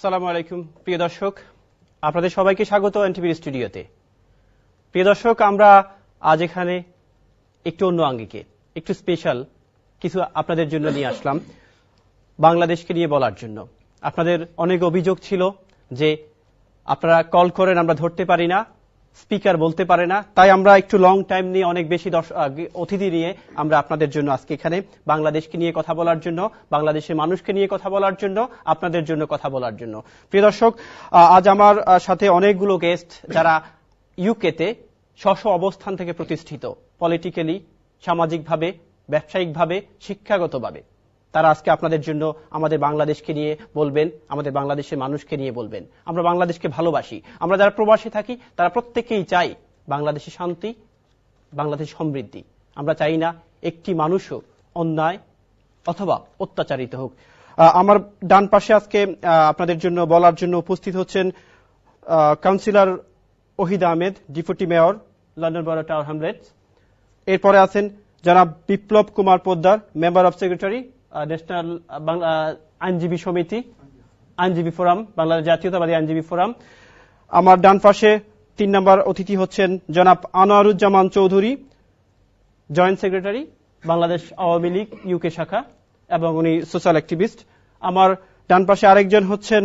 আসসালামু আলাইকুম প্রিয় দর্শক, আপনাদের সবাইকে স্বাগত এনটিভির স্টুডিওতে। প্রিয় দর্শক, আমরা আজ এখানে একটু অন্য আঙ্গিকে একটু স্পেশাল কিছু আপনাদের জন্য নিয়ে আসলাম, বাংলাদেশকে নিয়ে বলার জন্য। আপনাদের অনেক অভিযোগ ছিল যে আপনারা কল করেন, আমরা ধরতে পারি না, স্পিকার বলতে পারে না, তাই আমরা একটু লং টাইম নিয়ে অনেক বেশি অতিথি নিয়ে আমরা আপনাদের জন্য আজকে এখানে বাংলাদেশকে নিয়ে কথা বলার জন্য, বাংলাদেশের মানুষকে নিয়ে কথা বলার জন্য, আপনাদের জন্য কথা বলার জন্য। প্রিয় দর্শক, আজ আমার সাথে অনেকগুলো গেস্ট যারা ইউকেতে স্ব অবস্থান থেকে প্রতিষ্ঠিত, পলিটিক্যালি, সামাজিকভাবে, ব্যবসায়িকভাবে, শিক্ষাগতভাবে। তারা আজকে আপনাদের জন্য আমাদের বাংলাদেশকে নিয়ে বলবেন, আমাদের বাংলাদেশের মানুষকে নিয়ে বলবেন। আমরা বাংলাদেশকে ভালোবাসি। আমরা যারা প্রবাসী থাকি তারা প্রত্যেকেই চাই বাংলাদেশে শান্তি, বাংলাদেশ সমৃদ্ধি। আমরা চাই না একটি মানুষও অন্যায় অথবা অত্যাচারিত হোক। আমার ডান পাশে আজকে আপনাদের জন্য বলার জন্য উপস্থিত হচ্ছেন councillor Ohid Ahmed, deputy mayor, London borough tower Hamlets. এরপরে আছেন জনাব Biplob Kumar Poddar, member of secretary, national আইনজীবী সমিতি, আইনজীবী ফোরাম, বাংলাদেশ জাতীয়তাবাদী আইনজীবী ফোরাম। আমার ডান পাশে 3 নম্বর অতিথি হচ্ছেন জনাব Anwaruzzaman Chowdhury, joint secretary, Bangladesh Awami League UK শাখা, এবং উনি সোশ্যাল অ্যাক্টিভিস্ট। আমার ডান পাশে আরেকজন হচ্ছেন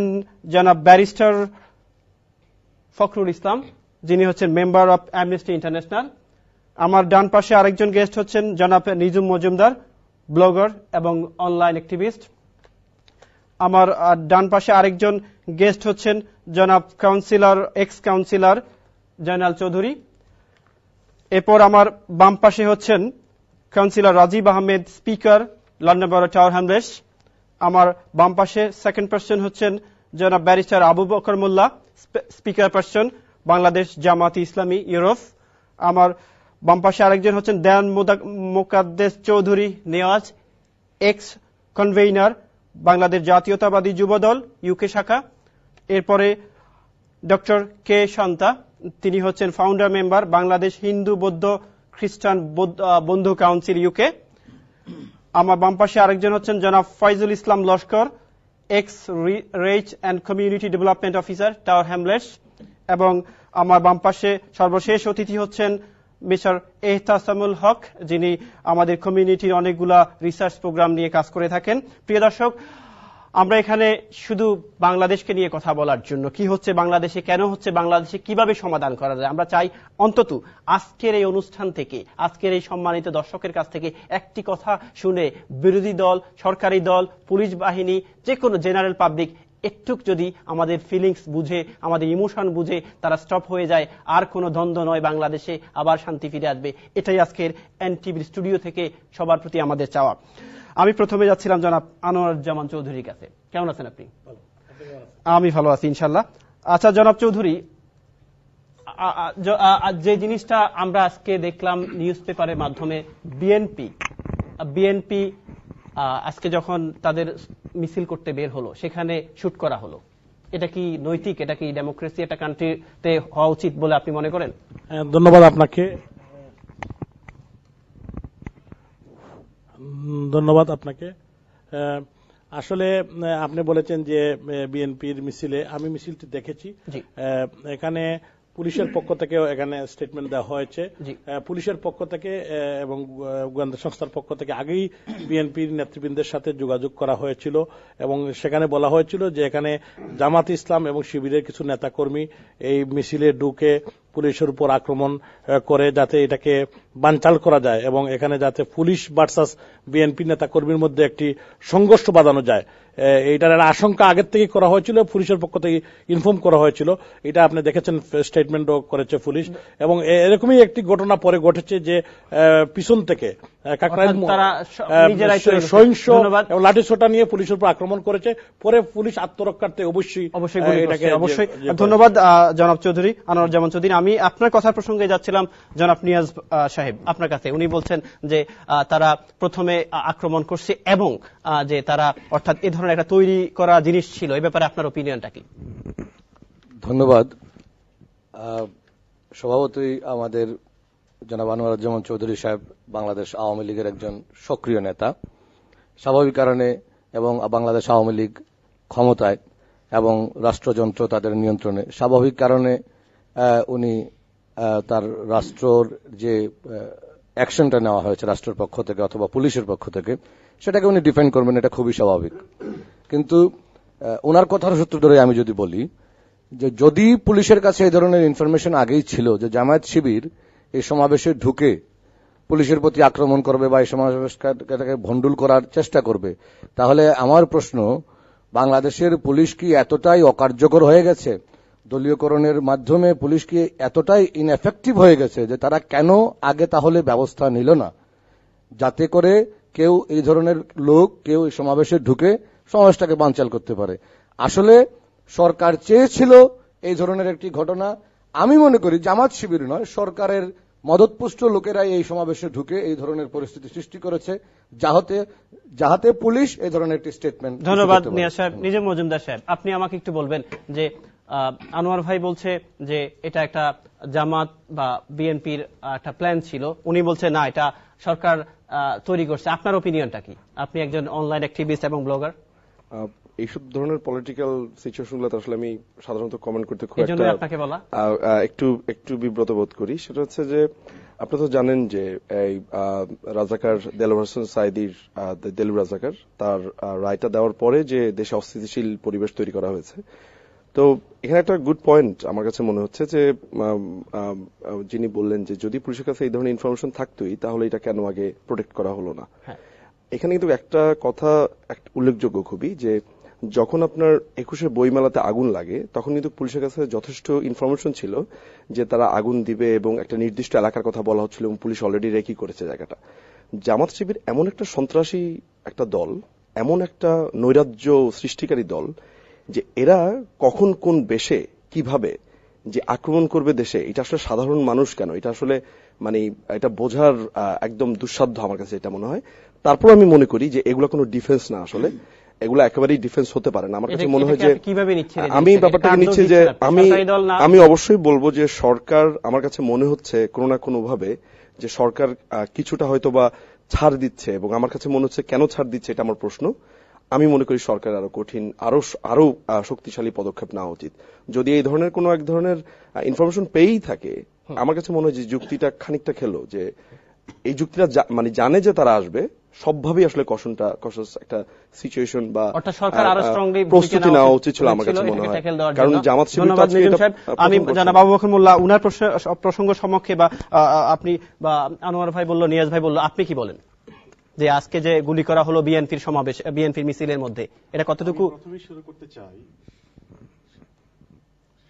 জনাব ব্যারিস্টার ফখরুল ইসলাম, যিনি হচ্ছেন মেম্বার অব অ্যামনেস্টি ইন্টারন্যাশনাল। আমার ডান পাশে আরেকজন গেস্ট হচ্ছেন জনাব নিজুম মজুমদার, ব্লগার এবং অনলাইন অ্যাক্টিভিস্ট। আমার ডান পাশে আরেকজন গেস্ট হচ্ছেন জনাব councillor, ex councillor Joynal Chowdhury. এরপর আমার বাম পাশে হচ্ছেন councillor Rajib Ahmed, speaker, London borough tower hamlets. আমার বাম পাশে সেকেন্ড পার্সন হচ্ছেন জনাব barrister Abu Bakar Molla, speaker person, Bangladesh Jamaati Islami Europe. আমার বাম পাশে আরেকজন হচ্ছেন Dewan Mokaddes Chowdhury Nawaz, ex convenor, Bangladesh Jatiyatabadi Jubodal UK শাখা। এরপরে ডক্টর কে শান্তা, তিনি হচ্ছেন ফাউন্ডার মেম্বার, বাংলাদেশ হিন্দু বৌদ্ধ খ্রিস্টান বন্ধু কাউন্সিল ইউকে। আমার বাম পাশে আরেকজন হচ্ছেন জনাব Foyzul Islam Laskar, ex reach and community development officer, Tower Hamlets. এবং আমার বাম পাশে সর্বশেষ অতিথি হচ্ছেন মিস্টার এহতাসামুল হক, যিনি আমাদের কমিউনিটির অনেকগুলা রিসার্চ প্রোগ্রাম নিয়ে কাজ করে থাকেন। প্রিয় দর্শক, আমরা এখানে শুধু বাংলাদেশকে নিয়ে কথা বলার জন্য, কি হচ্ছে বাংলাদেশে, কেন হচ্ছে বাংলাদেশে, কিভাবে সমাধান করা যায়, আমরা চাই অন্তত আজকের এই অনুষ্ঠান থেকে, আজকের এই সম্মানিত দর্শকের কাছ থেকে একটি কথা শুনে বিরোধী দল, সরকারি দল, পুলিশ বাহিনী, যে কোনো জেনারেল পাবলিক একটুক যদি আমাদের ফিলিংস বুঝে, আমাদের ইমোশন বুঝে তারা স্টপ হয়ে যায়, আর কোনো দ্বন্দ্ব নয়, বাংলাদেশে আবার শান্তি ফিরে আসবে। এটাই আজকের এনটিভির স্টুডিও থেকে সবার প্রতি আমাদের চাওয়া। আমি প্রথমে যাচ্ছিলাম জনাব আনোয়ারুজ্জামান চৌধুরীর কাছে। কেমন আছেন আপনি? আমি ভালো আছি ইনশাল্লাহ। আচ্ছা জনাব চৌধুরী, যে জিনিসটা আমরা আজকে দেখলাম নিউজ পেপারের মাধ্যমে, বিএনপি আজকে যখন তাদের মিছিল করতে বের হলো, সেখানে শুট করা হলো, এটা কি নৈতিক, এটা কি ডেমোক্রেসি একটা কান্ট্রিতে হওয়া উচিত বলে আপনি মনে করেন? ধন্যবাদ আপনাকে। আসলে আপনি বলেছেন যে বিএনপির মিছিলে, আমি মিছিলটি দেখেছি। এখানে পুলিশের পক্ষ থেকে এখানে স্টেটমেন্ট দেওয়া হয়েছে। পুলিশের পক্ষ থেকে এবং গোয়েন্দা সংস্থার পক্ষ থেকে আগেই বিএনপির নেতৃবৃন্দের সাথে যোগাযোগ করা হয়েছিল এবং সেখানে বলা হয়েছিল যে এখানে জামাত ইসলাম এবং শিবিরের কিছু নেতাকর্মী এই মিছিলে ঢুকে পুলিশের উপর আক্রমণ করে যাতে এটাকে বানচাল করা যায় এবং এখানে যাতে পুলিশ ভার্সাস বিএনপি নেতাকর্মীর মধ্যে একটি সংঘর্ষ বাঁধানো যায়, এইটার আশঙ্কা আগের থেকে করা হয়েছিল, পুলিশের পক্ষ থেকে ইনফর্ম করা হয়েছিল। এটা আপনি দেখেছেন, স্টেটমেন্টও করেছে পুলিশ। এবং এরকমই একটি ঘটনা পরে ঘটেছে যে পিছন থেকে সহিংস এবং লাঠিসোঁটা নিয়ে পুলিশের উপর আক্রমণ করেছে। পরে পুলিশ আত্মরক্ষার্থে অবশ্যই। ধন্যবাদ জনাব চৌধুরী, আনোয়ারুজ্জামান চৌধুরী। আমি আপনার কথার প্রসঙ্গে যাচ্ছিলাম জনাব নিয়াজ সাহেব আপনার কাছে। উনি বলছেন যে তারা প্রথমে আক্রমণ করছে এবং যে তারা অর্থাৎ এ ধরনের একটা তৈরি করা জিনিস ছিল, এই ব্যাপারে আপনার ওপিনিয়নটা কি? ধন্যবাদ। স্বভাবতই আমাদের জনাব আনোয়ারুজ্জামান চৌধুরী সাহেব বাংলাদেশ আওয়ামী লীগের একজন সক্রিয় নেতা, স্বাভাবিক কারণে, এবং বাংলাদেশ আওয়ামী লীগ ক্ষমতায় এবং রাষ্ট্রযন্ত্র তাদের নিয়ন্ত্রণে, স্বাভাবিক কারণে উনি তার রাষ্ট্রর যে অ্যাকশনটা নেওয়া হয়েছে রাষ্ট্রের পক্ষ থেকে অথবা পুলিশের পক্ষ থেকে সেটাকে উনি ডিফেন্ড করবেন, এটা খুবই স্বাভাবিক। কিন্তু ওনার কথার সূত্র ধরে আমি যদি বলি যে যদি পুলিশের কাছে এই ধরনের ইনফরমেশন আগেই ছিল যে জামায়াত শিবির এই সমাবেশে ঢুকে পুলিশের প্রতি আক্রমণ করবে বা এই সমাবেশটাকে ভণ্ডুল করার চেষ্টা করবে, তাহলে আমার প্রশ্ন, বাংলাদেশের পুলিশ কি এতটাই অকার্যকর হয়ে গেছে, দলীয়করণের মাধ্যমে পুলিশ কি এতটাই ইনএফেক্টিভ হয়ে গেছে যে তারা কেন আগে তাহলে ব্যবস্থা নিল না যাতে করে কেউ এই ধরনের লোক কেউ এই সমাবেশে ঢুকে সমাবেশটাকে বানচাল করতে পারে? আসলে সরকার চেয়েছিল এই ধরনের একটি ঘটনা। আমি মনে করি জামাত শিবির নয়, সরকারের মদতপুষ্ট লোকেরাই এই সমাবেশে ঢুকে এই ধরনের পরিস্থিতি সৃষ্টি করেছে যাহাতে পুলিশ এই ধরনের একটি স্টেটমেন্ট। ধন্যবাদ নিয়াজ সাহেব। নিজম মজুমদার সাহেব, আপনি আমাকে একটু বলবেন যে আনোয়ার ভাই বলছে যে এটা একটা জামাত বা বিএনপির একটা প্ল্যান ছিল, উনি বলছে না এটা সরকার তৈরি করছে, আপনার ওপিনিয়নটা কি? আপনি একজন অনলাইন অ্যাক্টিভিস্ট এবং ব্লগার। এইসব ধরনের পলিটিক্যাল সিচুয়েশনগুলোতে আসলে আমি সাধারণত কমেন্ট করতে খুব একটু বিব্রত বোধ করি। সেটা হচ্ছে যে আপনারা তো জানেন যে এই রাজাকার দেলোয়ার হোসেন সাঈদীর দেলু রাজাকার তার রায়টা দেওয়ার পরে যে দেশে অস্থিতিশীল পরিবেশ তৈরি করা হয়েছে, তো এখানে একটা গুড পয়েন্ট আমার কাছে মনে হচ্ছে যে যিনি বললেন যে যদি পুলিশের কাছে এই ধরনের ইনফরমেশন থাকতোই তাহলে এটা কেন আগে প্রোটেক্ট করা হলো না। এখানে কিন্তু একটা কথা উল্লেখযোগ্য খুবই, যে যখন আপনার 21শে বইমেলাতে আগুন লাগে তখন কিন্তু পুলিশের কাছে যথেষ্ট ইনফরমেশন ছিল যে তারা আগুন দিবে এবং একটা নির্দিষ্ট এলাকার কথা বলা হচ্ছিল এবং পুলিশ অলরেডি রেকি করেছে জায়গাটা। জামাত শিবির এমন একটা সন্ত্রাসী একটা দল, এমন একটা নৈরাজ্য সৃষ্টিকারী দল যে এরা কখন কোন বেশে কিভাবে যে আক্রমণ করবে দেশে, এটা আসলে সাধারণ মানুষ কেন, এটা আসলে মানে এটা বোঝার একদম দুঃসাধ্য আমার কাছে এটা মনে হয়। তারপর আমি মনে করি যে এগুলো কোনো ডিফেন্স না, আসলে এগুলো একেবারেই ডিফেন্স হতে পারে না। আমার কাছে মনে হয় যে আমি ব্যাপারটাকে নিচ্ছি যে আমি অবশ্যই বলবো যে সরকার, আমার কাছে মনে হচ্ছে কোনো না কোনো ভাবে যে সরকার কিছুটা হয়তো বা ছাড় দিচ্ছে, এবং আমার কাছে মনে হচ্ছে কেন ছাড় দিচ্ছে এটা আমার প্রশ্ন। আমি মনে করি সরকার আরো কঠিন আরো শক্তিশালী পদক্ষেপ নেওয়া উচিত। যদি এই ধরনের কোন এক ধরনের ইনফরমেশন পেয়েই থাকে, আমার কাছে মনে হয় যে যুক্তিটা খানিকটা খেলো, যে এই যুক্তিটা মানে জানে যে তারা আসবে, সবভাবেই আসলে কশস একটা সিচুয়েশন বা প্রস্তুতি নেওয়া উচিত ছিল আমার কাছে মনে হয়। কারণ জামাত শিবির, আমি জানাব আবু বকর মোল্লা উনার প্রসঙ্গ সমক্ষে বা আপনি বা আনোয়ার ভাই বলল, নিয়াজ ভাই বলল, আপনি কি বলেন যে আজকে যে গুলি করা হলো বিএনপির সমাবেশ, বিএনপির মিছিলের মধ্যে, এটা কতটুকু? প্রথমেই শুরু করতে চাই,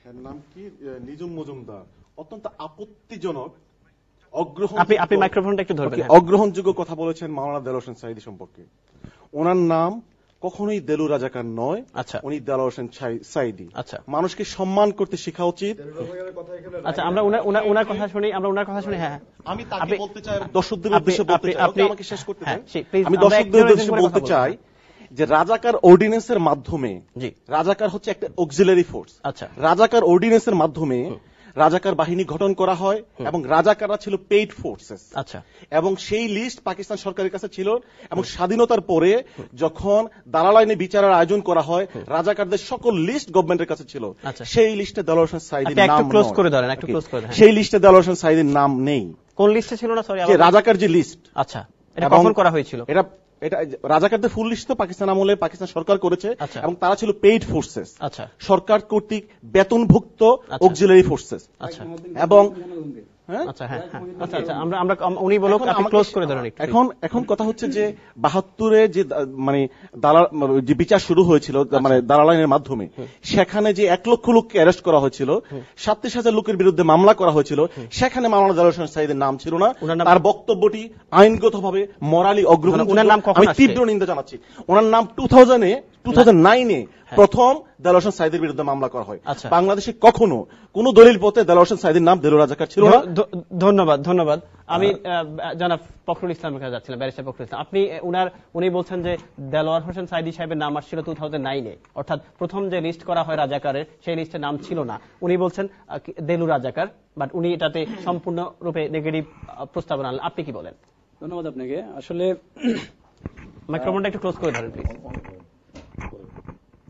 এর নাম কি নিজম মজুমদার, অত্যন্ত আপত্তিজনক আপনি মাইক্রোফোনটা একটু ধরবেন, অগ্রহণযোগ্য কথা বলেছেন মাওলানা দেলোয়ার হোসেন সাঈদী সম্পর্কে। ওনার নাম কখনোই দেলু রাজাকার নয়, উনি দেলোয়ার হোসেন সাঈদী। মানুষকে সম্মান করতে শেখা উচিত। আচ্ছা, আমরা ওনার কথা শুনি। হ্যাঁ, আমি তাকে বলতে চাই, দর্শকদের উদ্দেশ্যে বলতে চাই, আমাকে শেষ করতে দেন। আমি দর্শকদের উদ্দেশ্যে বলতে চাই যে রাজাকার অর্ডিন্যান্সের মাধ্যমে, রাজাকার হচ্ছে একটা অক্সিলারি ফোর্স, রাজাকার অর্ডিন্যান্সের মাধ্যমে রাজাকার বাহিনী গঠন করা হয় এবং রাজাকাররা ছিল পেইড ফোর্সেস। এবং সেই লিস্ট পাকিস্তান সরকারের কাছে ছিল, এবং স্বাধীনতার পরে যখন দালাল আইনে বিচারের আয়োজন করা হয়, রাজাকারদের সকল লিস্ট গভর্নমেন্টের কাছে ছিল। সেই লিস্টে দেলোয়ার হোসেন সাঈদীর নাম, সেই লিস্টে দেলোয়ার হোসেন সাঈদীর নাম নেই। কোন লিস্টে ছিল না? সরি, রাজাকার যে লিস্ট। আচ্ছা, এটা কখন করা হয়েছিল? এটা রাজাকারদের ফুল লিস্ট তো পাকিস্তান আমলে পাকিস্তান সরকার করেছে, এবং তারা ছিল পেইড ফোর্সেস, সরকার কর্তৃক বেতনভুক্ত অক্সিলারি ফোর্সেস। এবং এখন কথা হচ্ছে যে 72-এ যে মানে যে বিচার শুরু হয়েছিল মানে দালাল আইনের মাধ্যমে, সেখানে যে 1 লক্ষ লোককে অ্যারেস্ট করা হয়েছিল, 37,000 লোকের বিরুদ্ধে মামলা করা হয়েছিল, সেখানে মাওলানা দেলোয়ার হোসেন সাঈদীর নাম ছিল না। তার বক্তব্যটি আইনগতভাবে মরালি অগ্রহণযোগ্য, আমি তীব্র নিন্দা জানাচ্ছি। ওনার নাম 2009-এ প্রথম দেলোয়ার হোসেন সাঈদীর বিরুদ্ধে মামলা করা হয়। বাংলাদেশে কখনো কোন দলিল পথে দেলোয়ার হোসেন সাঈদীর নাম দেলু রাজাকার ছিল না। ধন্যবাদ। আমি জনাব ফখরুল ইসলামের কাছে যাচ্ছিলাম, ব্যারিস্টার ফখরুল ইসলাম। উনি বলছেন যে দেলোয়ার হোসেন সাঈদী সাহেবের নাম আসছিল 2009-এ, অর্থাৎ প্রথম যে লিস্ট করা হয় রাজাকারের, সেই লিস্টে নাম ছিল না। উনি বলছেন দেলু রাজাকার, বাট উনি এটাতে সম্পূর্ণরূপে নেগেটিভ প্রস্তাবনা আনলেন। আপনি কি বলেন? ধন্যবাদ আপনাকে। আসলে মাইক্রোফোনটা একটু ক্লোজ করে ধরেন প্লিজ।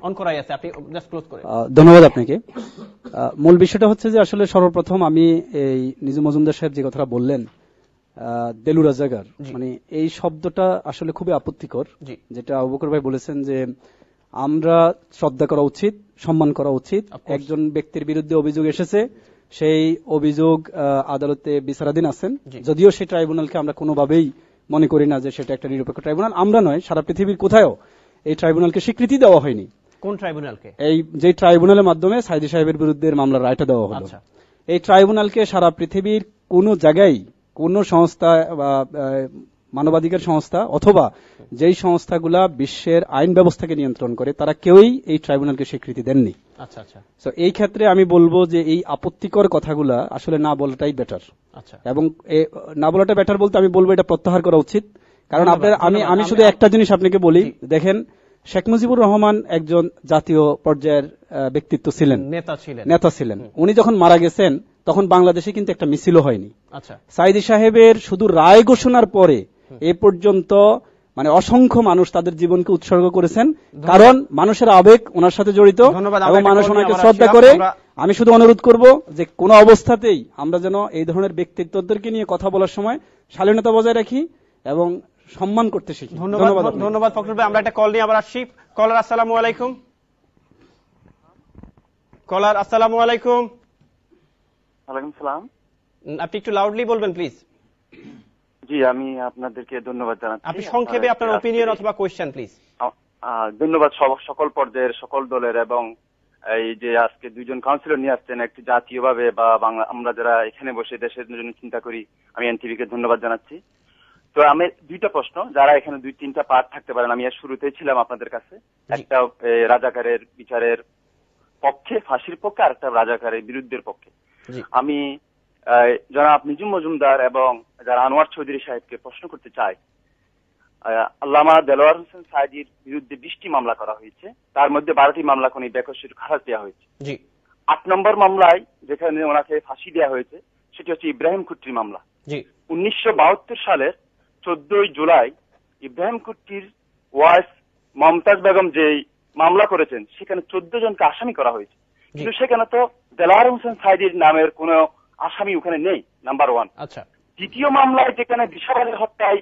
অন করাই আছে, আপনি জাস্ট ক্লোজ করেন। ধন্যবাদ আপনাকে। মূল বিষয়টা হচ্ছে যে আসলে সর্বপ্রথম আমি এই নিজু মজুমদার সাহেব যে কথাটা বললেন দেলু রাজাকার, মানে এই শব্দটা আসলে খুবই আপত্তিকর। যেটা আবু বকর ভাই বলেছেন যে আমরা শ্রদ্ধা করা উচিত, সম্মান করা উচিত। একজন ব্যক্তির বিরুদ্ধে অভিযোগ এসেছে, সেই অভিযোগ আদালতে বিচারাধীন আছেন, যদিও সেই ট্রাইব্যুনালকে আমরা কোনোভাবেই মনে করি না যে সেটা একটা নিরপেক্ষ ট্রাইব্যুনাল। আমরা নয়, সারা পৃথিবীর কোথাও এই ট্রাইব্যুনালকে স্বীকৃতি দেওয়া হয়নি। কোন ট্রাইব্যুনালকে? এই যে ট্রাইব্যুনালের মাধ্যমে সাইদি সাহেবের বিরুদ্ধে মামলার রায়টা দেওয়া হলো, এই ট্রাইব্যুনালকে সারা পৃথিবীর কোন জায়গায় কোন সংস্থা বা মানবাধিকার সংস্থা অথবা যেই সংস্থাগুলা বিশ্বের আইন ব্যবস্থাকে নিয়ন্ত্রণ করে তারা কেউই এই ট্রাইব্যুনালকে স্বীকৃতি দেননি। আচ্ছা আচ্ছা। তো এই ক্ষেত্রে আমি বলবো যে এই আপত্তিকর কথাগুলা আসলে না বলাটাই বেটার। আচ্ছা, এবং না বলাটা বেটার বলতে আমি বলবো এটা প্রত্যাহার করা উচিত। কারণ আপনার আমি শুধু একটা জিনিস আপনাকে বলি, দেখেন শেখ মুজিবুর রহমান একজন জাতীয় পর্যায়ের ব্যক্তিত্ব ছিলেন, নেতা ছিলেন। উনি যখন মারা গেছেন তখন বাংলাদেশে কিন্তু একটা মিছিলও হয়নি। আচ্ছা, সাইদি সাহেবের শুধু রায় ঘোষণার পরে এ পর্যন্ত মানে অসংখ্য মানুষ তাদের জীবনকে উৎসর্গ করেছেন, কারণ মানুষের আবেগ ওনার সাথে জড়িত এবং মানুষ ওনাকে শ্রদ্ধা করে। আমি শুধু অনুরোধ করব যে কোন অবস্থাতেই আমরা যেন এই ধরনের ব্যক্তিত্বদেরকে নিয়ে কথা বলার সময় শালীনতা বজায় রাখি এবং সম্মান করতে শিখি। ধন্যবাদ ফখরুল ভাই। আমরা একটা কল নিয়ে আবার আসছি। কলার আসসালামু আলাইকুম। কলার আসসালামু আলাইকুম। ওয়ালাইকুম সালাম। আপনি একটু লাউডলি বলবেন প্লিজ। জি, আমি আপনাদেরকে ধন্যবাদ জানাচ্ছি। আপনি সংক্ষেপে আপনার অপিনিয়ন অথবা কোয়েশ্চেন প্লিজ। ধন্যবাদ সকল পর্যায়ের সকল দলের, এবং এই যে আজকে দুইজন কাউন্সিলর নিয়ে আসছেন একটি জাতীয়ভাবে বা বাংলা আমরা যারা এখানে বসে দেশের জন্য চিন্তা করি, আমি এনটিভিকে ধন্যবাদ জানাচ্ছি। তো আমি দুইটা প্রশ্ন, যারা এখানে 2-3টা পার্ট থাকতে পারেন, আমি এর শুরুতেই ছিলাম আপনাদের কাছে। একটা রাজাকারের বিচারের পক্ষে, ফাঁসির পক্ষে, আর একটা রাজাকারের বিরুদ্ধের পক্ষে। আমি জনাব নিজুম মজুমদার এবং যারা আনোয়ার চৌধুরী সাহেবকে প্রশ্ন করতে চাই, আল্লামা দেলোয়ার হোসেন সাইদির বিরুদ্ধে 20টি মামলা করা হয়েছে, তার মধ্যে 12টি মামলা কোন বেকসুর খালাস দেওয়া হয়েছে। 8 নম্বর মামলায় যেখানে ওনাকে ফাঁসি দেওয়া হয়েছে সেটি হচ্ছে ইব্রাহিম কুট্টির মামলা। 1972 সালের 14 জুলাই ইব্রাহিম কুট্টির ওয়াইফ মমতাজ বেগম যে মামলা করেছেন সেখানে 14 জনকে আসামি করা হয়েছে, কিন্তু সেখানে তো দেলোয়ার হোসেন সাইদির নামের কোন আসামি ওখানে নেই, নাম্বার 1। আচ্ছা, দ্বিতীয় মামলায় যেখানে বিশাল হত্যায়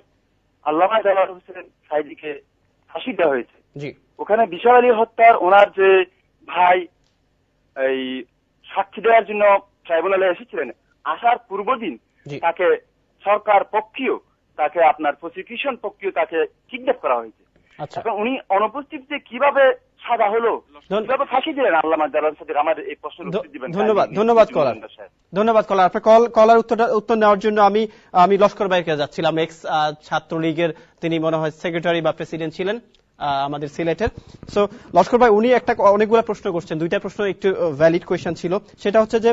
আল্লামা দেলোয়ার হোসেন সাইদিকে ফাঁসি দেওয়া হয়েছে, ওখানে বিশাল আলী হত্যার ওনার যে ভাই এই সাক্ষী দেওয়ার জন্য ট্রাইব্যুনালে এসেছিলেন, আসার পূর্বদিন তাকে সরকার পক্ষীয় তাকে আপনার প্রসিকিউশন পক্ষীয় তাকে কিডন্যাপ করা হয়েছে। এখন উনি অনুপস্থিতিতে কিভাবে সাজা হলো, কিভাবে ফাঁসি দিলেন আল্লামা দেলোয়ার সাইদি? আমার এই প্রশ্নের উত্তর দিবেন। ধন্যবাদ কলার। ধন্যবাদ কলার। আপনার কলার উত্তর নেওয়ার জন্য আমি লস্কর ভাইকে যাচ্ছিলাম, এক্স ছাত্রলীগের, তিনি মনে হয় সেক্রেটারি বা প্রেসিডেন্ট ছিলেন আমাদের সিলেটের। সো লস্কর ভাই, উনি অনেকগুলো প্রশ্ন করছেন, দুইটা প্রশ্ন একটু ভ্যালিড কোয়েশ্চেন ছিল। সেটা হচ্ছে যে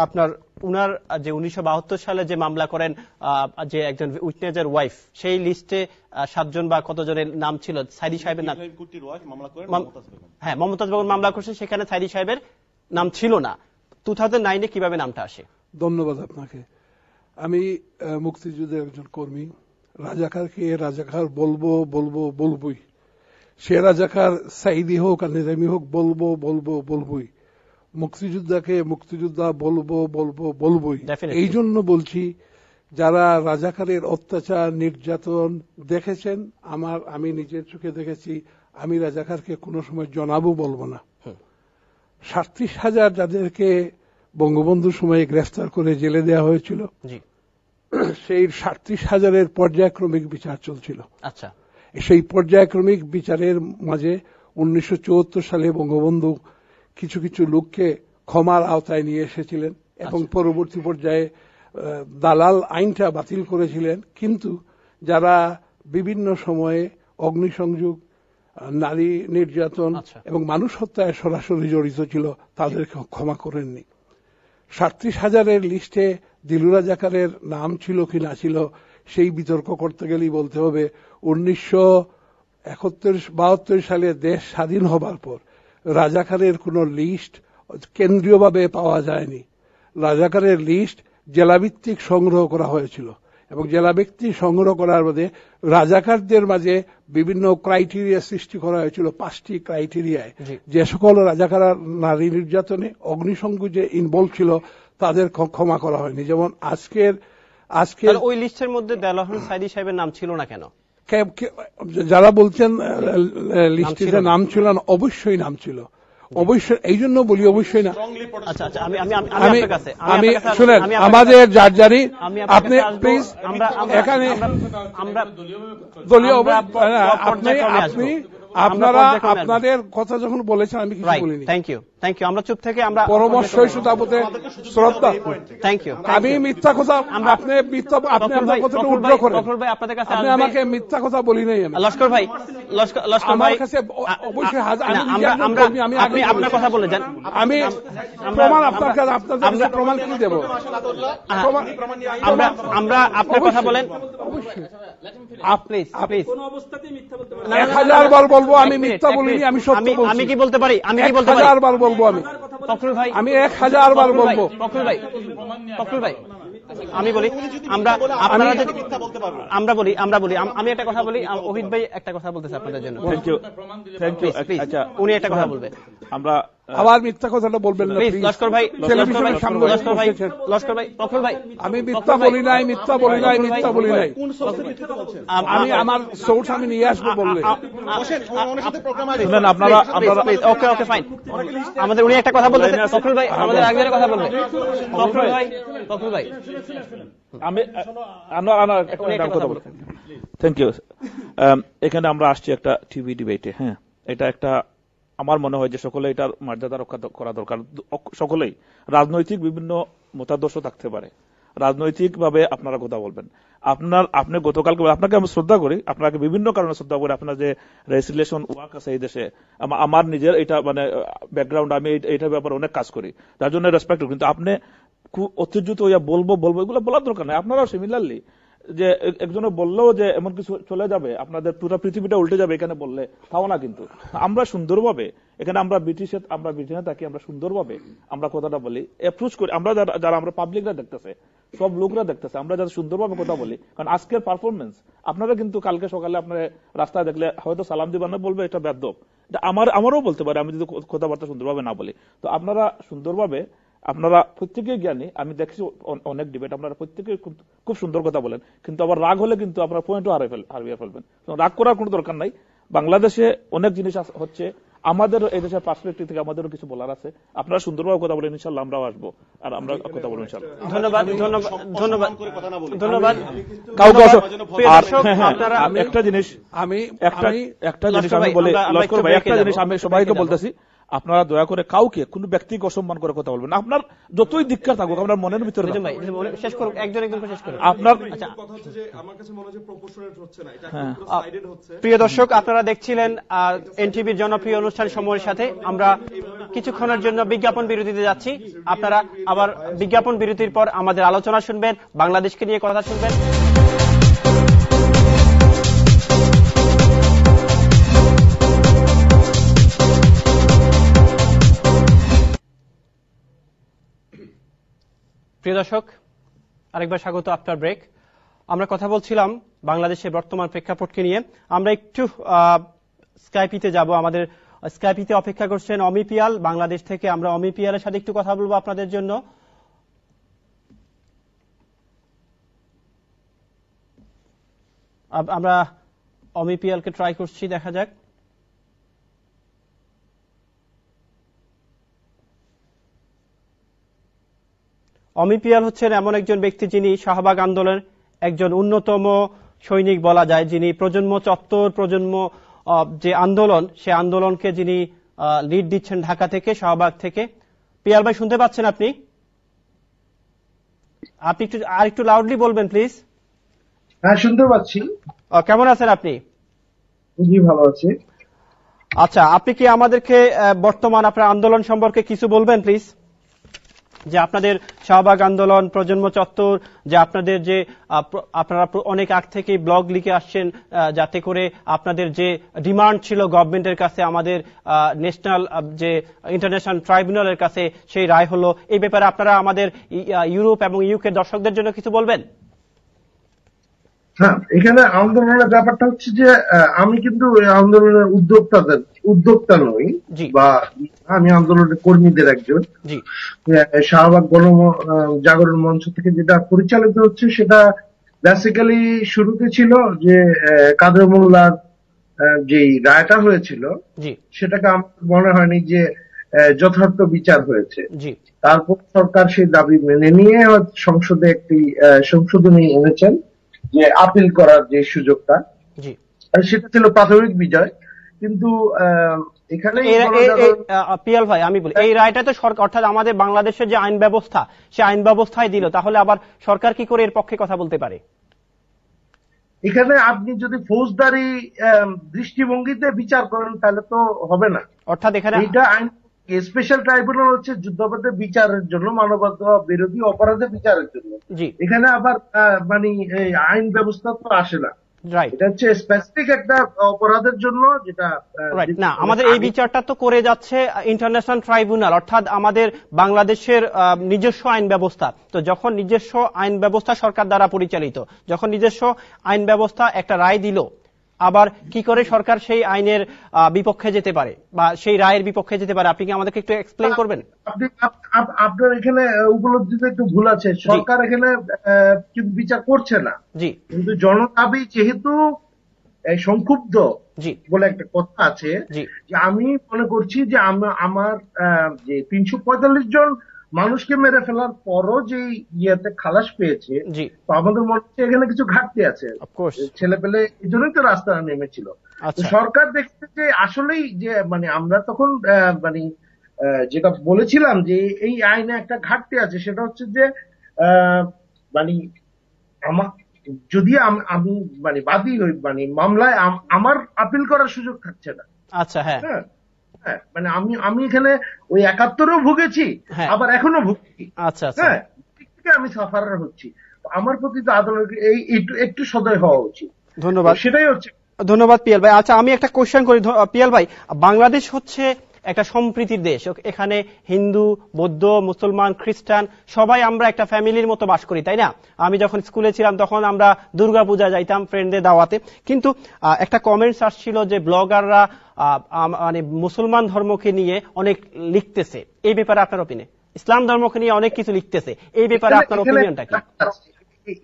আপনার উনার যে 1972 সালে যে মামলা করেন যে একজন উইটনেসের ওয়াইফ, সেই লিস্টে 7 জন বা কতজনের নাম ছিল, সাইদি সাহেবের নাম, হ্যাঁ মমতাজ বেগম মামলা করছে, সেখানে সাইদি সাহেবের নাম ছিল না। 2009-এ কিভাবে নামটা আসে? ধন্যবাদ আপনাকে। আমি মুক্তিযুদ্ধের একজন কর্মী। রাজাকারকে রাজাকার বলবই। সে রাজাকার সাইদি হোক আর নিজামী হোক, বলবই। মুক্তিযোদ্ধাকে মুক্তিযোদ্ধা বলবই। এই জন্য বলছি, যারা রাজাকারের অত্যাচার নির্যাতন দেখেছেন, আমি নিজের চোখে দেখেছি, আমি রাজাকারকে কোনো সময় জনাবও বলবো না। 37,000 যাদেরকে বঙ্গবন্ধুর সময়ে গ্রেফতার করে জেলে দেওয়া হয়েছিল, সেই 37,000-এর পর্যায়ক্রমিক বিচার চলছিল। আচ্ছা, সেই পর্যায়ক্রমিক বিচারের মাঝে 1974 সালে বঙ্গবন্ধু কিছু কিছু লোককে ক্ষমার আওতায় নিয়ে এসেছিলেন এবং পরবর্তী পর্যায়ে দালাল আইনটা বাতিল করেছিলেন। কিন্তু যারা বিভিন্ন সময়ে অগ্নিসংযোগ, নারী নির্যাতন এবং মানুষ হত্যায় সরাসরি জড়িত ছিল, তাদেরকে ক্ষমা করেননি। 37,000-এর লিস্টে দিলু রাজাকারের নাম ছিল কি না ছিল, সেই বিতর্ক করতে গেলেই বলতে হবে 1971-72 সালে দেশ স্বাধীন হবার পর রাজাকারের কোন লিস্ট কেন্দ্রীয়ভাবে পাওয়া যায়নি। রাজাকারের লিস্ট জেলাভিত্তিক সংগ্রহ করা হয়েছিল এবং জেলা ব্যক্তি সংগ্রহ করার মধ্যে রাজাকারদের মাঝে বিভিন্ন ক্রাইটেরিয়া সৃষ্টি করা হয়েছিল, 5টি ক্রাইটেরিয়ায়। যে সকল রাজাকার নারী নির্যাতনে অগ্নিসংযোগে ইনভলভ ছিল তাদের ক্ষমা করা হয়নি। যেমন আজকের ওই লিস্টের মধ্যে দেলোয়ার হোসেন সাঈদী সাহেবের নাম ছিল না কেন? যারা বলছেন লিস্টে নাম ছিল না, অবশ্যই নাম ছিল, অবশ্যই। এই জন্য বলি অবশ্যই না। আমি শুনেন, আমাদের যার জানি আপনি প্লিজ এখানে দলীয় আপনি আপনারা আপনাদের কথা যখন বলেছেন আমি কিছু বলিনি। Thank you, thank you. আমরা চুপ থেকে আমরা পরামর্শ শ্রোতাপথে শ্রদ্ধা। Thank you. আমি মিথ্যা কথা, আপনি আপনার কথাটা উদ্র করেন। আপনি আমাকে মিথ্যা কথা বলি নাই। আমি লস্কর ভাই, আমার কাছে অবশ্যই আপনি আপনার কথা বলে যান। আমি প্রমাণ আপনার কাছে, আপনাদের প্রমাণ কি দেব? আমরা আপনার কথা বলেন। প্লিজ 1000 বার বলবো আমি মিথ্যা বলিনি, আমি সত্য বলছি। আমি কি বলতে পারি? আমি কি বলতে পারি? 1000 বার বলবো আমি। ফখরুল ভাই, আমি 1000 বার বলবো। ফখরুল ভাই আমি বলি, আমরা বলি আমি একটা কথা বলি। ওহিদ ভাই একটা কথা বলতেছে আপনাদের জন্য। Thank you. আচ্ছা, উনি একটা কথা বলবেন। আমরা আবার মিথ্যা কথাটা বলবেন না প্লিজ। লস্কর ভাই, ফখরুল ভাই, আমি মিথ্যা বলি নাই, মিথ্যা বলি নাই, মিথ্যা বলি নাই। আমি আমার সোর্স আমি নিয়ে আসবো বললে। আপনারা ওকে ফাইন। আমাদের উনি একটা কথা বলতেছেন। ফখরুল ভাই আমাদের একজনের কথা বলবেন। ফখরুল ভাই আমি কথা বলবো। Thank you. এখানে আমরা আসছি একটা টিভি ডিবেটে। হ্যাঁ, এটা একটা আমার মনে হয় যে সকলে এটার মর্যাদা রক্ষা করা দরকার। সকলেই রাজনৈতিক বিভিন্ন মতাদর্শ থাকতে পারে, রাজনৈতিক ভাবে আপনারা কথা বলবেন। আপনি গতকালকে, আপনাকে আমি শ্রদ্ধা করি, আপনাকে বিভিন্ন কারণে শ্রদ্ধা করি। আপনার যে রেসিলেশন ওয়ার্ক আছে এই দেশে, আমার নিজের এটা মানে ব্যাকগ্রাউন্ড, আমি এইটার ব্যাপারে অনেক কাজ করি, তার জন্য রেসপেক্ট। কিন্তু আপনি খুব অতিরিক্ত বলবো এগুলো বলার দরকার নেই। আপনারাও সিমিলারলি যে একজনে বললেও যে এমন কিছু চলে যাবে, আপনাদের পুরো পৃথিবীটা উল্টে যাবে এখানে বললে, তাও না। কিন্তু আমরা সুন্দরভাবে এখানে আমরা ব্রিটিশে থাকি, আমরা সুন্দরভাবে আমরা কথাটা বলি, অ্যাপ্রোচ করি। আমরা যারা আমরা পাবলিকরা দেখতেছে, সব লোকরা দেখতেছে, আমরা যারা সুন্দরভাবে কথা বলি। কারণ আজকের পারফরমেন্স আপনারা কিন্তু কালকে সকালে আপনার রাস্তায় দেখলে হয়তো সালাম দিবেন না, বলবে এটা বেয়াদব। এটা আমারও বলতে পারে আমি যদি কথাবার্তা সুন্দরভাবে না বলি। তো আপনারা সুন্দরভাবে, আপনারা প্রত্যেকেই জ্ঞানী, আমি দেখছি অনেক ডিবেট, আপনারা প্রত্যেকেই খুব সুন্দর কথা বলেন, কিন্তু আবার রাগ হলে কিন্তু আপনারা পয়েন্টও হারিয়ে ফেলবেন। রাগ করার কোনো দরকার নাই। বাংলাদেশে অনেক জিনিস হচ্ছে, আমাদের এই দেশের পার্সপেক্টিভ থেকে আমাদেরও কিছু বলার আছে। আপনারা সুন্দরভাবে কথা বলেন, ইনশাল্লাহ আমরাও আসবো আর আমরা কথা বলবো ইনশাল্লাহ। ধন্যবাদ। একটা জিনিস আমি বলি, লস্কর ভাই, একটা জিনিস আমি সবাইকে বলতেছি, আপনারা দয়া করে কাউকে কোন ব্যক্তিকে অসম্মান করে কথা বলবেন। আপনার যতই ধিক্কার থাকুক, আপনার মনের ভিতরে আপনার। প্রিয় দর্শক, আপনারা দেখছিলেন এনটিভির জনপ্রিয় অনুষ্ঠান সময়ের সাথে। আমরা কিছুক্ষণের জন্য বিজ্ঞাপন বিরতিতে যাচ্ছি। আপনারা আবার বিজ্ঞাপন বিরতির পর আমাদের আলোচনা শুনবেন, বাংলাদেশকে নিয়ে কথা শুনবেন। প্রিয় দর্শক, আরেকবার স্বাগত আফটার ব্রেক। আমরা কথা বলছিলাম বাংলাদেশের বর্তমান প্রেক্ষাপটকে নিয়ে। আমরা একটু স্কাইপিতে যাব। আমাদের স্কাইপিতে অপেক্ষা করছেন অমি পিয়াল বাংলাদেশ থেকে। আমরা অমি পিয়ালের সাথে একটু কথা বলবো আপনাদের জন্য। আমরা অমি পিয়ালকে ট্রাই করছি, দেখা যাক। অমি পিয়াল হচ্ছেন এমন একজন ব্যক্তি যিনি শাহবাগ আন্দোলনের একজন অন্যতম সৈনিক বলা যায়, যিনি প্রজন্ম চত্বর, প্রজন্ম যে আন্দোলন, সে আন্দোলনকে যিনি লিড দিচ্ছেন ঢাকা থেকে, শাহবাগ থেকে। পিয়াল ভাই শুনতে পাচ্ছেন আপনি? আপনি একটু লাউডলি বলবেন প্লিজ। হ্যাঁ, শুনতে পাচ্ছি। কেমন আছেন আপনি? জি, ভালো আছি। আচ্ছা, আপনি কি আমাদেরকে বর্তমান আপনার আন্দোলন সম্পর্কে কিছু বলবেন প্লিজ? যে আপনাদের শাহবাগ আন্দোলন, প্রজন্ম চত্বর, যে আপনাদের যে আপনারা অনেক আগ থেকে ব্লগ লিখে আসছেন, যাতে করে আপনাদের যে ডিমান্ড ছিল গভর্নমেন্টের কাছে, আমাদের ন্যাশনাল যে ইন্টারন্যাশনাল ট্রাইব্যুনালের কাছে সেই রায় হলো, এই ব্যাপারে আপনারা আমাদের ইউরোপ এবং ইউকে দর্শকদের জন্য কিছু বলবেন? হ্যাঁ, এখানে আন্দোলনের ব্যাপারটা হচ্ছে যে আমি কিন্তু আন্দোলনের উদ্যোক্তা নই, বা আমি আন্দোলনের কর্মীদের একজন। শাহবাগ জাগরণ মঞ্চ থেকে যেটা পরিচালিত হচ্ছে সেটা বেসিক্যালি শুরুতে ছিল যে কাদের মোল্লার যে রায়টা হয়েছিল সেটাকে আমার মনে হয়নি যে যথার্থ বিচার হয়েছে। তারপর সরকার সেই দাবি মেনে নিয়ে সংসদে একটি সংশোধনী এনেছেন যে আপিল করার যে সুযোগটা, সেটা ছিল প্রাথমিক বিজয়। কিন্তু এখানে পিয়াল ভাই আমি বলি, এই রায়টা তো সরকার অর্থাৎ আমাদের বাংলাদেশের যে আইন ব্যবস্থা সে আইন ব্যবস্থায় দিল, তাহলে আবার সরকার কি করে এর পক্ষে কথা বলতে পারে? এখানে আপনি যদি ফৌজদারি দৃষ্টিভঙ্গিতে বিচার করেন তাহলে তো হবে না। অর্থাৎ এখানে এইটা আইন স্পেশাল ট্রাইব্যুনাল হচ্ছে যুদ্ধাপরাধের বিচারের জন্য, মানবতা বিরোধী অপরাধের বিচারের জন্য। এখানে আবার মানে আইন ব্যবস্থা তো আসে না, এটা হচ্ছে স্পেসিফিক একটা অপরাধের জন্য যেটা না। আমাদের এই বিচারটা তো করে যাচ্ছে ইন্টারন্যাশনাল ট্রাইব্যুনাল, অর্থাৎ আমাদের বাংলাদেশের নিজস্ব আইন ব্যবস্থা। তো যখন নিজস্ব আইন ব্যবস্থা সরকার দ্বারা পরিচালিত, যখন নিজস্ব আইন ব্যবস্থা একটা রায় দিল, আবার কি করে সরকার সেই আইনের বিপক্ষে যেতে পারে বা সেই রায়ের বিপক্ষে যেতে পারে? আপনি কি আমাদেরকে একটু এক্সপ্লেইন করবেন? আপনার এখানে উপলব্ধিতে একটু ভুল আছে। সরকার এখানে কিন্তু বিচার করছে না, কিন্তু জনদাবি যেহেতু সংক্ষুব্ধ বলে একটা কথা আছে, যে আমি মনে করছি যে আমার যে 345 জন মানুষকে মেরে ফেলার পরও যে ইয়েতে খালাস পেয়েছে, তো আমাদের মনে হচ্ছে এখানে কিছু ঘাটতি আছে। ছেলে পেলে এই জন্যই তো রাস্তা নেমেছিল। সরকার দেখছে যে আসলেই যে মানে আমরা তখন মানে যেটা বলেছিলাম যে এই আইনে একটা ঘাটতি আছে, সেটা হচ্ছে যে মানে যদি আমি মানে বাদী হই, মানে মামলায় আমার আপিল করার সুযোগ থাকছে না। আচ্ছা, হ্যাঁ, মানে আমি এখানে ওই 71-ও ভুগেছি, আবার এখনো ভুগছি। আচ্ছা, হ্যাঁ, আমি সাফারার হচ্ছি। আমার প্রতি তো আদালত এই একটু সদয় হওয়া উচিত। ধন্যবাদ, সেটাই হচ্ছে। ধন্যবাদ পিয়াল ভাই। আচ্ছা, আমি একটা কোশ্চেন করি পিয়াল ভাই। বাংলাদেশ হচ্ছে একটা সম্প্রীতির দেশ, এখানে হিন্দু, বৌদ্ধ, মুসলমান, খ্রিস্টান সবাই আমরা একটা ফ্যামিলির মতো বাস করি, তাই না? আমি যখন স্কুলে ছিলাম তখন আমরা দুর্গাপূজা যাইতাম ফ্রেন্ডদের দাওয়াতে, কিন্তু একটা কমেন্টস আসছিল যে ব্লগাররা মানে মুসলমান ধর্মকে নিয়ে অনেক লিখতেছে। এই ব্যাপারে আপনার ওপিনিয়ন? ইসলাম ধর্মকে নিয়ে অনেক কিছু লিখতেছে, এই ব্যাপারে আপনার ওপিনিয়নটা কি?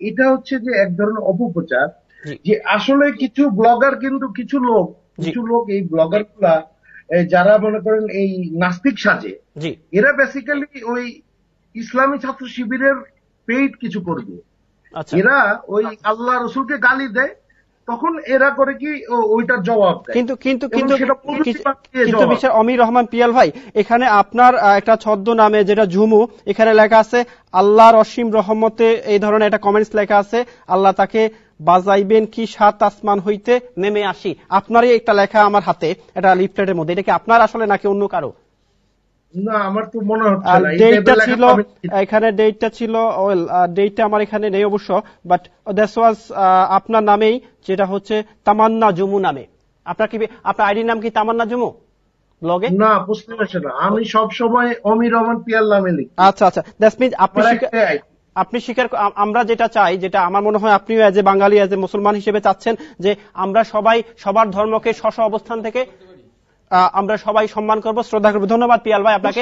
এটা হচ্ছে যে এক ধরনের অপপ্রচার, যে আসলে কিছু ব্লগার, কিন্তু কিছু লোক এই ব্লগার গুলা যারা মনে করেন এই নাস্তিক সাজে, এরা বেসিক্যালি ওই ইসলামী ছাত্র শিবিরের পেইড কিছু করবে। এরা ওই আল্লাহ রসুলকে গালি দেয়, তখন এরা করে কি ওইটার জবাব দেয়। কিন্তু বিষয় অমির রহমান পিয়াল ভাই, এখানে আপনার একটা ছদ্ম নামে যেটা ঝুমু, এখানে লেখা আছে আল্লাহর অসীম রহমতে, এই ধরনের একটা কমেন্টস লেখা আছে, আল্লাহ তাকে বাজাইবেন কি 7 আসমান হইতে নেমে আসি। আপনারই একটা লেখা আমার হাতে, এটা লিফলেটের মধ্যে। এটা কি আপনার আসলে নাকি অন্য কারো? না, আমার তো মনে হচ্ছে না। ডেটটা ছিল এখানে, ডেটটা ছিল, ডেটটা আমার এখানে নেই অবশ্য, বাট দ্যাটস ওয়াজ আপনার নামেই, যেটা হচ্ছে তামান্না জুমু নামে। আপনার কি আপনার আইডির নাম কি তামান্না জুমু ব্লগে? না, বুঝতে পারছি না, আমি সব সময় অমির রহমান পিয়াল নামে লিখি। আচ্ছা, দ্যাটস মিন্স আপনি স্বীকার, আমরা যেটা চাই, যেটা আমার মনে হয় আপনিও as a Bangali, as a মুসলমান হিসেবে চাচ্ছেন, যে আমরা সবাই সবার ধর্মকে স্ব অবস্থান থেকে আমরা সবাই সম্মান করব, শ্রদ্ধা করব। ধন্যবাদ পিয়াল ভাই আপনাকে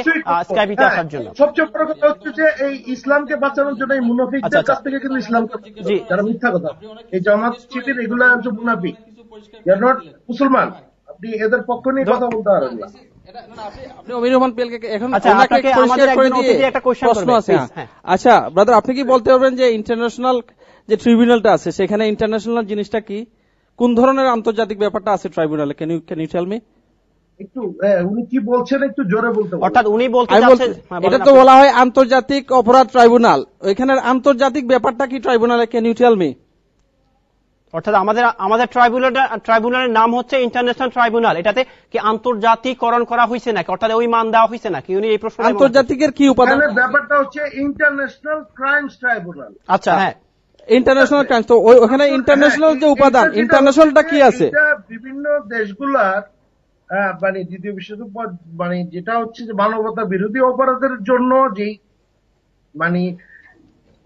স্কাইপিতে আসার জন্য। সবচেয়ে বড় কথা হচ্ছে যে এই ইসলামকে বাঁচানোর জন্য এই মুনাফিকদের কাছ থেকে কিন্তু ইসলামকে, যারা মিথ্যা কথা, এই জামাত শিবির, এগুলো হচ্ছে মুনাফিক, দে আর নট মুসলমান। আপনি এদের পক্ষ নিয়ে কথা বলতে পারেন না। আচ্ছা ব্রাদার, আপনি কি বলতে পারবেন যে ইন্টারন্যাশনাল যে ট্রিবিউনালটা আছে, সেখানে ইন্টারন্যাশনাল জিনিসটা কি, কোন ধরনের আন্তর্জাতিক ব্যাপারটা আছে ট্রাইব্যুনালে? Can you tell me? একটু উনি কি বলছেন একটু জোরে বলতে বলেন। অর্থাৎ উনি বলতে চাচ্ছেন, এটা তো বলা হয় আন্তর্জাতিক অপরাধ ট্রাইব্যুনাল, ওইখানে আন্তর্জাতিক ব্যাপারটা কি ট্রাইব্যুনালে? Can you tell me? অর্থাৎ আমাদের ট্রাইব্যুনালের নাম হচ্ছে ইন্টারন্যাশনাল ট্রাইব্যুনাল, এটাতে কি আন্তর্জাতিকরণ করা হয়েছে নাকি, অর্থাৎ ওই মান দেওয়া হয়েছে নাকি? উনি এই প্রশ্ন, আন্তর্জাতিকের কি উপাদান? ব্যাপারটা হচ্ছে ইন্টারন্যাশনাল ক্রাইমস ট্রাইব্যুনাল। আচ্ছা, হ্যাঁ, ইন্টারন্যাশনাল ক্রাইমস, তো ওখানে ইন্টারন্যাশনাল যে উপাদান, ইন্টারন্যাশনালটা কি আছে? বিভিন্ন দেশগুলার মানে দ্বিতীয় বিশ্বযুদ্ধ, মানে যেটা হচ্ছে যে মানবতা বিরোধী অপরাধের জন্য যে মানে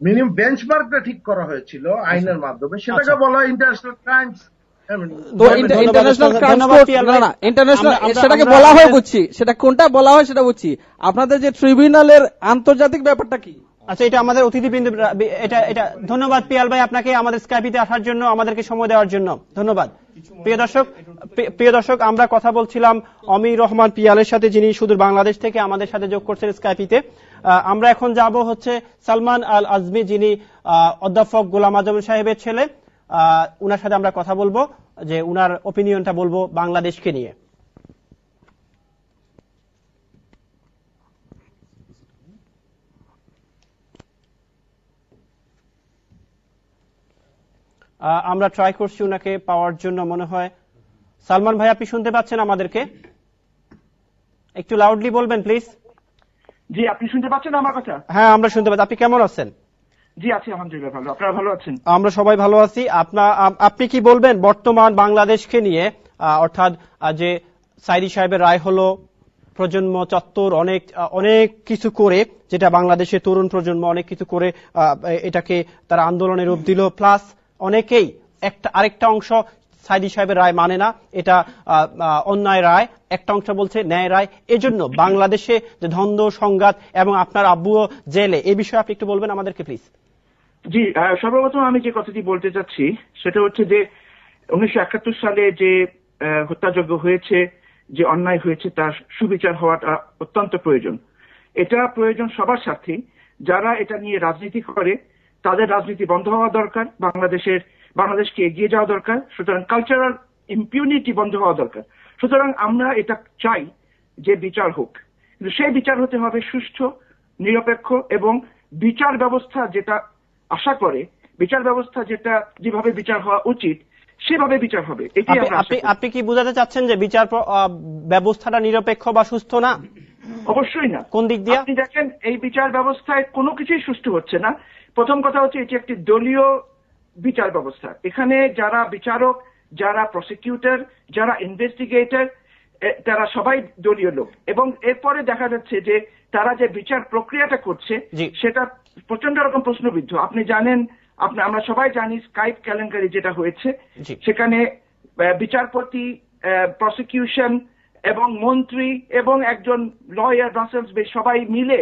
মিনিমাম বেঞ্চমার্কটা ঠিক করা হয়েছিল আইনের মাধ্যমে, সেটাকে বলা হয় ইন্টারন্যাশনাল ক্রাইমস। সেটাকে বলা হয় বুঝছি, সেটা কোনটা বলা হয় সেটা বুঝছি, আপনাদের যে ট্রিবিউনালের আন্তর্জাতিক ব্যাপারটা কি? আচ্ছা, এটা আমাদের অতিথিবৃন্দ, এটা ধন্যবাদ পিয়াল ভাই আপনাকে আমাদের স্কাইপিতে আসার জন্য, আমাদেরকে সময় দেওয়ার জন্য ধন্যবাদ। প্রিয় দর্শক, আমরা কথা বলছিলাম অমির রহমান পিয়ালের সাথে, যিনি সুদূর বাংলাদেশ থেকে আমাদের সাথে যোগ করছেন স্কাইপিতে। আমরা এখন যাব হচ্ছে সালমান আল আজমি, যিনি অধ্যাপক গোলাম আজম সাহেবের ছেলে। উনার সাথে আমরা কথা বলবো, যে উনার ওপিনিয়নটা বলবো বাংলাদেশকে নিয়ে। আমরা ট্রাই করছি উনাকে পাওয়ার জন্য, মনে হয়। সালমান ভাই, আপনি শুনতে পাচ্ছেন আমাদেরকে? একটু লাউডলি বলবেন প্লিজ। জি, আপনি শুনতে পাচ্ছেন আমার কথা? হ্যাঁ, আমরা শুনতে পাচ্ছি। আপনি কেমন আছেন? জি আছি, আলহামদুলিল্লাহ ভালো। আপনারা ভালো আছেন? আমরা সবাই ভালো আছি। আপনি কি বলবেন বর্তমান বাংলাদেশকে নিয়ে, অর্থাৎ যে সাইদি সাহেবের রায় হলো, প্রজন্ম চত্বর অনেক কিছু করে, যেটা বাংলাদেশের তরুণ প্রজন্ম অনেক কিছু করে এটাকে তারা আন্দোলনের রূপ দিল, প্লাস অনেকেই আরেকটা অংশ সাইদি সাহেবের রায় মানে না, এটা অন্যায় রায়, একটা অংশ বলছে ন্যায় রায়। এজন্য বাংলাদেশে যে দ্বন্দ্ব সংঘাত, এবং আপনার আব্বুও জেলে, এই বিষয়ে আপনি একটু বলবেন আমাদেরকে প্লিজ। জি, সর্বপ্রথম আমি যে কথাটি বলতে চাচ্ছি সেটা হচ্ছে যে 1971 সালে যে হত্যাযজ্ঞ হয়েছে, যে অন্যায় হয়েছে, তার সুবিচার হওয়াটা অত্যন্ত প্রয়োজন। এটা প্রয়োজন সবার সাথে। যারা এটা নিয়ে রাজনীতি করে তাদের রাজনীতি বন্ধ হওয়া দরকার, বাংলাদেশকে এগিয়ে যাওয়া দরকার। সুতরাং কালচারাল ইম্পিউনিটি বন্ধ হওয়া দরকার। সুতরাং আমরা এটা চাই যে বিচার হোক, কিন্তু সেই বিচার হতে হবে সুষ্ঠু, নিরপেক্ষ, এবং বিচার ব্যবস্থা যেটা আশা করে, বিচার ব্যবস্থা যেটা যেভাবে বিচার হওয়া উচিত সেভাবে বিচার হবে। আপনি কি বোঝাতে চাচ্ছেন যে বিচার ব্যবস্থাটা নিরপেক্ষ বা সুস্থ না? অবশ্যই না। কোন দিক দিয়ে? আপনি দেখেন এই বিচার ব্যবস্থায় কোনো কিছুই সুষ্ঠু হচ্ছে না। প্রথম কথা হচ্ছে এটি একটি দলীয় বিচার ব্যবস্থা। এখানে যারা বিচারক, যারা প্রসিকিউটর, যারা ইনভেস্টিগেটর, তারা সবাই দলীয় লোক, এবং এরপরে দেখা যাচ্ছে যে তারা যে বিচার প্রক্রিয়াটা করছে সেটা প্রচন্ড রকম প্রশ্নবিদ্ধ। আপনি জানেন, আমরা সবাই জানি স্কাইপ কেলেঙ্কারি যেটা হয়েছে, সেখানে বিচারপতি, প্রসিকিউশন এবং মন্ত্রী এবং একজন লয়ার রাসেলস বে সবাই মিলে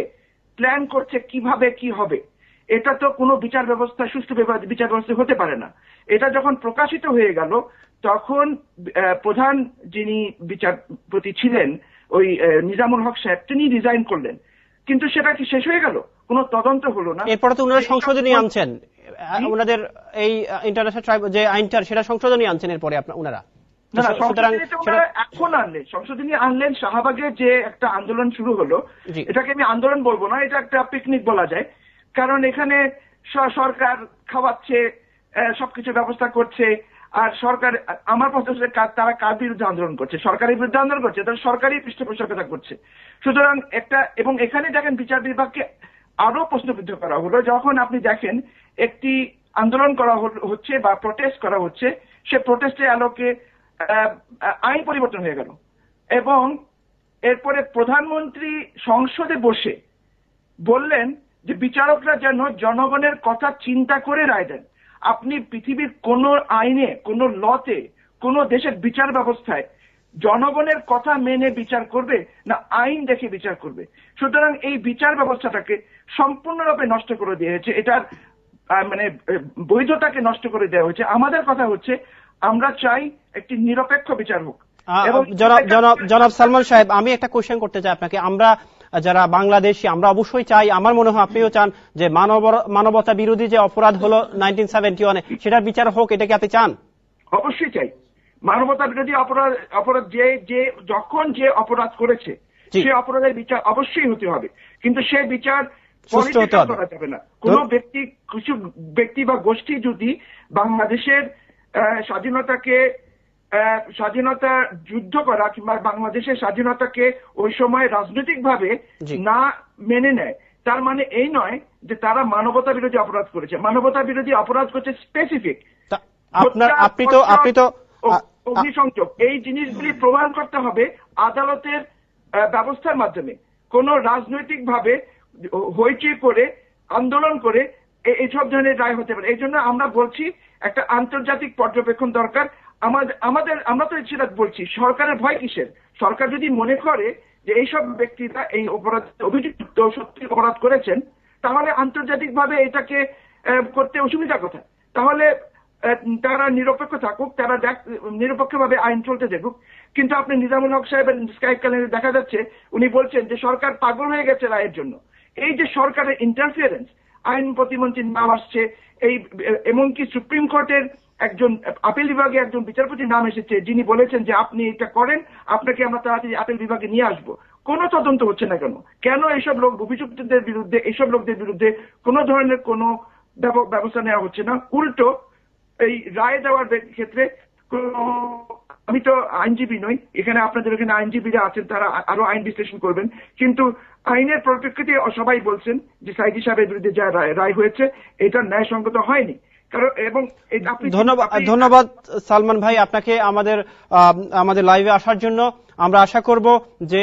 প্ল্যান করছে কিভাবে কি হবে। এটা তো কোনো বিচার ব্যবস্থা, সুষ্ঠু বিচার ব্যবস্থা হতে পারে না। এটা যখন প্রকাশিত হয়ে গেল তখন প্রধান যিনি বিচারপতি ছিলেন, ওই নিজামুল হক সাহেব, তিনি রিজাইন করলেন। কিন্তু সেটা কি শেষ হয়ে গেল? কোনো তদন্ত হলো না। এরপরে তো ওনারা সংশোধনী আনছেন, ওনাদের এই ইন্টারন্যাশনাল ট্রাইব যে আইনটা, সেটা সংশোধনী আনছেন এরপরে ওনারা। এখন সংশোধনী আনলেন। শাহবাগে যে একটা আন্দোলন শুরু হলো, এটাকে আমি আন্দোলন বলবো না, এটা একটা পিকনিক বলা যায়। কারণ এখানে সরকার খাওয়াচ্ছে, সবকিছু ব্যবস্থা করছে, আর সরকার, আমার পছন্দের তারা কার বিরুদ্ধে আন্দোলন করছে? সরকারের বিরুদ্ধে আন্দোলন করছে, তারা সরকারি পৃষ্ঠপোষকতা করছে। সুতরাং এবং এখানে দেখেন বিচার বিভাগকে আরো প্রশ্নবিদ্ধ করা হলো যখন আপনি দেখেন একটি আন্দোলন করা হচ্ছে বা প্রটেস্ট করা হচ্ছে, সে প্রটেস্টের আলোকে আইন পরিবর্তন হয়ে গেল, এবং এরপরে প্রধানমন্ত্রী সংসদে বসে বললেন যে বিচারকরা যেন জনগণের কথা চিন্তা করে রায় দেন। আপনি পৃথিবীর কোন আইনে, কোন লতে, কোন দেশের বিচার ব্যবস্থায় জনগণের কথা মেনে বিচার করবে না আইন দেখে বিচার করবে? সুতরাং এই বিচার ব্যবস্থাটাকে সম্পূর্ণরূপে নষ্ট করে দেওয়া হয়েছে, এটার মানে বৈধতাকে নষ্ট করে দেওয়া হয়েছে। আমাদের কথা হচ্ছে আমরা চাই একটি নিরপেক্ষ বিচার হোক। জনাব সালমান সাহেব, আমি একটা কোশ্চেন করতে চাই আপনাকে। আমরা যারা বাংলাদেশি, আমরা অবশ্যই চাই, আমার মনে হয় আপনিও চান, যে মানবতা বিরোধী যে অপরাধ হলো 1971, সেটার বিচার হোক। এটা কি আপনি চান? অবশ্যই চাই। মানবতা বিরোধী অপরাধ যে যখন যে অপরাধ করেছে সে অপরাধের বিচার অবশ্যই হতে হবে, কিন্তু সে বিচার করা যাবে না। কোন কিছু ব্যক্তি বা গোষ্ঠী যদি বাংলাদেশের স্বাধীনতা যুদ্ধ করা কিংবা বাংলাদেশের স্বাধীনতাকে ওই সময় রাজনৈতিক ভাবে না মেনে নেয়, তার মানে এই নয় যে তারা মানবতা বিরোধী অপরাধ করেছে। মানবতা বিরোধী অপরাধ করছে স্পেসিফিক। অগ্নিসংযোগ, এই জিনিসগুলি প্রমাণ করতে হবে আদালতের ব্যবস্থার মাধ্যমে। কোন রাজনৈতিক ভাবে হইচই করে, আন্দোলন করে এইসব ধরনের রায় হতে পারে। এই জন্য আমরা বলছি একটা আন্তর্জাতিক পর্যবেক্ষণ দরকার। আমরা তো সেটা বলছি, সরকারের ভয় কিসের? সরকার যদি মনে করে যে এইসব ব্যক্তিরা এই অপরাধ অভিযুক্ত সত্যি অপরাধ করেছেন, তাহলে আন্তর্জাতিকভাবে এটাকে করতে অসুবিধা কোথায়? তাহলে তারা নিরপেক্ষ থাকুক, তারা নিরপেক্ষভাবে আইন চলতে দেখুক। কিন্তু আপনি নিজামুল হক সাহেবের স্কাইপ চ্যানেলে দেখা যাচ্ছে উনি বলছেন যে সরকার পাগল হয়ে গেছে রায়ের জন্য। এই যে সরকারের ইন্টারফিয়ারেন্স, আইন প্রতিমন্ত্রীর নাম আসছে, এই এমনকি সুপ্রিম কোর্টের একজন আপিল বিভাগে একজন বিচারপতির নাম এসেছে যিনি বলেছেন যে আপনি এটা করেন, আপনাকে আমরা তাড়াতাড়ি আপিল বিভাগে নিয়ে আসবো। কোনো তদন্ত হচ্ছে না কেন? কেন এইসব লোক অভিযুক্তদের বিরুদ্ধে, এইসব লোকদের বিরুদ্ধে কোনো ধরনের কোনো ব্যবস্থা নেওয়া হচ্ছে না? উল্টো এই রায় দেওয়ার ক্ষেত্রে আমি তো আইনজীবী নই, এখানে আপনাদের এখানে আইনজীবীরা আছেন, তারা আরো আইন বিশ্লেষণ করবেন, কিন্তু আইনের পরিপ্রেক্ষিতে সবাই বলছেন যে সাইদি সাহেবের বিরুদ্ধে যা রায় হয়েছে এটা ন্যায়সঙ্গত হয়নি। কারণ এবং ধন্যবাদ সালমান ভাই আপনাকে আমাদের লাইভে আসার জন্য। আমরা আশা করব যে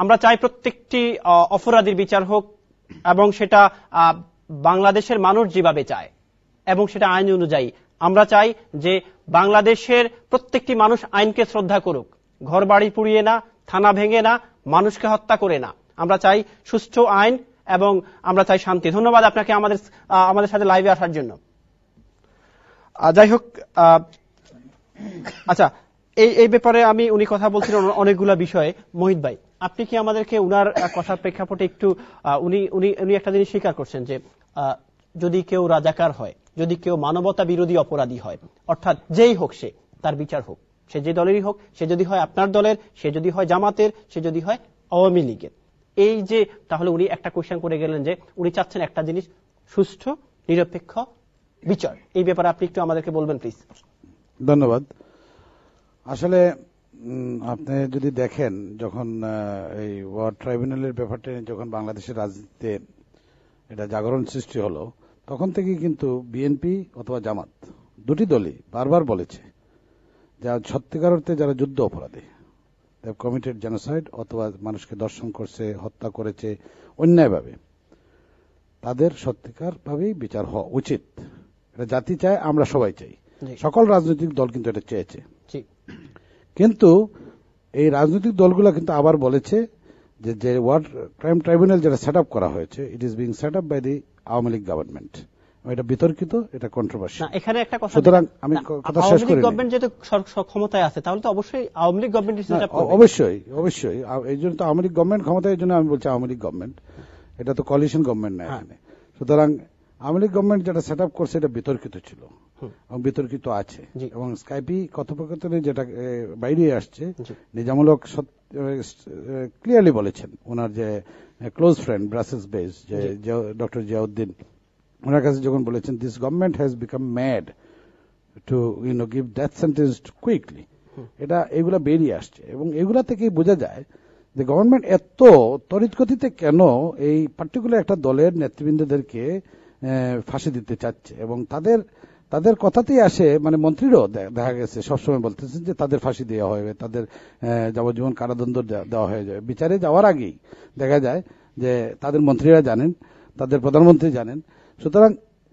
আমরা চাই প্রত্যেকটি অপরাধীর বিচার হোক, এবং সেটা বাংলাদেশের মানুষ যেভাবে চায় এবং সেটা আইন অনুযায়ী। আমরা চাই যে বাংলাদেশের প্রত্যেকটি মানুষ আইনকে শ্রদ্ধা করুক, ঘর বাড়ি পুড়িয়ে না, থানা ভেঙে না, মানুষকে হত্যা করে না। আমরা চাই সুষ্ঠু আইন এবং আমরা চাই শান্তি। ধন্যবাদ আপনাকে আমাদের সাথে লাইভে আসার জন্য। যাই হোক, আচ্ছা, এই ব্যাপারে উনি কথা বলছিলেন অনেকগুলা বিষয়ে। মোহিত ভাই, আপনি কি আমাদেরকে উনার কথার প্রেক্ষাপটে একটু উনি একটা জিনিস স্বীকার করছেন যে যদি কেউ রাজাকার হয়, যদি কেউ মানবতা বিরোধী অপরাধী হয়, অর্থাৎ যেই হোক সে, তার বিচার হোক, সে যে দলেরই হোক, সে যদি হয় আপনার দলের, সে যদি হয় জামাতের, সে যদি হয় আওয়ামী লীগের। এই যে তাহলে উনি একটা কোয়েশ্চেন করে গেলেন যে উনি চাচ্ছেন একটা জিনিস, সুষ্ঠু নিরপেক্ষ বিচার। এই ব্যাপারে আপনি একটু আমাদেরকে বলবেন প্লিজ। ধন্যবাদ। আসলে আপনি যদি দেখেন, যখন এই ওয়ার্ড ট্রাইব্যুনালের ব্যাপারটা যখন বাংলাদেশের রাজনীতিতে এটা জাগরণ সৃষ্টি হলো, তখন থেকে কিন্তু বিএনপি অথবা জামাত দুটি দলই বারবার বলেছে যে সত্যিকার অর্থে যারা যুদ্ধ অপরাধী, কমিটেড জেনোসাইড অথবা মানুষকে দর্শন করছে, হত্যা করেছে অন্যায়ভাবে, তাদের সত্যিকার ভাবেই বিচার হওয়া উচিত। এটা জাতি চায়, আমরা সবাই চাই, সকল রাজনৈতিক দল কিন্তু এটা চেয়েছে। কিন্তু এই রাজনৈতিক দলগুলো কিন্তু আবার বলেছে যে ওয়ার্ড ক্রাইম ট্রাইব্যুনাল যেটা সেট আপ করা হয়েছে, it is being set up by the Awami League government. এটা বিতর্কিত, এটা কন্ট্রোভার্সি। এখানে একটা কথা, সুতরাং আমি কথা শেষ করি। গভর্নমেন্ট যেহেতু ক্ষমতায় আছে, তাহলে তো অবশ্যই Awami League government set up করবে। অবশ্যই অবশ্যই, এই জন্য তো আওয়ামী লীগ গভর্নমেন্ট ক্ষমতায়, এই জন্য আমি বলছি আওয়ামী লীগ গভর্নমেন্ট, এটা তো কোয়ালিশন গভর্নমেন্ট না এখানে। সুতরাং আওয়ামী লীগ গভর্নমেন্ট যেটা সেট আপ করছে এটা বিতর্কিত ছিল এবং বিতর্কিত আছে। এবং স্কাইপি কথোপকথনে যেটা বাইরে আসছে, নিজামুল হক ক্লিয়ারলি বলেছেন, ওনার যে ক্লোজ ফ্রেন্ড ব্রাসেলস বেস যে ডক্টর জিয়াউদ্দিন, ওনার কাছে যখন বলেছেন this government has become mad to give death sentence quickly, এগুলা বেরিয়ে আসছে। এবং এগুলা থেকেই বোঝা যায় যে গভর্নমেন্ট এত তড়িৎ গতিতে কেন এই পার্টিকুলার একটা দলের নেতৃবৃন্দদেরকে ফাঁসি দিতে চাচ্ছে। এবং তাদের কথাতেই আসে, মানে মন্ত্রীরাও দেখা গেছে সবসময় বলতেছেন যে তাদের ফাঁসি দেওয়া হবে, তাদের যাবজ্জীবন কারাদণ্ড দেওয়া হয়ে যাবে। বিচারে যাওয়ার আগেই দেখা যায় যে তাদের মন্ত্রীরা জানেন, তাদের প্রধানমন্ত্রী জানেন। সুতরাং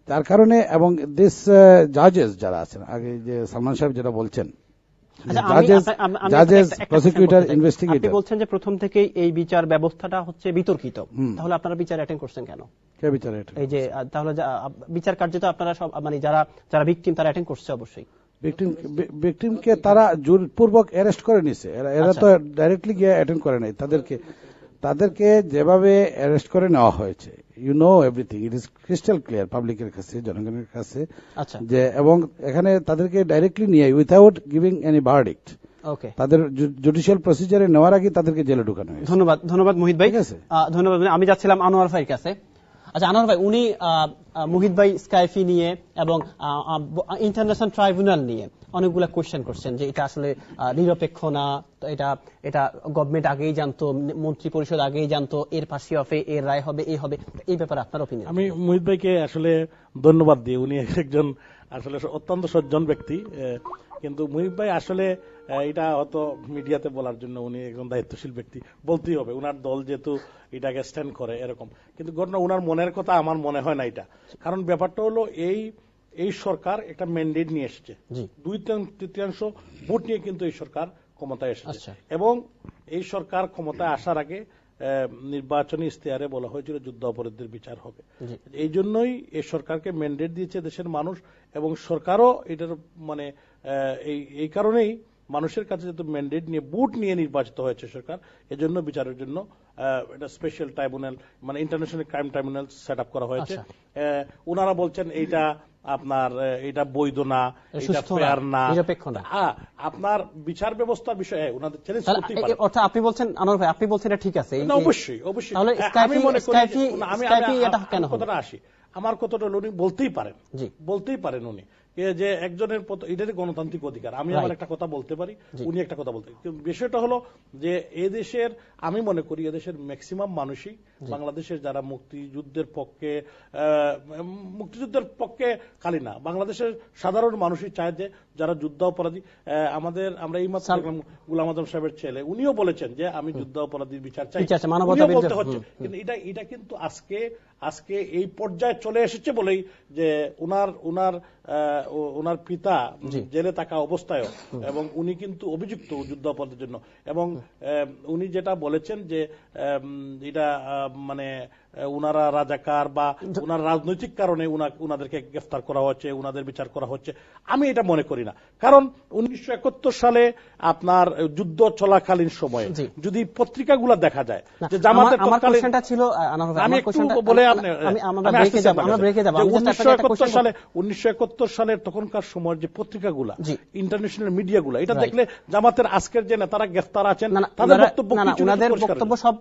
তার কারণে, এবং দিস জাজেস যারা আছেন, আগে যে সালমান সাহেব যেটা বলছেন, আপনি বলছেন যে প্রথম থেকেই এই বিচার ব্যবস্থাটা হচ্ছে বিতর্কিত, তাহলে আপনারা বিচার অ্যাটেন্ড করছেন কেন? এই যে তাহলে বিচার কার্য তো আপনারা সব, মানে যারা ভিকটিম তারা অ্যাটেন্ড করছে। অবশ্যই ভিকটিমকে তারা জোরপূর্বক অ্যারেস্ট করে নিছে, এরা তো ডাইরেক্টলি গিয়ে অ্যাটেন্ড করে নাই। তাদেরকে যেভাবে অ্যারেস্ট করে নেওয়া হয়েছে, you know everything, it is crystal clear পাবলিকের কাছে, জনগণের কাছে, যে এবং এখানে তাদেরকে ডাইরেক্টলি নিয়ে উইথাউট গিভিং এনি ভার্ডিক্ট, তাদের জুডিশিয়াল প্রসিজারে নেওয়ার আগে তাদেরকে জেলে ঢুকানো হয়েছে। ধন্যবাদ মোহিত ভাই। ধন্যবাদ। আমি যাচ্ছিলাম আনোয়ার ভাইয়ের কাছে। আচ্ছা আনোয়ার ভাই, উনি মোহিত ভাই স্কাইফি নিয়ে এবং ইন্টারন্যাশনাল ট্রাইব্যুনাল নিয়ে অনেকগুলো কোয়েশ্চেন করছেন যে এটা আসলে নিরপেক্ষ না, এটা গভর্নমেন্ট আগেই জানতো, মন্ত্রী পরিষদ আগেই জানতো, এর ফাঁসি হবে, এর রায় হবে, এই হবে। এই ব্যাপারে আপনার অপিনিয়ন? আমি মোহিত ভাইকে আসলে ধন্যবাদ দিই, উনি একজন আসলে অত্যন্ত সজ্জন ব্যক্তি। কিন্তু মুহিব ভাই আসলে এটা হয়তো মিডিয়াতে বলার জন্য উনি একজন দায়িত্বশীল ব্যক্তি, বলতেই হবে, উনার দল যেহেতু এটাকে স্ট্যান্ড করে এরকম, কিন্তু ঘটনা উনার মনের কথা আমার মনে হয় না এটা। কারণ ব্যাপারটা হলো এই সরকার একটা ম্যান্ডেট নিয়ে এসেছে, 2/3 ভোট নিয়ে কিন্তু এই সরকার ক্ষমতায় এসেছে, এবং এই সরকার ক্ষমতায় আসার আগে নির্বাচনী ইশতেহারে বলা হয়েছিল যুদ্ধ অপরাধীদের বিচার হবে। এই জন্যই এই সরকারকে ম্যান্ডেট দিয়েছে দেশের মানুষ, এবং সরকারও এটার মানে এই কারণেই মানুষের কাছে যেহেতু ম্যান্ডেট নিয়ে ভোট নিয়ে নির্বাচিত হয়েছে সরকার, এজন্য বিচারের জন্য এটা স্পেশাল ট্রাইব্যুনাল মানে international crime tribunal set up করা হয়েছে। ওনারা বলছেন এইটা আপনার এটা বৈধ না, এটা ফেয়ার না, আপনার বিচার ব্যবস্থার বিষয়ে ওনাদের চ্যালেঞ্জ করতেই পারে। অর্থাৎ আপনি বলছেন আনোয়ার ভাই, আপনি বলছেন এটা ঠিক আছে? অবশ্যই অবশ্যই। তাহলে আমি মনে করি আমি এটা কেন কথাটা আসি, আমার কথাটা উনি বলতেই পারেন উনি যে একজনের এটারই গণতান্ত্রিক অধিকার, আমি আমার একটা কথা বলতে পারি, উনি একটা কথা বলতে পারি। বিষয়টা হলো যে এদেশের আমি মনে করি এদেশের ম্যাক্সিমাম মানুষই বাংলাদেশের যারা মুক্তিযুদ্ধের পক্ষে খালি না, বাংলাদেশের সাধারণ মানুষই চায় যে যারা যুদ্ধাপরাধী, আমরা এই মাত্র দেখলাম গোলাম আজম সাহেবের ছেলে, উনিও বলেছেন যে আমি যুদ্ধাপরাধীর বিচার চাই, বলতে হচ্ছে। কিন্তু এটা কিন্তু আজকে এই পর্যায়ে চলে এসেছে বলেই যে ওনার পিতা জেলে থাকা অবস্থায়, এবং উনি কিন্তু অভিযুক্ত যুদ্ধাপরাধের জন্য, এবং উনি যেটা বলেছেন যে এটা মানে উনারা রাজাকার বা উনার রাজনৈতিক কারণে উনাদেরকে গ্রেফতার করা হচ্ছে, উনাদের বিচার করা হচ্ছে, আমি এটা মনে করি না। কারণ 1971 সালে আপনার যুদ্ধ চলাকালীন সময়ে যদি পত্রিকাগুলো দেখা যায় যে জামাতের ছিল, আমি একটু বলে 1971 সালের তখনকার সময়ের যে পত্রিকাগুলা, ইন্টারন্যাশনাল মিডিয়াগুলা, এটা দেখলে জামাতের আজকের যে নেতারা গ্রেফতার আছেন তাদের বক্তব্য সব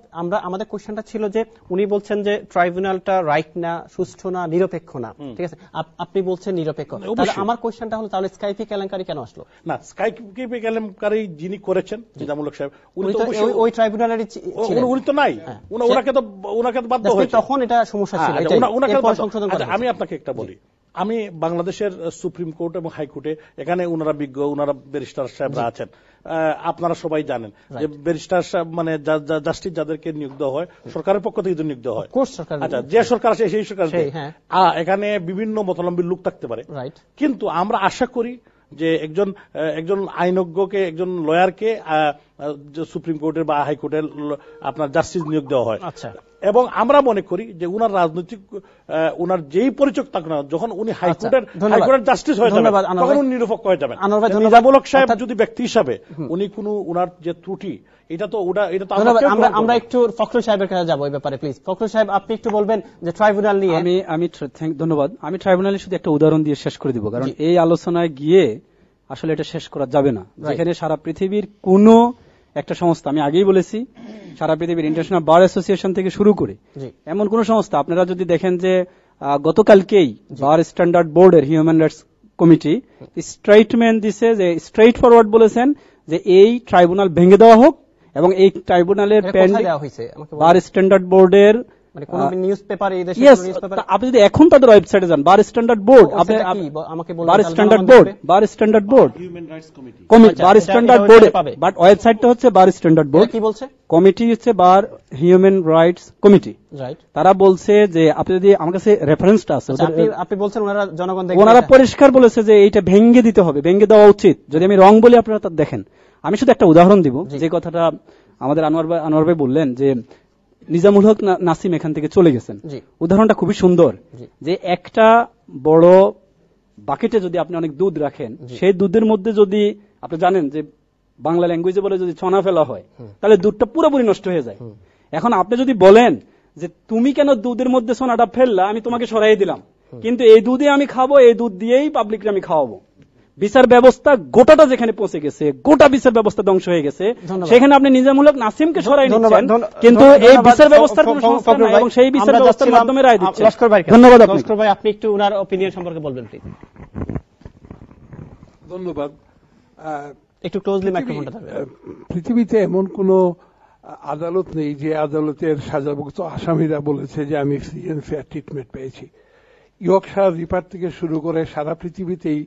আমাদের কোশ্চেনটা ছিল যে উনি বলছেন যে ট্রাইব্যুনালটা রাইট না, সুষ্ঠু না, নিরপেক্ষ না, ঠিক আছে, আপনি বলছেন নিরপেক্ষ। তাহলে আমার কোশ্চেনটা হলো তাহলে স্কাইপি কেলেঙ্কারি কেন আসলো? না, স্কাইপি কেলেঙ্কারি যিনি করেছেন নিজামুল সাহেব, উনি তো ওই ট্রাইব্যুনালেরই ছিলেন, উনি তো নাই, ওনাকে তো বাধ্য হয়েছে, তখন এটা সমস্যা ছিল, আমি আপনাকে একটা বলি, আমি বাংলাদেশের সুপ্রিম কোর্ট এবং হাইকোর্টে এখানে ওনারা বিজ্ঞ, ওনারা ব্যারিস্টার সাহেবরা আছেন, আপনারা সবাই জানেন যে ব্যারিস্টার সাহেব মানে জাস্টিস যাদেরকে নিয়োগ দেওয়া হয় সরকারের পক্ষ থেকে নিয়োগ দেওয়া হয়, আচ্ছা যে সরকার আছে সেই সরকার, এখানে বিভিন্ন মতাবলম্বী লোক থাকতে পারে, কিন্তু আমরা আশা করি যে একজন আইনজ্ঞকে, একজন লয়ারকে সুপ্রিম কোর্টের বা হাইকোর্টের আপনার জাস্টিস নিয়োগ দেওয়া হয়, এবং আমরা মনে করি যে উনার রাজনৈতিক উনার যেই পরিচয় থাক না, যখন উনি হাইকোর্টের জাস্টিস হয়ে যাবেন তখন উনি নিরপেক্ষ হয়ে যাবেন। নিজামুল হক সাহেব যদি ব্যক্তি হিসাবে উনি কোন উনার যে ত্রুটি, এটা তো আমরা একটু ফখরুল সাহেবের কাছে যাবো এই ব্যাপারে, প্লিজ ফখরুল সাহেব আপনি একটু বলবেন যে ট্রাইব্যুনাল নিয়ে। ধন্যবাদ। আমি ট্রাইব্যুনালের শুধু একটা উদাহরণ দিয়ে শেষ করে দিব, কারণ এই আলোচনায় গিয়ে আসলে এটা শেষ করা যাবে না, যেখানে সারা পৃথিবীর কোন একটা সংস্থা, আমি আগেই বলেছি সারা পৃথিবীর ইন্টারন্যাশনাল বার অ্যাসোসিয়েশন থেকে শুরু করে এমন কোন সংস্থা, আপনারা যদি দেখেন যে গতকালকেই বার স্ট্যান্ডার্ড বোর্ডের হিউম্যান রাইটস কমিটি স্ট্রেটমেন্ট দিছে, যে স্ট্রেইট ফরওয়ার্ড বলেছেন যে এই ট্রাইব্যুনাল ভেঙে দেওয়া হোক, এবং এই ট্রাইব্যুনালের বার স্ট্যান্ডার্ড বোর্ডের আপনি যদি এখন তাদের ওয়েবসাইটে যান, bar standard board, bar standard board but ওয়েবসাইটটা হচ্ছে বার স্ট্যান্ডার্ড বোর্ড, কি বলছে কমিটি হচ্ছে বার হিউম্যান রাইটস কমিটি, তারা বলছে যে আপনি যদি আমার কাছে রেফারেন্সটা আছে, আপনি বলছেন ওনারা পরিষ্কার বলেছে যে এইটা ভেঙে দিতে হবে, ভেঙে দেওয়া উচিত। যদি আমি রং বলি আপনারা তা দেখেন। আমি শুধু একটা উদাহরণ দিব, যে কথাটা আমাদের আনোয়ার ভাই বললেন যে নিজামুল হক নাসিম এখান থেকে চলে গেছেন, উদাহরণটা খুবই সুন্দর, যে একটা বড় বাকেটে যদি আপনি অনেক দুধ রাখেন, সেই দুধের মধ্যে যদি আপনি জানেন যে বাংলা ল্যাঙ্গুয়েজে বলে যদি ছনা ফেলা হয় তাহলে দুধটা পুরোপুরি নষ্ট হয়ে যায়। এখন আপনি যদি বলেন যে তুমি কেন দুধের মধ্যে সোনাটা ফেললা, আমি তোমাকে সরাই দিলাম, কিন্তু এই দুধে আমি খাবো, এই দুধ দিয়েই পাবলিককে আমি খাওয়াবো, বিচার ব্যবস্থা গোটাটা যেখানে পৌঁছে গেছে, গোটা বিচার ব্যবস্থা ধ্বংস হয়ে গেছে, সেখানে আপনি নিজামুল হক নাসিমকে সরাই নিচ্ছেন, কিন্তু এই বিচার ব্যবস্থার কোনো সংস্কার নাই এবং সেই বিচার ব্যবস্থার মাধ্যমে রায় দিচ্ছেন। ধন্যবাদ। লস্কর ভাই আপনি একটু ওনার অপিনিয়ন সম্পর্কে বলবেন প্লিজ। ধন্যবাদ। একটু ক্লোজলি মাইক্রোফোনটা ধরবেন। পৃথিবীতে এমন কোন আদালত নেই যে আদালতের সাজাভুক্ত আসামিরা বলেছে যে আমি ফ্রি এন্ড ফেয়ার ট্রিটমেন্ট পেয়েছি। ইয়র্কশায়ার রিপার থেকে শুরু করে সারা পৃথিবীতেই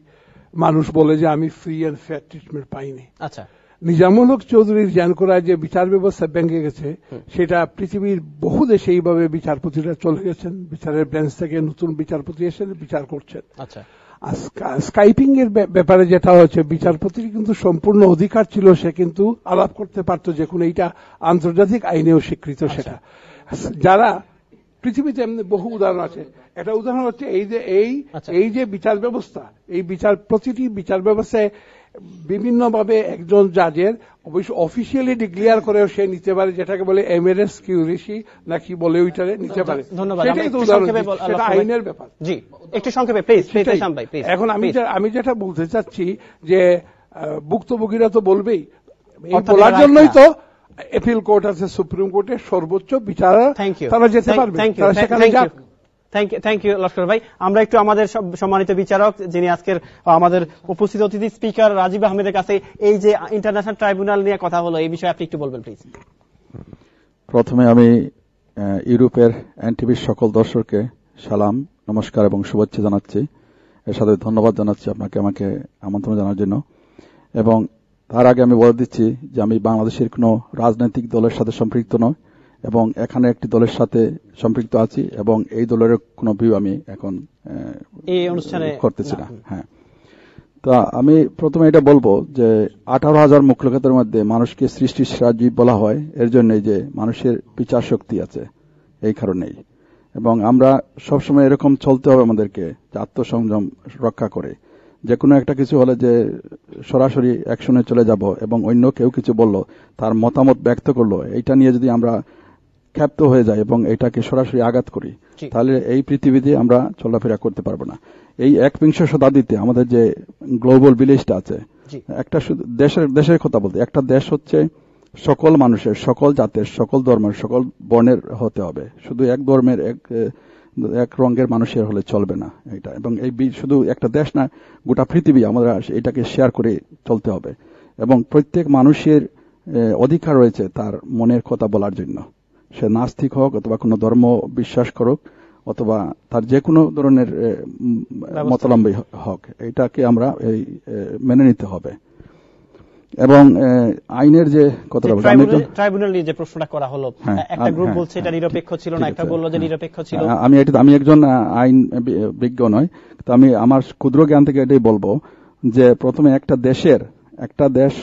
মানুষ বলে যে আমি ফ্রি অ্যান্ড ফেয়ার ট্রিটমেন্ট পাইনি। আচ্ছা, নিজামুল হক চৌধুরীর জ্ঞান করা যে বিচার ব্যবস্থা ভেঙে গেছে, সেটা পৃথিবীর বহু দেশে এইভাবে বিচারপতিরা চলে গেছেন, বিচারের বেঞ্চ থেকে নতুন বিচারপতি এসে বিচার করছেন। আচ্ছা, স্কাইপিং এর ব্যাপারে যেটা হচ্ছে, বিচারপতির কিন্তু সম্পূর্ণ অধিকার ছিল, সে কিন্তু আলাপ করতে পারতো, যে কোনো এইটা আন্তর্জাতিক আইনেও স্বীকৃত সেটা। যারা পৃথিবীতে এমনি বহু উদাহরণ আছে, একটা উদাহরণ হচ্ছে এই যে বিচার ব্যবস্থা, এই প্রতিটি বিচার ব্যবস্থায় বিভিন্নভাবে একজন জাজের অবশ্য অফিসিয়ালি ডিক্লেয়ার করেও সে নিতে পারে, যেটাকে বলে এমএরএস কিউরিসি নাকি বলে, ওইটারে নিতে পারে। সেটাই তো উদাহরণ, সেটা আইনের ব্যাপার। জি, একটু সংক্ষেপে প্লিজ। এখন আমি যেটা বলতে চাচ্ছি যে ভুক্তভোগীরা তো বলবেই, এই বলার জন্যই তো অ্যাপিল কোর্ট আছে, সুপ্রিম কোর্টের সর্বোচ্চ বিচার তারা যেতে পারবে, তারা সেখানে যাক। থ্যাংক ইউ লস্কর ভাই। আমরা একটু আমাদের সম্মানিত বিচারক, যিনি আজকের আমাদের উপস্থিত অতিথি স্পিকার রাজীব আহমেদের কাছে এই যে ইন্টারন্যাশনাল ট্রাইব্যুনাল নিয়ে কথা হলো, এই বিষয়ে আপনি একটু বলবেন প্লিজ। প্রথমে আমি ইউরোপের এনটিভির সকল দর্শককে সালাম, নমস্কার এবং শুভেচ্ছা জানাচ্ছি। এর সাথে ধন্যবাদ জানাচ্ছি আপনাকে আমাকে আমন্ত্রণ জানার জন্য। এবং তার আগে আমি বলে দিচ্ছি যে আমি বাংলাদেশের কোনো রাজনৈতিক দলের সাথে সম্পৃক্ত নয়, এবং এখানে একটি দলের সাথে সম্পৃক্ত আছি, এবং এই দলের কোনো ভিউ আমি এখন এই অনুষ্ঠানে করতেছি না। হ্যাঁ, তা আমি প্রথমে এটা বলবো যে 18,000 মুখলোকের মধ্যে মানুষকে সৃষ্টির সেরা জীব বলা হয় এর জন্যই যে মানুষের বিচার শক্তি আছে, এই কারণেই। এবং আমরা সবসময় এরকম চলতে হবে আমাদেরকে, যে আত্মসংযম রক্ষা করে যে কোনো একটা কিছু হলে যে সরাসরি অ্যাকশনে চলে যাব, এবং অন্য কেউ কিছু বলল, তার মতামত ব্যক্ত করলো, এইটা নিয়ে যদি আমরা ক্ষাপ্ত হয়ে যায় এবং এটাকে সরাসরি আঘাত করি, তাহলে এই পৃথিবীতে আমরা চলাফেরা করতে পারবো না। এই 21শ শতাব্দীতে আমাদের যে গ্লোবাল ভিলেজটা আছে, একটা দেশের কথা বলতে, একটা দেশ হচ্ছে সকল মানুষের, সকল জাতের, সকল ধর্মের, সকল বর্ণের হতে হবে। শুধু এক ধর্মের এক রঙের মানুষের হলে চলবে না এটা। এবং এই শুধু একটা দেশ না, গোটা পৃথিবী আমরা এটাকে শেয়ার করে চলতে হবে। এবং প্রত্যেক মানুষের অধিকার রয়েছে তার মনের কথা বলার জন্য, সে নাস্তিক হোক অথবা কোনো ধর্ম বিশ্বাস করুক অথবা তার যে কোনো ধরনের মতাবলম্বী হোক, এটাকে আমরা মেনে নিতে হবে। এবং আইনের যে কথাটা ট্রাইব্যুনাল নিয়ে যে প্রশ্নটা করা হলো, একটা গ্রুপ বলছে এটা নিরপেক্ষ ছিল না, একটা বললো যে নিরপেক্ষ ছিল। আমি একজন আইন বিজ্ঞ নয়, তো আমি আমার ক্ষুদ্র জ্ঞান থেকে এটাই বলবো যে প্রথমে একটা দেশ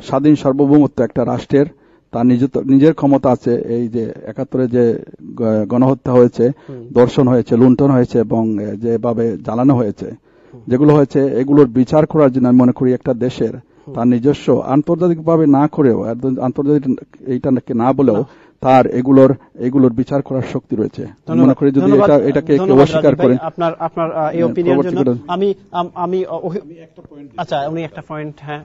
স্বাধীন সার্বভৌমত্ব একটা রাষ্ট্রের, তার নিজের ক্ষমতা আছে। এই যে 71-এ যে গণহত্যা হয়েছে, ধর্ষণ হয়েছে, লুণ্ঠন হয়েছে এবং যেভাবে জ্বালানো হয়েছে, যেগুলো হয়েছে, এগুলোর বিচার করার জন্য আমি মনে করি একটা দেশের তার নিজস্ব আন্তর্জাতিকভাবে না করেও, আন্তর্জাতিক এইটাকে না বলেও তার এগুলোর বিচার করার শক্তি রয়েছে। মনে করি যদি এটাকে কেউ অস্বীকার করেন। আপনার এই অপিনিয়নের জন্য আমি আচ্ছা, উনি একটা পয়েন্ট। হ্যাঁ,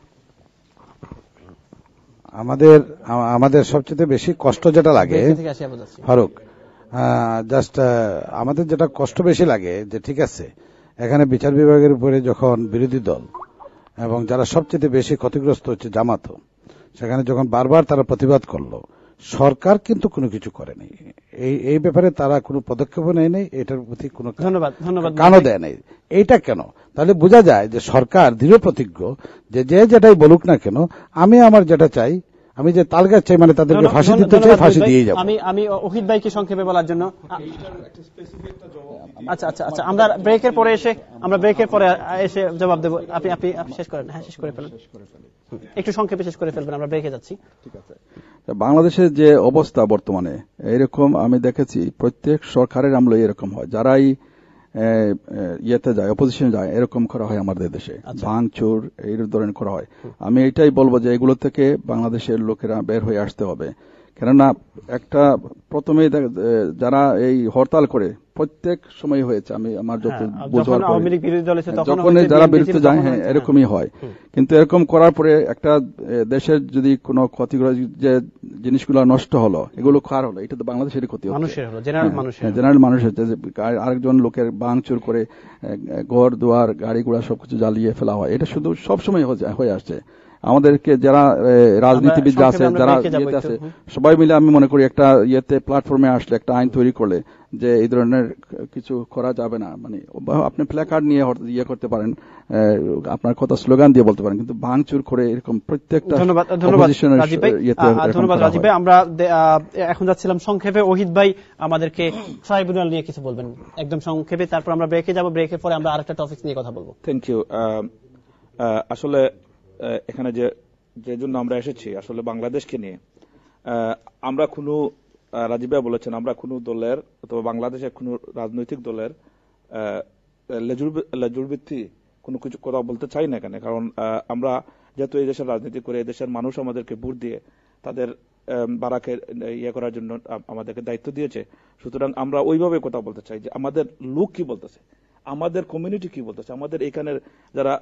আমাদের সবচেয়ে বেশি কষ্ট যেটা লাগে ফারুক, জাস্ট আমাদের যেটা কষ্ট বেশি লাগে যে ঠিক আছে, এখানে বিচার বিভাগের উপরে যখন বিরোধী দল এবং যারা সবচেয়ে বেশি ক্ষতিগ্রস্ত হচ্ছে জামাত, সেখানে যখন বারবার তারা প্রতিবাদ করলো, সরকার কিন্তু কোনো কিছু করেনি এই ব্যাপারে, তারা কোনো পদক্ষেপ নেয়নি, এটার প্রতি কোনো কানও দেয় নাই। এইটা কেন? তাহলে বোঝা যায় যে সরকার দৃঢ় প্রতিজ্ঞ, যে যেটাই বলুক না কেন, আমি আমার যেটা চাই, আমি যে তালগাছ চাই, মানে তাদেরকে ফাঁসি দিতে চাই, ফাঁসি দিয়ে যাব। আমি ওহিদ ভাইকে সংক্ষেপে বলার জন্য, আচ্ছা, আমরা ব্রেকের পরে এসে জবাব দেব। আপনি শেষ করেন। হ্যাঁ, শেষ করে ফেলেন, একটু সংক্ষেপে শেষ করে ফেলবেন, আমরা ব্রেকে যাচ্ছি। ঠিক আছে। বাংলাদেশের যে অবস্থা বর্তমানে, এরকম আমি দেখেছি প্রত্যেক সরকারের আমলে এরকম হয়, যারাই ইয়েতে যায়, অপোজিশনে যায়, এরকম করা হয় আমাদের দেশে, ভাঙচুর এই ধরনের করা হয়। আমি এটাই বলবো যে এগুলো থেকে বাংলাদেশের লোকেরা বের হয়ে আসতে হবে। কেননা একটা প্রথমে যারা এই হরতাল করে প্রত্যেক সময় হয়েছে, আমি আমার যখন যারা বিরুদ্ধে যায়, হ্যাঁ এরকমই হয়। কিন্তু এরকম করার পরে একটা দেশের যদি কোনো ক্ষতিগ্রস্ত যে জিনিসগুলো নষ্ট হলো, এগুলো কার হলো? এটা তো বাংলাদেশেরই ক্ষতি হচ্ছে, জেনারেল মানুষের। আরেকজন লোকের ভাঙচুর করে ঘর দুয়ার গাড়ি ঘোড়া সবকিছু জ্বালিয়ে ফেলা হয়, এটা শুধু সবসময় হয়ে আসছে। আমাদেরকে যারা রাজনীতিবিদ আছে, যারা ইয়েতে আছে, সবাই মিলে আমি মনে করি একটা ইয়েতে প্ল্যাটফর্মে আসলে, একটা আইন তৈরি করলে যে এই ধরনের কিছু করা যাবে না, মানে আপনি প্ল্যাকার্ড নিয়ে ইয়ে করতে পারেন, আপনার কথা স্লোগান দিয়ে বলতে পারেন, কিন্তু ভাঙচুর করে এরকম প্রত্যেকটা। ধন্যবাদ রাজীব ভাই। আমরা এখন যাচ্ছিলাম সংক্ষেপে, ওহিদ ভাই আমাদেরকে ট্রাইব্যুনাল নিয়ে কিছু বলবেন একদম সংক্ষেপে, তারপর আমরা ব্রেকে যাব, ব্রেকের পরে আমরা আরেকটা টপিক নিয়ে কথা বলবো। Thank you. আসলে এখানে যে জন্য আমরা এসেছি আসলে বাংলাদেশকে নিয়ে, আমরা কোনো, রাজীব ভাই বলেছেন, আমরা কোনো দলের অথবা বাংলাদেশের কোনো রাজনৈতিক দলের লেজুরবৃত্তি কোনো কিছু কথা বলতে চাই না এখানে, কারণ আমরা যেহেতু এই দেশের রাজনীতি করে, এই দেশের মানুষ আমাদেরকে ভোট দিয়ে তাদের বারাকে ইয়ে করার জন্য আমাদেরকে দায়িত্ব দিয়েছে, সুতরাং আমরা ওইভাবে কথা বলতে চাই যে আমাদের লোক কি বলতেছে, আমাদের কমিউনিটি কি বলতেছে, আমাদের এখানের যারা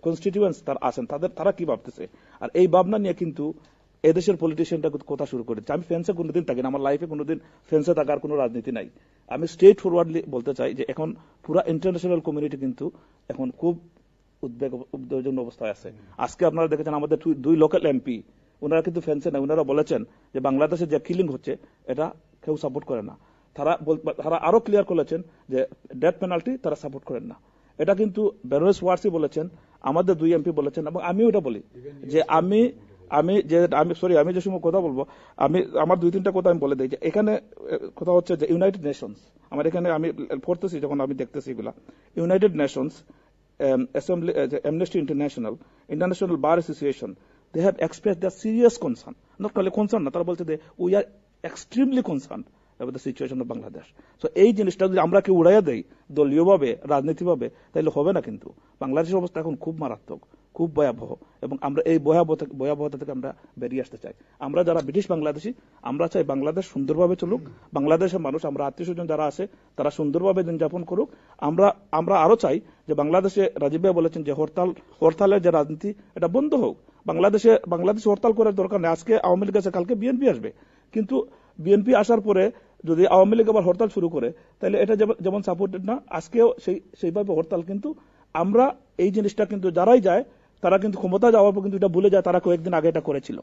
কনস্টিটিউয়েন্টস তারা আছেন তারা কি ভাবতেছে। আর এই ভাবনা নিয়ে কিন্তু এদেশের পলিটিশিয়ানটা কথা শুরু করেছে। আমি ফেন্সে কোনোদিন থাকি না, আমার লাইফে কোনোদিন ফেন্সে থাকার কোনো রাজনীতি নাই। আমি স্ট্রেট ফরওয়ার্ডলি বলতে চাই যে এখন পুরো ইন্টারন্যাশনাল কমিউনিটি কিন্তু এখন খুব উদ্বেগজনক অবস্থায় আছে। আজকে আপনারা দেখেছেন আমাদের 2 লোকাল এমপি, ওনারা কিন্তু ফেন্সে নাই, ওনারা বলেছেন যে বাংলাদেশে যে কিলিং হচ্ছে এটা কেউ সাপোর্ট করে না। তারা আরো ক্লিয়ার করেছেন যে ডেথ পেনাল্টি তারা সাপোর্ট করেন না। এটা কিন্তু বেরোস ওয়ার্সি বলেছেন, আমাদের 2 এমপি বলেছেন, এবং আমিও এটা বলি যে আমি যে সময় কথা বলবো, আমার 2-3টা কথা আমি বলে দিই। যে এখানে কথা হচ্ছে যে ইউনাইটেড নেশনস, আমার এখানে আমি পড়তেছি যখন আমি দেখতেছি এগুলা, United Nations, assembly, Amnesty International, International Bar Association, they have expressed the serious concern, not only concern না, তারা বলছে যে we are extremely concern about the situation of Bangladesh. So এই জিনিসটা যদি আমরা কেউ উড়াইয়া দেই দলীয়ভাবে, রাজনীতিভাবে, তাহলে হবে না। কিন্তু বাংলাদেশের অবস্থা এখন খুব মারাত্মক, খুব ভয়াবহ, এবং আমরা এই ভয়াবহতা থেকে আমরা বেরিয়ে আসতে চাই। আমরা যারা ব্রিটিশ বাংলাদেশি, আমরা চাই বাংলাদেশ সুন্দরভাবে চলুক, বাংলাদেশের মানুষ, আমরা আত্মীয়স্বজন যারা আছে তারা সুন্দরভাবে দিন যাপন করুক। আমরা আরো চাই যে বাংলাদেশে, রাজীব ভাই বলেছেন যে হরতালের যে রাজনীতি এটা বন্ধ হোক। বাংলাদেশে হরতাল করার দরকার নেই। আজকে আওয়ামী লীগ আছে, কালকে বিএনপি আসবে, কিন্তু বিএনপি আসার পরে যদি আওয়ামী লীগ আবার হরতাল শুরু করে, তাহলে এটা যেমন সাপোর্টেড না, আজকেও সেইভাবে হরতাল। কিন্তু আমরা এই জিনিসটা কিন্তু যারাই যায় তারা কিন্তু ক্ষমতা যাওয়ার পর কিন্তু এটা ভুলে যায় তারা কয়েকদিন আগে এটা করেছিল।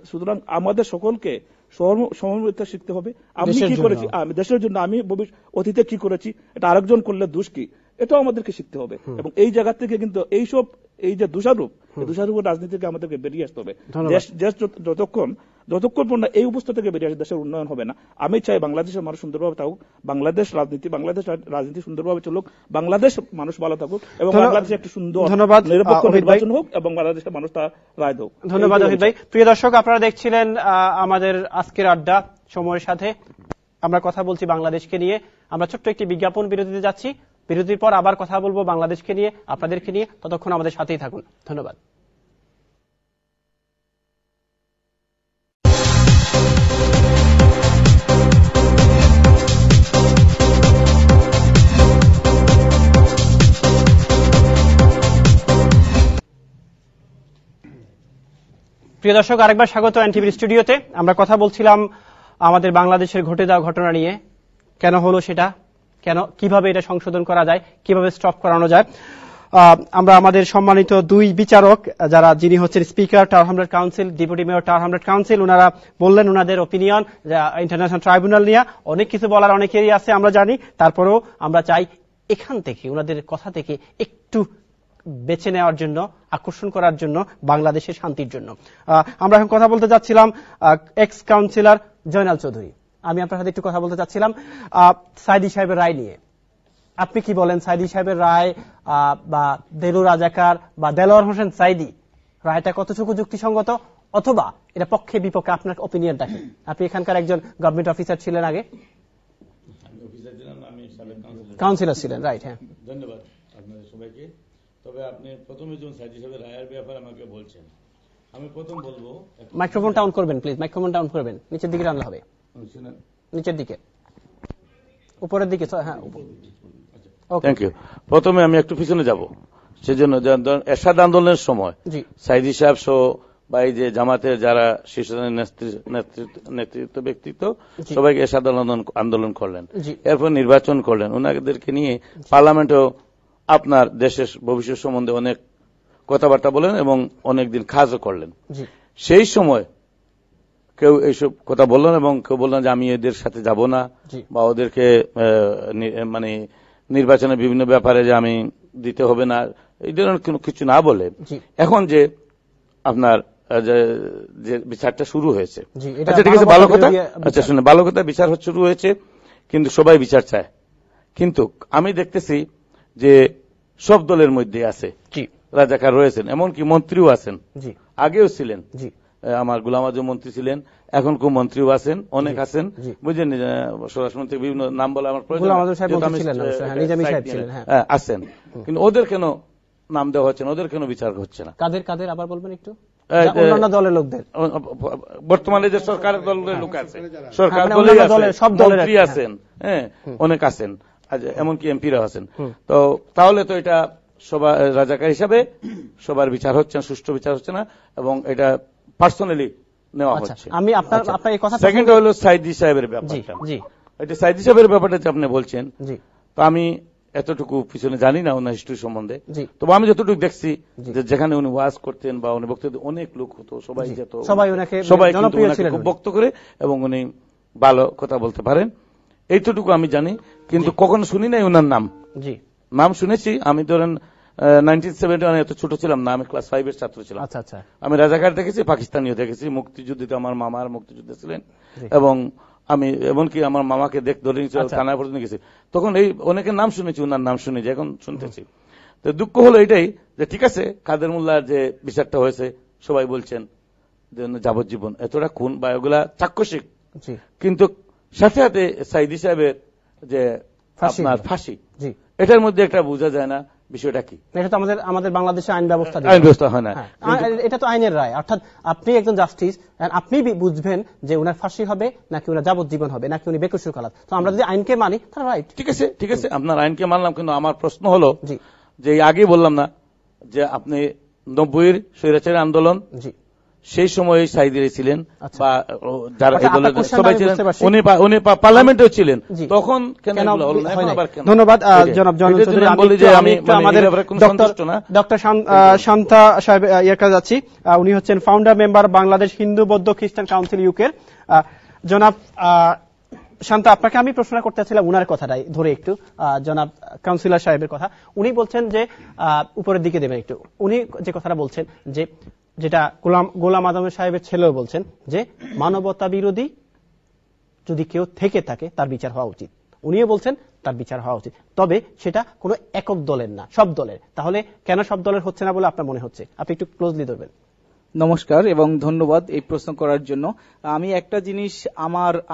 সুতরাং আমাদের সকলকে সমন্বিত শিখতে হবে। আমি কি করেছি, আমি দেশের জন্য, আমি অতীতে কি করেছি, এটা আরেকজন করলে দোষ কি, এটাও আমাদেরকে শিখতে হবে। এবং এই জায়গা থেকে কিন্তু এই যে দোষারূপ রাজনীতি থেকে আমাদেরকে বেরিয়ে আসতে হবে। দেশ যতক্ষণ পর্যন্ত এই অবস্থা থেকে বেরিয়ে আসে দেশের উন্নয়ন হবে না। আমি চাই বাংলাদেশের মানুষ সুন্দরভাবে থাকুক, বাংলাদেশ রাজনীতি সুন্দরভাবে চলুক, বাংলাদেশ মানুষ ভালো থাকুক, এবং বাংলাদেশে একটি সুন্দর নিরপেক্ষ নির্বাচন হোক, এবং বাংলাদেশের মানুষ তা রায় দেখ। ধন্যবাদ অহিত ভাই। প্রিয় দর্শক, আপনারা দেখছিলেন আমাদের আজকের আড্ডা সময়ের সাথে। আমরা কথা বলছি বাংলাদেশকে নিয়ে। আমরা ছোট্ট একটি বিজ্ঞাপন বিরতিতে যাচ্ছি, বিরতির পর আবার কথা বলবো বাংলাদেশকে নিয়ে, আপনাদেরকে নিয়ে। ততক্ষণ আমাদের সাথেই থাকুন। ধন্যবাদ। প্রিয় দর্শক, আরেকবার স্বাগত এনটিভির স্টুডিওতে। আমরা কথা বলছিলাম আমাদের বাংলাদেশের ঘটে যাওয়া ঘটনা নিয়ে, কেন হলো সেটা, কিভাবে এটা সংশোধন করা যায়, কিভাবে স্টপ করানো যায়। আমরা আমাদের সম্মানিত 2 বিচারক, যিনি হচ্ছেন speaker tower Hamlet council, deputy mayor tower Hamlet council, ওনারা বললেন ওনাদের ওপিনিয়ন ইন্টারন্যাশনাল ট্রাইব্যুনাল নিয়ে। অনেক কিছু বলার অনেকেরই আছে, আমরা জানি। তারপরেও আমরা চাই এখান থেকে, ওনাদের কথা থেকে একটু বেছে নেওয়ার জন্য, আকর্ষণ করার জন্য, বাংলাদেশের শান্তির জন্য। আমরা এখন কথা বলতে যাচ্ছিলাম এক্স কাউন্সিলর জয়নাল চৌধুরী। আমি আপনার সাথে একটু কথা বলতে চাচ্ছিলাম সাইদী সাহেবের রায় নিয়ে। আপনি কি বলেন, সাইদী সাহেবের রায় বা দেলু রাজাকার বা দেলোয়ার হোসেন সাইদী রায়টা কতটুকু যুক্তিসঙ্গত, অথবা এটা পক্ষে বিপক্ষে, আপনার ওপিনিয়নটা কি? আপনি এখানকার একজন গভর্নমেন্ট অফিসার ছিলেন, আগে কাউন্সিলর ছিলেন, রাইট? হ্যাঁ, ধন্যবাদ আপনাদের সবাইকে। তবে আপনি প্রথমে যখন সাইদী সাহেবের রায়ের ব্যাপারে আমাকে বলছেন, আমি প্রথম বলবো, মাইক্রোফোনটা অন করবেন প্লিজ, মাইক্রোফোনটা অন করবেন, নিচের দিকে টানলে হবে, নিচের দিকে, উপরের দিকে। হ্যাঁ, থ্যাংক ইউ। প্রথমে আমি একটু পিছনে যাব, সেজন্য এরশাদ আন্দোলনের সময় সাইদী সাহেব সহ বা এই যে জামাতের যারা শীর্ষ নেতৃত্ব ব্যক্তিত্ব সবাইকে এরশাদ আন্দোলন করলেন, এরপর নির্বাচন করলেন, ওনাদেরকে নিয়ে পার্লামেন্টেও আপনার দেশের ভবিষ্যৎ সম্বন্ধে অনেক কথাবার্তা বলেন এবং অনেকদিন কাজও করলেন। সেই সময় কেউ এইসব কথা বললেন এবং কেউ বললেন যে আমি এদের সাথে যাব না, বা ওদেরকে মানে নির্বাচনের বিভিন্ন ব্যাপারে যে আমি দিতে হবে না, এই ধরনের কোনো কিছু না বলে এখন যে আপনার যে বিচারটা শুরু হয়েছে, আচ্ছা ঠিক আছে, ভালো কথা, আচ্ছা শুনে ভালো কথা, বিচার শুরু হয়েছে, কিন্তু সবাই বিচার চায়। কিন্তু আমি দেখতেছি যে সব দলের মধ্যে আছে রাজাকার রয়েছেন, এমনকি মন্ত্রীও আছেন, আগেও ছিলেন, আমার গোলাম আজম মন্ত্রী ছিলেন, এখন কোন মন্ত্রীও আছেন, অনেক আছেন, বুঝলেন, স্বরাষ্ট্রমন্ত্রী বিভিন্ন নাম বলে আমার প্রয়োজন আছেন, কিন্তু ওদের কেন নাম দেওয়া হচ্ছে না, ওদের কেন বিচার হচ্ছে না? কাদের কাদের আবার বলবেন একটু? অন্যান্য দলের লোকদের, বর্তমানে যে সরকারের দলের লোক আছে, সরকার দলের সব মন্ত্রী আছেন, হ্যাঁ অনেক আছেন, এমনকি এমপিরা আছেন। তো তাহলে তো এটা সবার রাজাকার হিসাবে সবার বিচার হচ্ছে না, সুষ্ঠু বিচার হচ্ছে না, এবং এটা পার্সোনালি নেওয়া হচ্ছে। আমি আপনার এই কথা, সেকেন্ড হলো সাইদি সাহেবের ব্যাপারটা, এটা সাইদি সাহেবের ব্যাপারটা যে আপনি বলছেন, তো আমি এতটুকু পিছনে জানি না ওনার হিস্ট্রি সম্বন্ধে, তবে আমি যতটুকু দেখছি যে যেখানে উনি ওয়াজ করতেন বা উনি বক্তব্য, অনেক লোক হতো, সবাই যেত, সবাই খুব বক্ত করে, এবং উনি ভালো কথা বলতে পারেন, এইটুকু আমি জানি। কিন্তু কখনো শুনি নাই ওনার নাম, নাম শুনেছি আমি ধরেন 1971 এত ছোট ছিলাম না, আমি ক্লাস 5 এর ছাত্র ছিলাম। আমি রাজাকার দেখেছি, পাকিস্তানিও দেখেছি, মুক্তিযুদ্ধে আমার মামার মুক্তিযুদ্ধে ছিলেন, এবং আমি এমনকি আমার মামাকে ধরে থানায় পর্যন্ত গেছি, তখন এই অনেকের নাম শুনেছি, ওনার নাম শুনেছি, এখন শুনতেছি। তো দুঃখ হলো এটাই যে ঠিক আছে, কাদের মোল্লার যে বিচারটা হয়েছে সবাই বলছেন যে যাবজ্জীবন, এতটা খুন বা এগুলা চাক্ষুষিক, কিন্তু সাথে সাথে সাইদি সাহেবের যে আপনার ফাঁসি, এটার মধ্যে একটা বোঝা যায় না বিষয়টা কি। এটা তো আমাদের বাংলাদেশে আইন ব্যবস্থা হয় না, এটা তো আইনের রায়, অর্থাৎ আপনি একজন জাস্টিস, আপনি বুঝবেন যে উনার ফাঁসি হবে নাকি উনার যাবজ্জীবন হবে নাকি উনি বেকসুর কালাত। তো আমরা যদি আইনকে মানি তাহলে রাইট, ঠিক আছে, ঠিক আছে, আপনার আইনকে মানলাম, কিন্তু আমার প্রশ্ন হলো যে আগে বললাম না যে আপনি 90-এর স্বৈরাচারী আন্দোলন, সেই সময় সাইদিরে ছিলেন বা যারা এই দলের সবাই ছিলেন, উনি পার্লামেন্টেও ছিলেন, তখন কেন? ধন্যবাদ জনাব জয়নুল চৌধুরী। আমি আমাদের ডক্টর শান্তা সাহেব এর কাছে যাচ্ছি, উনি হচ্ছেন ফাউন্ডার মেম্বার বাংলাদেশ হিন্দু বৌদ্ধ খ্রিস্টান কাউন্সিল ইউকের। জনাব শান্তা, আপনাকে আমি প্রশ্ন করতে চাইছিলাম উনার কথাটাই ধরে একটু, জনাব কাউন্সিলর সাহেবের কথা। উনি বলছেন যে উপরের দিকে দেবেন একটু, উনি যে কথাটা বলছেন যে যেটা গোলাম আজম সাহেবের ছেলেও বলছেন যে মানবতা বিরোধী যদি কেউ থেকে থাকে তার বিচার হওয়া উচিত, উনিও বলছেন তার বিচার হওয়া উচিত, তবে সেটা কোনো একক দলের না, সব দলের। তাহলে কেন সব দলের হচ্ছে না বলে আপনার মনে হচ্ছে? আপনি একটু ক্লোজলি ধরবেন। নমস্কার এবং ধন্যবাদ এই প্রশ্ন করার জন্য। আমি একটা জিনিস,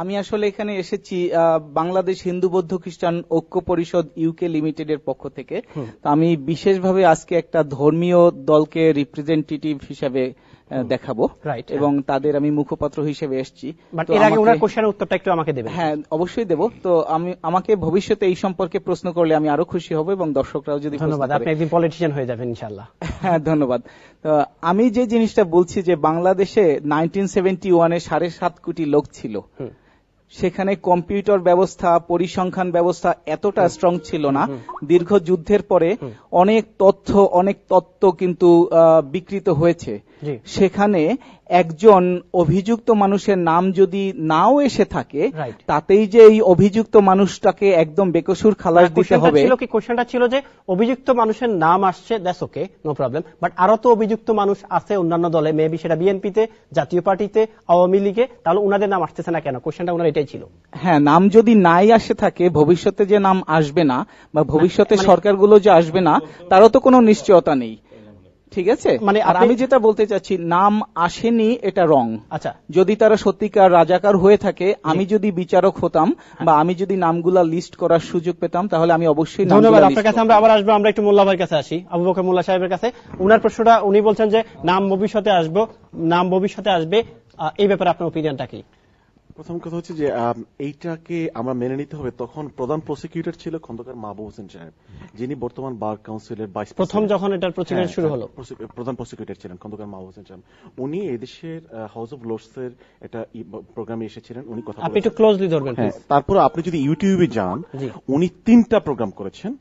আমি আসলে এখানে এসেছি বাংলাদেশ হিন্দু বৌদ্ধ খ্রিস্টান ঐক্য পরিষদ ইউকে লিমিটেডের পক্ষ থেকে। আমি বিশেষভাবে আজকে একটা ধর্মীয় দলকে রিপ্রেজেন্টেটিভ হিসাবে দেখাবো এবং তাদের আমি মুখপাত্র হিসেবে এসেছি। উত্তরটা একটু আমাকে দেবেন। হ্যাঁ অবশ্যই দেব। তো আমাকে ভবিষ্যতে এই সম্পর্কে প্রশ্ন করলে আমি আরো খুশি হব এবং দর্শকরাও যদি। ধন্যবাদ, আপনি একদিন পলিটিশিয়ান হয়ে যাবেন ইনশাআল্লাহ। হ্যাঁ ধন্যবাদ। আমি যে জিনিসটা বলছি যে বাংলাদেশে 1971-এ 7.5 কোটি লোক ছিল, সেখানে কম্পিউটার ব্যবস্থা, পরিসংখ্যান ব্যবস্থা এতটা স্ট্রং ছিল না। দীর্ঘ যুদ্ধের পরে অনেক তত্ত্ব কিন্তু বিকৃত হয়েছে। সেখানে একজন অভিযুক্ত মানুষের নাম যদি নাও এসে থাকে, তাতেই যে এই অভিযুক্ত মানুষটাকে একদম বেকসুর খালাস দিতে হবে। কোশ্চেনটা ছিল যে অভিযুক্ত মানুষের নাম আসছে, that's okay, no problem, but আরো তো অভিযুক্ত মানুষ আছে অন্যান্য দলে, মেবি সেটা বিএনপিতে, জাতীয় পার্টিতে, আওয়ামী লীগে, তাহলে উনাদের নাম আসতেছে না কেন? কোশ্চেনটা উনার এটাই ছিল। হ্যাঁ, নাম যদি নাই আসে থাকে, ভবিষ্যতে যে নাম আসবে না বা ভবিষ্যতে সরকারগুলো যে আসবে না, তারও তো কোনো নিশ্চয়তা নেই। ঠিক আছে, মানে আমি যেটা বলতে চাচ্ছি, নাম আসেনি এটা রং। আচ্ছা, যদি তারা সত্যিকার রাজাকার হয়ে থাকে, আমি যদি বিচারক হতাম বা আমি যদি নামগুলা লিস্ট করার সুযোগ পেতাম, তাহলে আমি অবশ্যই। ধন্যবাদ আপনার কাছে। আমরা আবার আসবো, আমরা একটু মোল্লা ভাইয়ের কাছে আসি, আবু বকর মোল্লা সাহেবের কাছে। উনার প্রশ্নটা, উনি বলছেন যে নাম ভবিষ্যতে আসবে, এই ব্যাপারে আপনার ওপিনিয়নটা কি? প্রথম কথা হচ্ছে যে এইটাকে আমরা মেনে নিতে হবে। তখন প্রধান প্রসিকিউটর ছিল খন্দকার মাহবুব হোসেন সাহেব, যিনি বর্তমান বার কাউন্সিলের ভাইস প্রেসিডেন্ট। প্রথম যখন এটার প্রসিকিউটর শুরু হলো, প্রধান প্রসিকিউটর ছিলেন খন্দকার মাহবুব হোসেন সাহেব। উনি এদেশের হাউস অফ লর্ডসের একটা প্রোগ্রামে এসেছিলেন, উনি কথা আপনি একটু ক্লোজলি ধরবেন। তারপর আপনি যদি ইউটিউবে যান, উনি 3টা প্রোগ্রাম করেছেন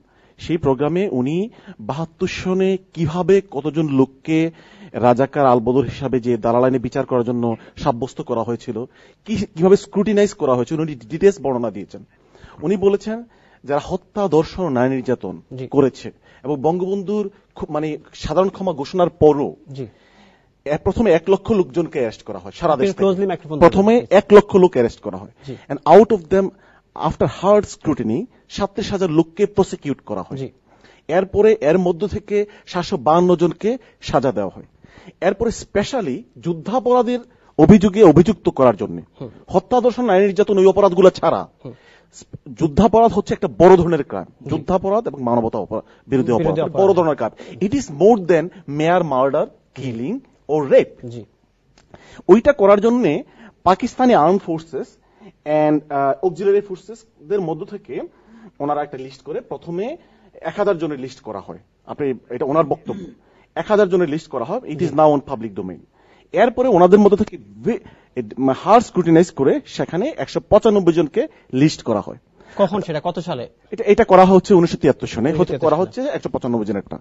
সেই প্রোগ্রামে উনি 72 সনে কিভাবে কতজন লোককে রাজাকার আলবদর হিসাবে যে দালাল বিচার করার জন্য সাব্যস্ত করা হয়েছিল, কিভাবে স্ক্রুটিনাইজ করা হয়েছিল, উনি ডিটেলস বর্ণনা দিয়েছেন। উনি বলেছেন যারা হত্যা, ধর্ষণ, নারী নির্যাতন করেছে এবং বঙ্গবন্ধুর মানে সাধারণ ক্ষমা ঘোষণার পরও প্রথমে 1 লক্ষ লোকজনকে অ্যারেস্ট করা হয় সারা দেশে। প্রথমে 1 লক্ষ লোক অ্যারেস্ট করা হয়, and out of them after hard scrutiny 37,000 লোককে প্রসিকিউট করা হয়। এরপরে এর মধ্য থেকে 752 জনকে সাজা দেওয়া হয়। এরপরে স্পেশালি যুদ্ধাপরাধের অভিযোগে অভিযুক্ত করার জন্য, হত্যা, ধর্ষণ, নারী নির্যাতন ওই অপরাধগুলো ছাড়া যুদ্ধাপরাধ হচ্ছে একটা বড় ধরনের ক্রাইম। যুদ্ধাপরাধ এবং মানবতা বিরোধী অপরাধ বড় ধরনের crime. It is more than mere murder, killing ও রেপ। ওইটা করার জন্য Pakistani arm forces and auxiliary forces দের মধ্য থেকে ওনারা একটা লিস্ট করে প্রথমে 1000 জনের লিস্ট করা হয়। আপনি এটা ওনার বক্তব্য, 1000 জনের লিস্ট করা হয়। It is now on public domain. এরপরে ওনাদের মধ্য থেকে হার্ড স্ক্রুটিনাইজ করে সেখানে 195 জনকে লিস্ট করা হয়। কখন সেটা, কত সালে? এটা করা হচ্ছে 1973 সনে করা হচ্ছে 195 জনেরটা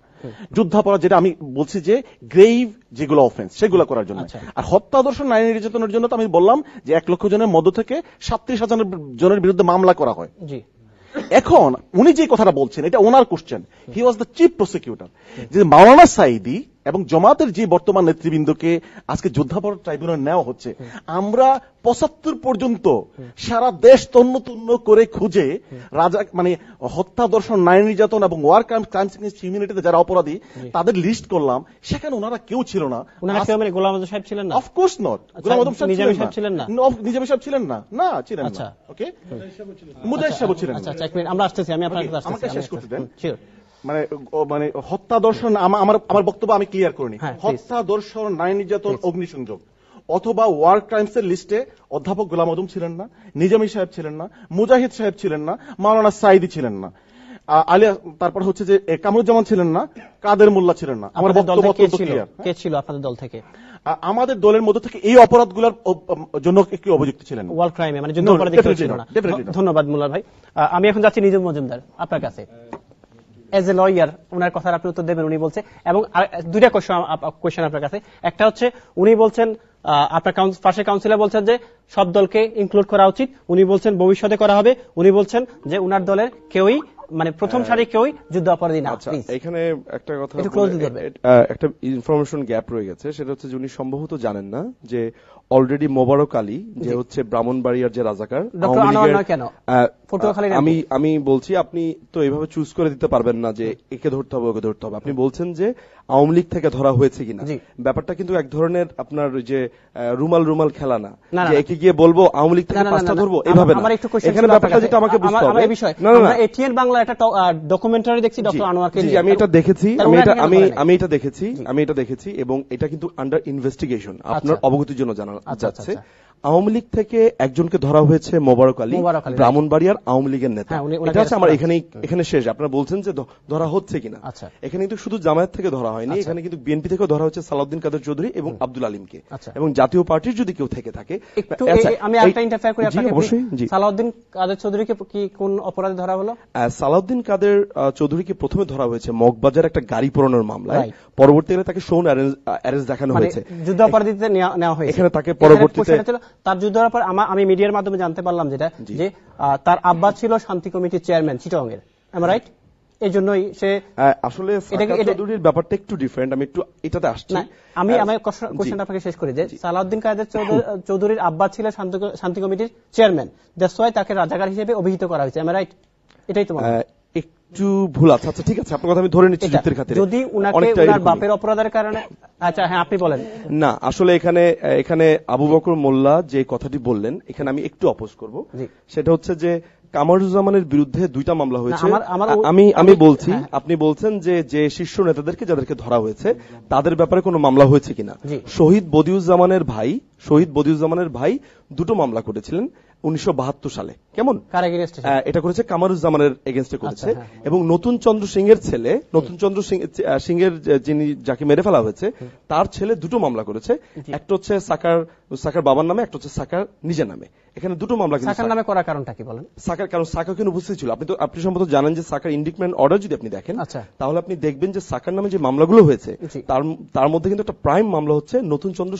যুদ্ধাপরাধ, যেটা আমি বলছি যে গ্রেভ যেগুলো অফেন্স সেগুলো করার জন্য। আর হত্যা, ধর্ষণ, নারী নির্যাতনের জন্য তো আমি বললাম যে 1 লক্ষ জনের মধ্য থেকে 37,000 জনের বিরুদ্ধে মামলা করা হয়। এখন উনি যে কথাটা বলছেন এটা ওনার question, he was the chief prosecutor, যে মাওলানা সাঈদী এবং জামাতের যে বর্তমান নেতৃবৃন্দকে আজকে যুদ্ধাপরাধ ট্রাইব্যুনাল নেওয়া হচ্ছে, আমরা 75 পর্যন্ত সারা দেশ তন্ন তন্ন করে খুঁজে রাজা মানে হত্যা, ধর্ষণ, নারী নির্যাতন এবং ওয়ার ক্রাইমস এগেইনস্ট হিউম্যানিটিতে যারা অপরাধী তাদের লিস্ট করলাম, সেখানে ওনারা কেউ ছিল না। গোলাম আজম সাহেব ছিলেন না? Of course not. গোলাম আজম সাহেব ছিলেন না, নিজামী সাহেব ছিলেন না, না ছিলেন না। ওকে, মুজাহিদ সাহেব ছিলেন। আচ্ছা আচ্ছা, এক মিনিট, আমরা আসতেছি, আমি আপনার কাছে আসতেছি, আমাকে শেষ করতে দেন। মানে হত্যা, ধর্ষণ, আমার বক্তব্য আমি ক্লিয়ার করিনি। হত্যা, ধর্ষণ, নারী নির্যাতন, অগ্নিসংযোগ অথবা ওয়ার ক্রাইমস এর লিস্টে অধ্যাপক গোলাম আজম ছিলেন না, নিজামী সাহেব ছিলেন না, মুজাহিদ সাহেব ছিলেন না, মাওলানা সাঈদী ছিলেন না, আলিয়া তারপর হচ্ছে যে কামরুজ্জামান ছিলেন না, কাদের মোল্লা ছিলেন না। আমার বক্তব্য ক্লিয়ার। কে ছিল আপনাদের দল থেকে? আমাদের দলের মধ্যে থেকে এই অপরাধগুলোর জন্য একটি অভিযুক্ত ছিলেন ওয়ার ক্রাইমে, মানে যুদ্ধ অপরাধী ছিল না। ধন্যবাদ মোল্লার ভাই। আমি এখন যাচ্ছি নিজুম মজুমদার আপনার কাছে। এজ এ লয়ার ওনার কথার আপনি উত্তর দেবেন। উনি বলছে, এবং দুইটা কোয়েশ্চেন আপনার কাছে। একটা হচ্ছে উনি বলছেন, আপনার পাশের কাউন্সিলর বলছেন যে সব দলকে ইনক্লুড করা উচিত, উনি বলছেন ভবিষ্যতে করা হবে, উনি বলছেন যে উনার দলের কেউই মানে প্রথম সারি কেউই যুদ্ধ অপরাধী না। এখানে একটা কথা, একটা ইনফরমেশন গ্যাপ রয়ে গেছে, সেটা হচ্ছে যে উনি সম্ভবত জানেন না যে অলরেডি মোবারক আলী যে হচ্ছে ব্রাহ্মণবাড়িয়ার যে রাজাকার, আমি বলছি আপনি তো এইভাবে চুজ করে দিতে পারবেন না যে একে ধরতে হবে ওকে ধরতে হবে। আপনি বলছেন যে আওয়ামী লীগ থেকে ধরা হয়েছে কিনা, ব্যাপারটা কিন্তু এক ধরনের আপনার যে রুমাল খেলা না, যে একে গিয়ে বলবো আওয়ামী লীগ থেকে 5টা ধরবো, এভাবে না। এখানে ব্যাপারটা যেটা আমাকে বুঝতে হবে, না এটিএন বাংলা একটা ডকুমেন্টারি দেখছি ডক্টর আনোয়ারকে নিয়ে, আমি এটা দেখেছি এবং এটা কিন্তু আন্ডার ইনভেস্টিগেশন, আপনার অবগতির জন্য জানা যাচ্ছে। আওয়ামী লীগ থেকে একজনকে ধরা হয়েছে মোবারক আলী, ব্রাহ্মণবাড়িয়ার আওয়ামী লীগের নেতা। এটা হচ্ছে আমার এখানে শেষ। আপনারা বলছেন যে ধরা হচ্ছে কিনা, এখানে কিন্তু শুধু জামায়াত থেকে ধরা হয়নি, এখানে কিন্তু বিএনপি থেকেও ধরা হচ্ছে সালাউদ্দিন কাদের চৌধুরী এবং আব্দুল আলিমকে, এবং জাতীয় পার্টির যদি কেউ থেকে থাকে। আমি একটা ইন্টারফেয়ার করি আপনাকে, সালাউদ্দিন কাদের চৌধুরীকে কি কোন অপরাধে ধরা হলো? সালাউদ্দিন কাদের চৌধুরীকে প্রথমে ধরা হয়েছে মগবাজার একটা গাড়ি পোড়ানোর মামলায়, পরবর্তীতে তাকে শোন অ্যারেস্ট দেখানো হয়েছে, যুদ্ধ অপরাধীতে নেওয়া হয়েছে। এখানে তাকে পরবর্তীতে তার যুদ্ধ হওয়ার পর আমি মিডিয়ার মাধ্যমে জানতে পারলাম যেটা, যে তার আব্বা ছিল শান্তি কমিটির চেয়ারম্যান চিটাগং এর, এম রাইট? এই জন্যই সে আসলে চৌধুরীর ব্যাপারটা একটু ডিফারেন্ট। আমি একটু এটাতে আসছি, আমি কোশ্চেনটা আপনাকে শেষ করি যে সালাউদ্দিন কাদের চৌধুরীর আব্বা ছিল শান্তি কমিটির চেয়ারম্যান, দ্যাটস ওয়াই তাকে রাজাকার হিসেবে অভিহিত করা হয়েছে, এম রাইট? এটাই তো একটু ভুল আছে। আচ্ছা ঠিক আছে, আপনার কথা আমি ধরে নিচ্ছি যুক্তির খাতিরে। যদি উনাকে উনার বাপের অপরাধের কারণে, আচ্ছা হ্যাঁ আপনি বলেন। না আসলে এখানে আবু বকর মোল্লা যে কথাটি বললেন, এখানে আমি একটু অপোজ করব। সেটা হচ্ছে যে কামরুজ্জামানের বিরুদ্ধে 2টা মামলা হয়েছে। আমি বলছি, আপনি বলছেন যে শীর্ষ নেতাদেরকে যাদেরকে ধরা হয়েছে তাদের ব্যাপারে কোনো মামলা হয়েছে কিনা। শহীদ বদিউজ্জামানের ভাই 2টো মামলা করেছিলেন 1972 সালে। কেমন? এটা করেছে কামরুজ্জামানের এগেইনস্টে করেছে, এবং নতুন চন্দ্র সিং এর ছেলে, নতুন চন্দ্র সিং এর যিনি যাকে মেরে ফেলা হয়েছে তার ছেলে 2টো মামলা করেছে। একটা হচ্ছে সাকার সাকার বাবার নামে, একটা হচ্ছে সাকার নিজের নামে। এখানে দুটো মামলা। সাকার নামে করার কারণটা কি বলেন? সাকার কারণ সাকা কিন্তু উপস্থিত ছিল। আপনি সম্ভবত জানেন যে সাকার ইন্ডিকমেন্ট অর্ডার যদি আপনি দেখেন তাহলে আপনি দেখবেন যে সাকার নামে যে মামলাগুলো হয়েছে তার মধ্যে কিন্তু একটা প্রাইম মামলা হচ্ছে নতুন চন্দ্র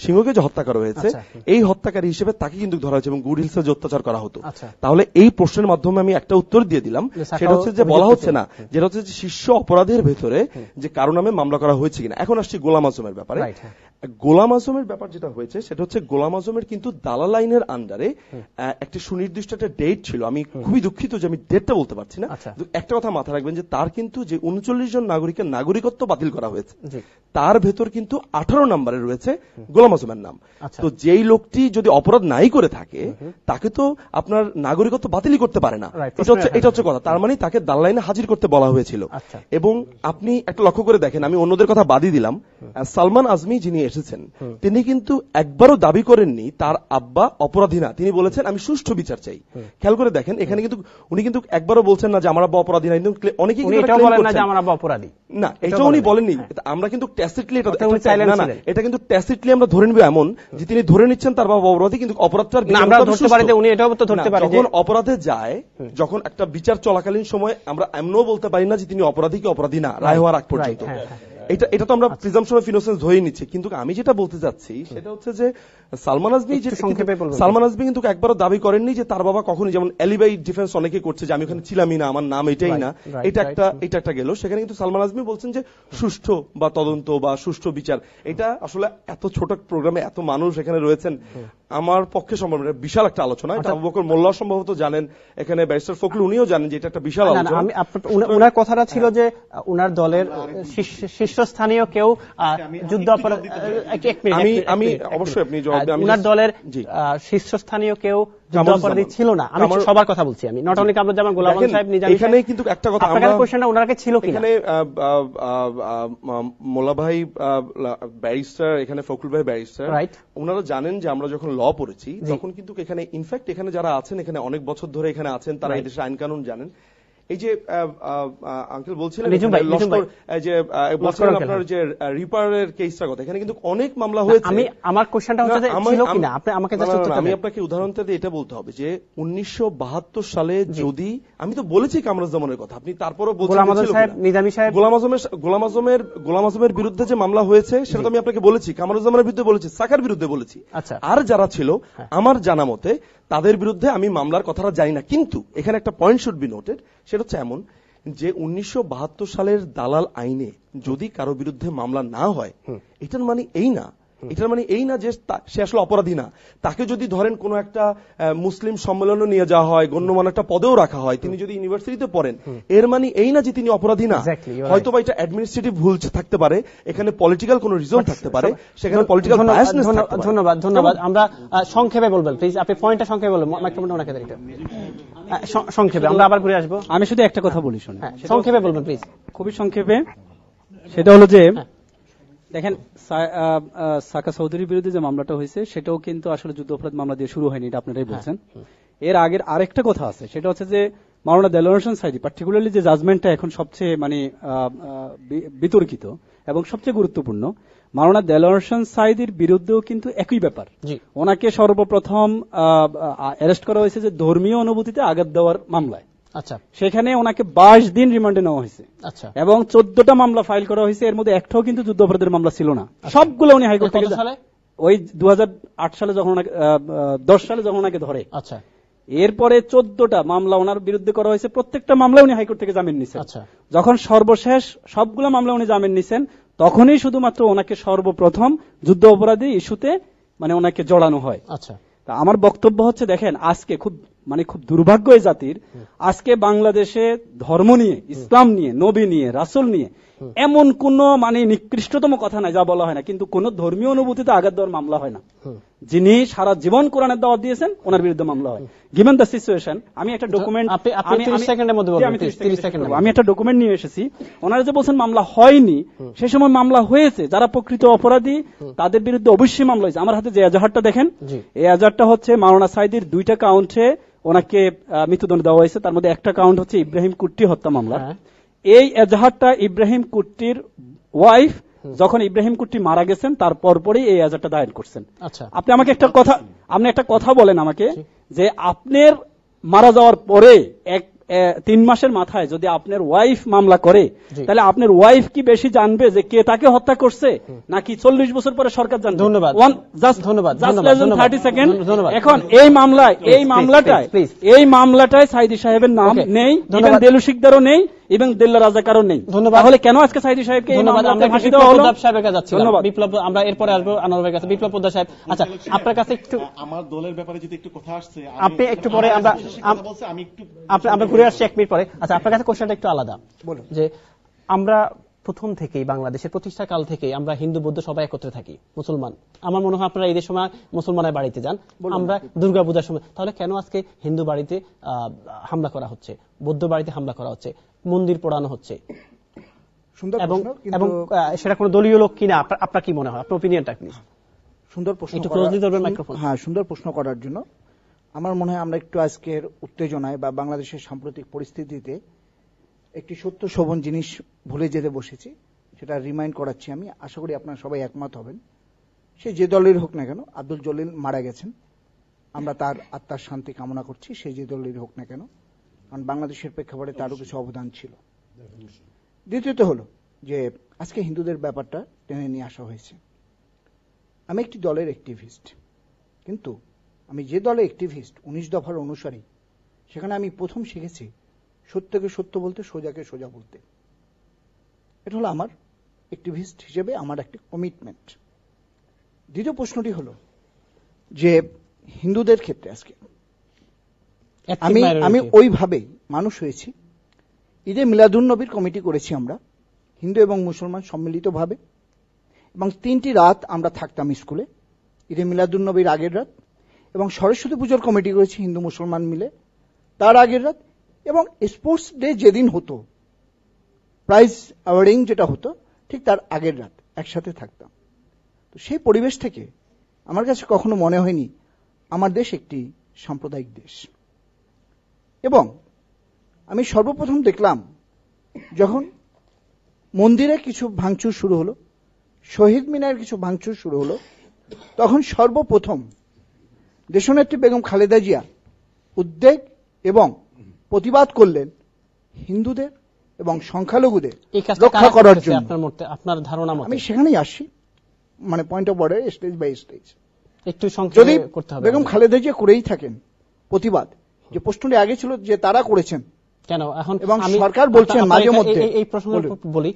সিংহকে যে হত্যা করা হয়েছে, এই হত্যাকারী হিসেবে তাকে কিন্তু ধরা হয়েছে এবং গুড হিলসে যে অত্যাচার করা হতো। তাহলে এই প্রশ্নের মাধ্যমে আমি একটা উত্তর দিয়ে দিলাম, সেটা হচ্ছে যে বলা হচ্ছে না, যেটা হচ্ছে যে শীর্ষ অপরাধের ভেতরে যে কারো নামে মামলা করা হয়েছে কিনা। এখন আসছি গোলাম আজমের ব্যাপারে। গোলাম আজমের ব্যাপার যেটা হয়েছে সেটা হচ্ছে গোলাম আজমের কিন্তু দালাল আইনের আন্ডারে একটা সুনির্দিষ্ট একটা ডেট ছিল। আমি খুবই দুঃখিত যে আমি ডেটটা বলতে পারছি না। একটা কথা মাথায় রাখবেন যে তার কিন্তু যে 39 জন নাগরিকের নাগরিকত্ব বাতিল করা হয়েছে তার ভেতর কিন্তু 18 নম্বরে রয়েছে গোলাম আজমের নাম। তো যেই লোকটি যদি অপরাধ নাই করে থাকে তাকে তো আপনার নাগরিকত্ব বাতিলই করতে পারে না। এটা হচ্ছে কথা। তার মানে তাকে দালাল আইনে হাজির করতে বলা হয়েছিল। এবং আপনি একটা লক্ষ্য করে দেখেন, আমি অন্যদের কথা বাদই দিলাম, সালমান আজমি যিনি এসেছেন তিনি কিন্তু একবারও দাবি করেননি তার আব্বা অপরাধী না। তিনি বলেছেন আমি সুষ্ঠু বিচার চাই। খেয়াল করে দেখেন, এখানে কিন্তু উনি কিন্তু একবারও বলছেন না যে আমার আব্বা অপরাধী না। অনেকেই না, এটা উনি বলেননি। আমরা কিন্তু ট্যাসিটলি এটা কিন্তু ট্যাসিটলি আমরা ধরে নিব এমন যে তিনি ধরে নিচ্ছেন তার বাবা অপরাধী, কিন্তু অপরাধটা যখন অপরাধে যায়, যখন একটা বিচার চলাকালীন সময় আমরা এমনও বলতে পারি না যে তিনি অপরাধী কি অপরাধী না রায় হওয়ার আগ পর্যন্ত। এটা তো আমরা প্রিজাম্পশন অফ ইনোসেন্স ধরেই নিচ্ছি। কিন্তু আমি যেটা বলতে চাচ্ছি সেটা হচ্ছে যে সালমান আজমি কিন্তু একবারও দাবি করেননি যে তার বাবা কখনই, যেমন এলিবাই ডিফেন্স অনেকে করছে যে আমি ওখানে ছিলামই না, আমার নাম এটাই না, এটা একটা গেল। সেখানে কিন্তু সালমান আজমি বলছেন যে সুষ্ঠু বা তদন্ত বা সুষ্ঠু বিচার। এটা আসলে এত ছোট প্রোগ্রামে এত মানুষ এখানে রয়েছেন, আমার পক্ষে সম্ভব না। বিশাল একটা আলোচনা। আবু বকর মোল্লা সম্ভবত জানেন, এখানে ব্যারিস্টার ফখরুল উনিও জানেন যে এটা একটা বিশাল আলোচনা। উনার কথাটা ছিল যে উনার দলের শীর্ষস্থানীয় কেউ যুদ্ধ অপরাধ, আমি অবশ্যই আপনি জবাব দেন, উনার দলের শীর্ষস্থানীয় কেউ যুদ্ধ অপরাধী ছিল না। আমি সবার কথা বলছি, আমি নট অনলি কামরুজ্জামান, গোলাম সাহেব, নিজামী। এখানে কিন্তু একটা কথা, আপনার কোশ্চেনটা ওনাকে ছিল কিনা, এখানে মোল্লা ভাই ব্যারিস্টার, এখানে ফখরুল ভাই ব্যারিস্টার, ওনারা জানেন যে আমরা যখন ল পড়েছি তখন কিন্তু এখানে ইনফ্যাক্ট এখানে যারা আছেন, এখানে অনেক বছর ধরে এখানে আছেন, তারা এই দেশের আইন কানুন জানেন। এই যে আঙ্কেল বলছিলেন যে বলছিলেন আপনার যে রিপারের কেসটার কথা, এখানে কিন্তু অনেক মামলা হয়েছে। আমার কোশ্চেনটা হচ্ছে যে ছিল কিনা, আপনি আমাকে জাস্ট উত্তরটা আমি আপনাকে উদাহরণটা দিয়ে এটা বলতে হবে যে 1972 সালে যদি, আমি তো বলেছি কামরুজ্জামানের কথা, আপনি তারপরও বলছেন গোলাম আজমের বিরুদ্ধে যে মামলা হয়েছে সেটা তো আমি আপনাকে বলেছি, কামরুজ্জামানের বিরুদ্ধে বলেছি, সাকার বিরুদ্ধে বলেছি। আর যারা ছিল আমার জানা মতে তাদের বিরুদ্ধে আমি মামলার কথাটা জানি না। কিন্তু এখানে একটা পয়েন্ট শুড বি নোটেড, সেটা হচ্ছে এমন যে 1972 সালের দালাল আইনে যদি কারো বিরুদ্ধে মামলা না হয়, এটার মানে এই না যে সে আসলে অপরাধী না। তাকে যদি ধরেন কোন একটা মুসলিম সম্মেলনে নিয়ে যাওয়া হয়, গণ্যমান্য একটা পদেও রাখা হয়, তিনি যদি ইউনিভার্সিটিতে পড়েন, এর মানে এই না যে তিনি অপরাধী না। হয়তো বা এটা অ্যাডমিনিস্ট্রেটিভ ভুল থাকতে পারে, এখানে পলিটিক্যাল কোন রিজন থাকতে পারে, সেখানে পলিটিক্যাল বায়াসনেস থাকতে পারে। ধন্যবাদ। আমরা সংক্ষেপে বলবেন প্লিজ, আপনি পয়েন্টটা সংক্ষেপে বলবেন, মাইক্রোফোনটা ওনাকে দেন। সংক্ষেপে আমরা আবার ঘুরে আসবো। আমি শুধু একটা কথা বলি, শুনুন, সংক্ষেপে বলবেন প্লিজ, খুবই সংক্ষেপে। সেটা হলো যে দেখেন, সাকা চৌধুরীর বিরুদ্ধে যে মামলাটা হয়েছে সেটাও কিন্তু আসলে যুদ্ধ অপরাধ মামলা দিয়ে শুরু হয়নি, এটা আপনারাই বলছেন। এর আগের আরেকটা কথা আছে, সেটা হচ্ছে যে মাওলানা দেলোয়ার হোসেন সাঈদী, পার্টিকুলারলি যে জাজমেন্টটা এখন সবচেয়ে বিতর্কিত এবং সবচেয়ে গুরুত্বপূর্ণ, মাওলানা দেলোয়ার হোসেন সাঈদীর বিরুদ্ধেও কিন্তু একই ব্যাপার। ওনাকে সর্বপ্রথম অ্যারেস্ট করা হয়েছে যে ধর্মীয় অনুভূতিতে আঘাত দেওয়ার মামলায়। আচ্ছা, সেখানে ওনাকে 22 দিন রিমান্ডে নেওয়া হয়েছে। আচ্ছা, এবং 14টা মামলা ফাইল করা হয়েছে, এর মধ্যে একটাও কিন্তু যুদ্ধ অপরাধের মামলা ছিল না। সবগুলো উনি হাইকোর্ট থেকে, ওই 2008 সালে যখন 10 সালে যখন ওনাকে ধরে। আচ্ছা, এরপরে 14টা মামলা ওনার বিরুদ্ধে করা হয়েছে, প্রত্যেকটা মামলা উনি হাইকোর্ট থেকে জামিন নিছেন। আচ্ছা, যখন সর্বশেষ সবগুলো মামলা উনি জামিন নিছেন, তখনই শুধুমাত্র ওনাকে সর্বপ্রথম যুদ্ধ অপরাধী ইস্যুতে ওনাকে জড়ানো হয়। আচ্ছা, আমার বক্তব্য হচ্ছে, দেখেন আজকে খুব দুর্ভাগ্য এই জাতির, আজকে বাংলাদেশে ধর্ম নিয়ে, ইসলাম নিয়ে, নবী নিয়ে, রাসূল নিয়ে এমন কোন নিকৃষ্টতম কথা নাই যা বলা হয় না, কিন্তু কোন ধর্মীয় অনুভূতিতে আঘাত দেওয়ার মামলা হয় না। যিনি সারা জীবন কোরআনের দাওয়াত দিয়েছেন ওনার বিরুদ্ধে মামলা হয়। গিভেন দ্য সিচুয়েশন, আমি একটা ডকুমেন্ট, আমি একটা ডকুমেন্ট নিয়ে এসেছি। ওনারা যে বলছেন মামলা হয়নি, সে সময় মামলা হয়েছে। যারা প্রকৃত অপরাধী তাদের বিরুদ্ধে অবশ্যই মামলা হয়েছে। আমার হাতে যে এজাহারটা দেখেন, এই এজাহারটা হচ্ছে মাওলানা সাঈদীর 2টা কাউন্টে ওনাকে মৃত্যুদণ্ড দেওয়া হয়েছে। তার মধ্যে একটা কাউন্ট হচ্ছে ইব্রাহিম কুট্টি হত্যা মামলা। এই এজাহারটা ইব্রাহিম কুট্টির ওয়াইফ যখন ইব্রাহিম কুট্টি মারা গেছেন তার পরপরই এই এজাহারটা দায়ের করছেন। আচ্ছা, আপনি আমাকে একটা কথা বলেন আমাকে, যে আপনার মারা যাওয়ার পরে 3 মাসের মাথায় যদি আপনার ওয়াইফ মামলা করে, তাহলে আপনার ওয়াইফ কি বেশি জানবে যে কে তাকে হত্যা করছে, নাকি 40 বছর পরে সরকার জানবে? ধন্যবাদ। 30 সেকেন্ড। এখন এই মামলাটায় সাইদি সাহেবের নাম নেই, এবং দেলু শিকদারও নেই, এবং দেল্লা রাজাকারও নেই। তাহলে কেন আজকে সাইদি সাহেবকে এই মামলাতে ফাঁসি দেওয়া হলো? বিপ্লব, আমরা এরপরে আসবো আনোয়ার ভাইয়ের কাছে। বিপ্লব পোদ্দার সাহেব, আচ্ছা আপনার কাছে একটু, আমার দলের ব্যাপারে যদি একটু কথা আসছে, আপনি একটু পরে আমরা ঘুরে আসছি 1 মিনিট পরে। আচ্ছা, আপনার কাছে কোশ্চেনটা একটু আলাদা, যে আমরা প্রথম থেকেই বাংলাদেশের প্রতিষ্ঠা কাল থেকে আমরা হিন্দু বৌদ্ধ সবাই একত্রে থাকি, মুসলমান। আমার মনে হয় আপনারা ঈদের সময় মুসলমানের বাড়িতে যান, আমরা দুর্গা পূজার সময়, তাহলে কেন আজকে হিন্দু বাড়িতে হামলা করা হচ্ছে, বৌদ্ধ বাড়িতে হামলা করা হচ্ছে, মন্দির পোড়ানো হচ্ছে, এবং সেটা কোনো দলীয় লোক কিনা? আপনার কি মনে হয়, আপনার ওপিনিয়নটা প্লিজ? সুন্দর প্রশ্ন, হ্যাঁ, সুন্দর প্রশ্ন করার জন্য। আমার মনে হয় আমরা একটু আজকের উত্তেজনায় বা বাংলাদেশের সাম্প্রতিক পরিস্থিতিতে একটি সত্য শোভন জিনিস ভুলে যেতে বসেছি, সেটা রিমাইন্ড করাচ্ছি আমি। আশা করি আপনারা সবাই একমত হবেন। সে যে দলের হোক না কেন, আব্দুল জলিল মারা গেছেন, আমরা তার আত্মার শান্তি কামনা করছি, সে যে দলের হোক না কেন, কারণ বাংলাদেশের প্রেক্ষাপটে তারও কিছু অবদান ছিল। দ্বিতীয়ত হলো যে আজকে হিন্দুদের ব্যাপারটা টেনে নিয়ে আসা হয়েছে। আমি একটি দলের অ্যাক্টিভিস্ট, কিন্তু আমি যে দলে অ্যাক্টিভিস্ট 19 দফার অনুসারী, সেখানে আমি প্রথম শিখেছি সত্যকে সত্য বলতে, সোজাকে সোজা বলতে। এটা হলো আমার অ্যাক্টিভিস্ট হিসেবে আমার একটি কমিটমেন্ট। দ্বিতীয় প্রশ্নটি হলো যে হিন্দুদের ক্ষেত্রে আজকে আমি ওইভাবেই মানুষ হয়েছি। ঈদে মিলাদুন্নবীর কমিটি করেছি আমরা, হিন্দু এবং মুসলমান সম্মিলিতভাবে, এবং 3টি রাত আমরা থাকতাম স্কুলে, ঈদে মিলাদুন্নবীর আগের রাত, এবং সরস্বতী পুজোর কমিটি করেছি হিন্দু মুসলমান মিলে তার আগের রাত, এবং স্পোর্টস ডে যেদিন হতো, প্রাইজ অ্যাওয়ার্ডিং যেটা হতো, ঠিক তার আগের রাত একসাথে থাকতাম। তো সেই পরিবেশ থেকে আমার কাছে কখনো মনে হয়নি আমার দেশ একটি সাম্প্রদায়িক দেশ। এবং আমি সর্বপ্রথম দেখলাম যখন মন্দিরে কিছু ভাঙচুর শুরু হলো, শহীদ মিনারের কিছু ভাঙচুর শুরু হলো, তখন সর্বপ্রথম দেশনেত্রী বেগম খালেদা জিয়া উদ্বেগ এবং প্রতিবাদ করলেন হিন্দুদের এবং সংখ্যালঘুদের রক্ষা করার জন্য। আপনার ধারণা মতে? আমি সেখানেই আসছি, মানে point of order, stage by stage. একটু যদি বেগম খালেদা জিয়া করেই থাকেন প্রতিবাদ, যে প্রশ্নটি আগে ছিল যে তারা করেছেন কেন, এখন এবং সরকার বলছেন মাঝে মধ্যে। এই প্রশ্ন বলি,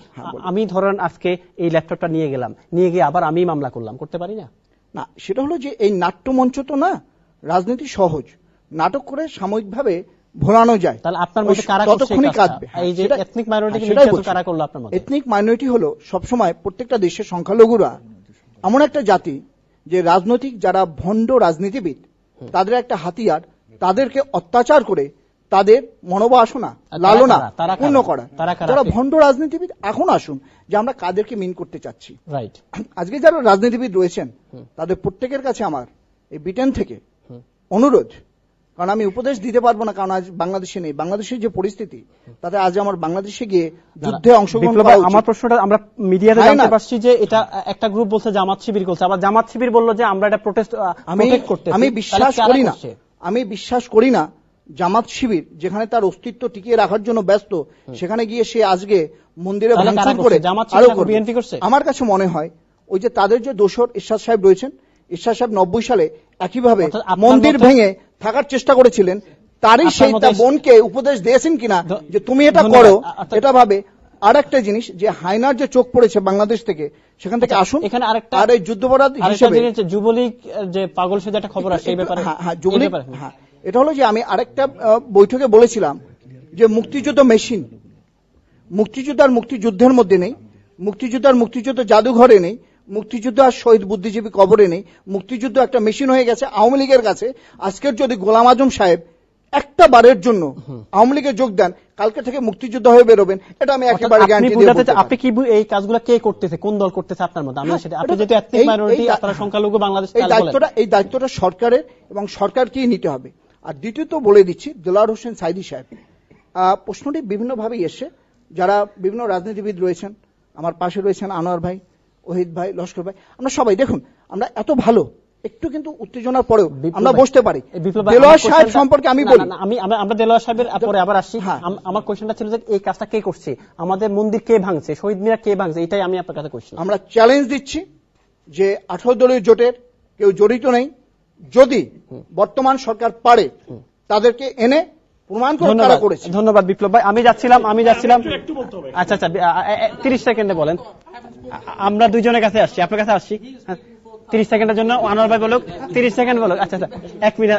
আমি ধরেন আজকে এই ল্যাপটপটা নিয়ে গেলাম, নিয়ে গিয়ে আবার আমি মামলা করলাম, করতে পারি না? না, সেটা হলো যে এই নাট্যমঞ্চ তো না, রাজনীতি সহজ, নাটক করে সাময়িকভাবে ভোলানো যায়। তাহলে আপনার মতে কারা ততক্ষণই কাঁদবে। এই যে এথনিক মাইনরিটি নির্যাতন কারা করলো আপনার মতে? এথনিক মাইনরিটি হলো সবসময় প্রত্যেকটা দেশের সংখ্যালঘুরা এমন একটা জাতি যে রাজনৈতিক যারা ভণ্ড রাজনীতিবিদ, তাদের একটা হাতিয়ার, তাদেরকে অত্যাচার করে তাদের মনোবাসনা লালনা পূর্ণ করা। যারা ভণ্ড রাজনীতিবিদ, এখন আসুন যে আমরা কাদেরকে মিন করতে চাচ্ছি। রাইট। আজকে যারা রাজনীতিবিদ রয়েছেন তাদের প্রত্যেকের কাছে আমার এই ব্রিটেন থেকে অনুরোধ, কারণ আমি উপদেশ দিতে পারবো না, কারণ আজ বাংলাদেশে নেই, বাংলাদেশের যে পরিস্থিতি তাতে আজ আমার বাংলাদেশে গিয়ে যুদ্ধে অংশগ্রহণ করা উচিত। আমার প্রশ্নটা আমরা মিডিয়াতে জানতে পারছি যে এটা একটা গ্রুপ বলছে জামাত শিবির করছে, আবার জামাত শিবির বলল যে আমরা এটা প্রোটেস্ট করতে। আমি বিশ্বাস করি না জামাত শিবির যেখানে তার অস্তিত্ব টিকিয়ে রাখার জন্য ব্যস্ত, সেখানে গিয়ে সে আজকে মন্দিরে ভাঙচুর করে বিএনপি করছে। আমার কাছে মনে হয় ওই যে তাদের যে দোসর ইরশাদ সাহেব রয়েছেন, ইরশাদ সাহেব 90 সালে একইভাবে মন্দির ভেঙে থাকার চেষ্টা করেছিলেন, তারই সেই তার বোনকে উপদেশ দিয়েছেন কিনা যে তুমি এটা করো, এটা ভাবে। আর একটা জিনিস যে হায়নার যে চোখ পড়েছে বাংলাদেশ থেকে, সেখান থেকে আসুন এখানে আরেকটা, আর এই যুদ্ধপরাধ হিসেবে যুবলীগ যে পাগল সেজে একটা খবর আসছে এই ব্যাপারে। হ্যাঁ, যুবলীগ, হ্যাঁ, এটা হলো যে আমি আরেকটা বৈঠকে বলেছিলাম যে মুক্তিযুদ্ধ মেশিন, মুক্তিযুদ্ধ আর মুক্তিযুদ্ধের মধ্যে নেই, মুক্তিযুদ্ধ আর মুক্তিযুদ্ধ জাদুঘরে নেই, মুক্তিযুদ্ধ আর শহীদ বুদ্ধিজীবী কবরে নেই, মুক্তিযুদ্ধ একটা মেশিন হয়ে গেছে আওয়ামী লীগের কাছে। আজকের যদি গোলাম আজম সাহেব একটা বারের জন্য আওয়ামী লীগে যোগ দেন, কালকে থেকে মুক্তিযুদ্ধ হয়ে বেরোবেন, এটা আমি একেবারে গ্যারান্টি দিতে। আপনি কি এই কাজগুলো কে করতেছে, কোন দল করতেছে আপনার মতে? আমি সেটা, আপনি যেহেতু এথনিক মাইনরিটি, আপনারা সংখ্যালঘু বাংলাদেশ, এই দায়িত্বটা সরকারের এবং সরকারকেই নিতে হবে। আর দ্বিতীয়ত বলে দিচ্ছি, দেলোয়ার হোসেন সাইদি সাহেব, প্রশ্নটি বিভিন্নভাবেই এসছে, যারা বিভিন্ন রাজনীতিবিদ রয়েছেন, আমার পাশে রয়েছেন আনোয়ার ভাই, ওহিদ ভাই, লস্কর ভাই, আমরা সবাই দেখুন, আমরা এত ভালো, একটু কিন্তু উত্তেজনার পরেও আমরা বসতে পারি। দেলোয়ার সাহেব সম্পর্কে আমি বলি, আমরা দেলোয়ার সাহেবের পরে আবার আসছি। আমার কোশ্চেনটা ছিল যে এই কাজটা কে করছে, আমাদের মন্দির কে ভাঙছে, শহীদ মিনার কে ভাঙছে, এটাই আমি আপনার কাছে কোশ্চেন। আমরা চ্যালেঞ্জ দিচ্ছি যে 18 দলীয় জোটের কেউ জড়িত নেই, যদি বর্তমান সরকার পারে তাদেরকে এনে প্রমাণ করে তারা করেছে। ধন্যবাদ বিপ্লব ভাই। আমি যাচ্ছিলাম আচ্ছা 30 সেকেন্ডে বলেন, আমরা দুইজনের কাছে আসছি, আপনার কাছে আসছি 30 সেকেন্ডের জন্য। আনোয়ার ভাই বলুক 30 সেকেন্ড বলুক। আচ্ছা 1 মিনিট,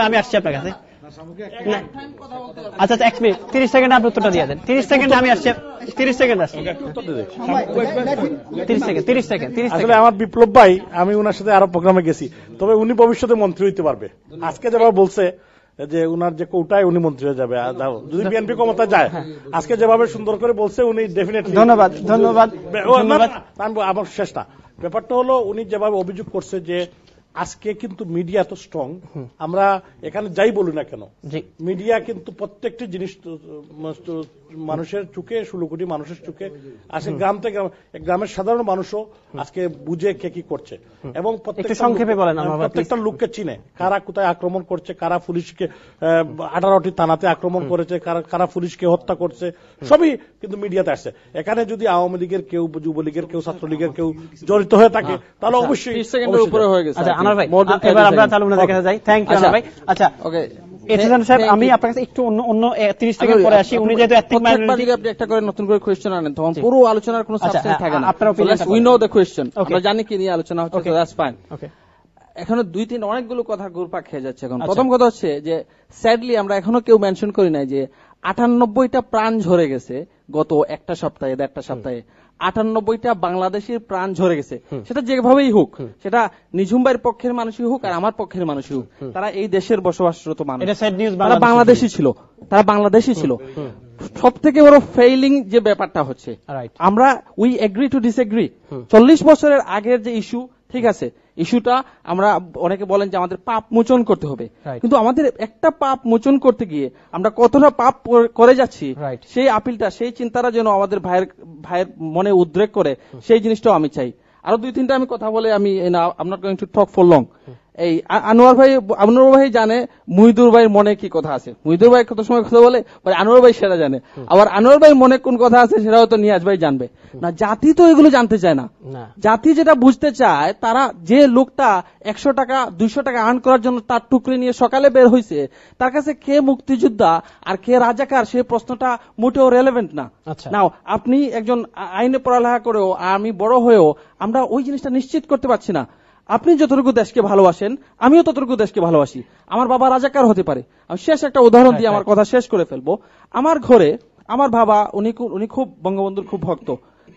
আমি আসছি আপনার কাছে। আচ্ছা 1 মিনিট, 30 সেকেন্ডে আপনি উত্তরটা দিয়ে দেন। 30 সেকেন্ডে আমি আসছি, 30 সেকেন্ড আসছি, 30 সেকেন্ড। আসলে আমার বিপ্লব ভাই, আমি ওনার সাথে আরো প্রোগ্রামে গেছি, তবে উনি ভবিষ্যতে মন্ত্রী হইতে পারবে। আজকে যেভাবে বলছে যে উনার যে কোটায় উনি মন্ত্রী হয়ে যাবে যদি বিএনপি ক্ষমতা যায়, আজকে যেভাবে সুন্দর করে বলছে উনি ডেফিনেটলি। ধন্যবাদ। আমার শেষটা ব্যাপারটা হলো, উনি যেভাবে অভিযোগ করছে যে আজকে কিন্তু মিডিয়া এত স্ট্রং, আমরা এখানে যাই বলি না কেন, মিডিয়া কিন্তু প্রত্যেকটি জিনিস মানুষের চোখে, 16 কোটি মানুষের চোখে আসে, গ্রাম থেকে গ্রামের সাধারণ মানুষও আজকে বুঝে কে কি করছে, এবং প্রত্যেকটা লোককে চিনে, কারা কোথায় আক্রমণ করছে, কারা পুলিশকে 18টি থানাতে আক্রমণ করেছে, কারা পুলিশকে হত্যা করছে, সবই কিন্তু মিডিয়াতে আসছে। এখানে যদি আওয়ামী লীগের কেউ, যুবলীগের কেউ, ছাত্রলীগের কেউ জড়িত হয়ে থাকে, তাহলে অবশ্যই উপরে হয়ে গেছে। আনোয়ার ভাই, এবার আমরা তাহলে ওনাদের কাছে যাই। থ্যাংক ইউ আনোয়ার ভাই। আচ্ছা ওকে, এসএসএন সাহেব, আমি আপনার কাছে একটু অন্য 30 সেকেন্ড পরে আসি। উনি যেহেতু এথনিক মাইনরিটি, আপনি একটা করে নতুন করে কোশ্চেন আনেন, তখন পুরো আলোচনার কোনো সাবস্টেন্স থাকে না। আপনার opinion, we know the question, আমরা জানি কি নিয়ে আলোচনা হচ্ছে, দ্যাটস ফাইন। ওকে, এখনো 2-3 অনেকগুলো কথা ঘুরপাক খেয়ে যাচ্ছে। এখন প্রথম কথা হচ্ছে যে স্যাডলি আমরা এখনো কেউ মেনশন করি নাই যে 98টা প্রাণ ঝরে গেছে গত একটা সপ্তাহে, 1.5 সপ্তাহে। 98টা বাংলাদেশের প্রাণ ঝরে গেছে, সেটা যেভাবেই হোক, সেটা নিঝুম ভাইয়ের পক্ষের মানুষই হোক আর আমার পক্ষের মানুষই হোক, তারা এই দেশের বসবাসরত মানুষ, তারা বাংলাদেশী ছিল, সব থেকে বড় ফেইলিং যে ব্যাপারটা হচ্ছে, আমরা উই এগ্রি টু ডিসএগ্রি। 40 বছরের আগের যে ইস্যু, ঠিক আছে, ইস্যুটা আমরা অনেকে বলেন যে আমাদের পাপ মোচন করতে হবে, কিন্তু আমাদের একটা পাপ মোচন করতে গিয়ে আমরা কতটা পাপ করে যাচ্ছি, সেই আপিলটা, সেই চিন্তাটা যেন আমাদের ভাইয়ের মনে উদ্রেক করে, সেই জিনিসটাও আমি চাই। আরো 2-3টা আমি কথা বলে, আমি I am not going to talk for long. এই আনোয়ার ভাই জানে মুহিদুর ভাইয়ের মনে কি কথা আছে। মুহিদুর ভাই কত সময় কথা বলে, আনোয়ার ভাই সেটা জানে। আবার আনোয়ার ভাই মনে কোন কথা আছে সেটা হয়তো নিয়াজ ভাই জানবে না। জাতি তো এগুলো জানতে চায় না। জাতি যেটা বুঝতে চায়, তারা যে লোকটা 100 টাকা 200 টাকা আর্ন করার জন্য তার টুকরি নিয়ে সকালে বের হয়েছে, তার কাছে কে মুক্তিযোদ্ধা আর কে রাজাকার, সেই প্রশ্নটা মোটেও রেলেভেন্ট না। নাও আপনি একজন আইনে পড়ালেখা করেও, আমি বড় হয়েও আমরা ওই জিনিসটা নিশ্চিত করতে পারছি না। আপনি যতটুকু দেশকে ভালোবাসেন, আমিও ততটুকু দেশকে ভালোবাসি। আমার বাবা রাজাকার হতে পারে। আমি শেষ একটা উদাহরণ দিয়ে আমার কথা শেষ করে ফেলবো। আমার ঘরে আমার বাবা, উনি খুব বঙ্গবন্ধুর খুব ভক্ত,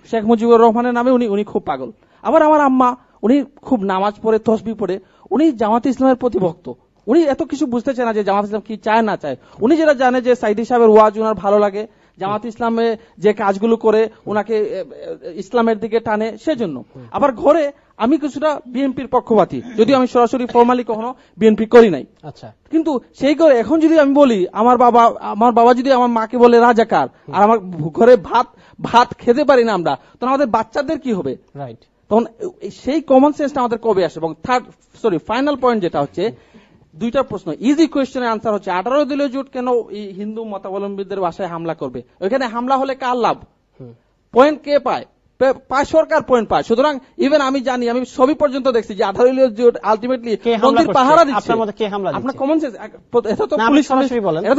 শেখ মুজিবুর রহমানের নামে উনি খুব পাগল। আবার আমার আম্মা, উনি খুব নামাজ পড়ে, তসবিহ পড়ে, উনি জামাতে ইসলামের প্রতি ভক্ত। উনি এত কিছু বুঝতে চায় না যে জামাত ইসলাম কি চায় না চায়। উনি যেটা জানে যে সাইদি সাহেবের ওয়াজ উনার ভালো লাগে, জামাত ইসলামে যে কাজগুলো করে ওনাকে ইসলামের দিকে টানে, সেজন্য। আবার ঘরে আমি কিছুটা বিএনপির পক্ষপাতী, যদিও আমি সরাসরি ফর্মালি কখনো বিএনপি করি নাই। আচ্ছা, কিন্তু সেই করে এখন যদি আমি বলি, আমার বাবা যদি আমার মাকে বলে রাজাকার, আর আমার ঘরে ভাত খেতে পারি না আমরা, তখন আমাদের বাচ্চাদের কি হবে? রাইট, তখন সেই কমন সেন্সটা আমাদের কবে আসে? এবং ফাইনাল পয়েন্ট যেটা হচ্ছে, 2টা প্রশ্ন, ইজি কোয়েশ্চেনের আনসার হচ্ছে 18 দলীয় জোট কেন এই হিন্দু মতাবলম্বীদের বাসায় হামলা করবে? ওইখানে হামলা হলে কার লাভ? পয়েন্ট কে পায়? সরকার পয়েন্ট পায়। সুতরাং ইভেন আমি জানি, আমি সবই পর্যন্ত দেখছি যে 18 দলীয় জোট আলটিমেটলি মন্দির পাহারা দিচ্ছে। আপনার কমন সেন্স, এটা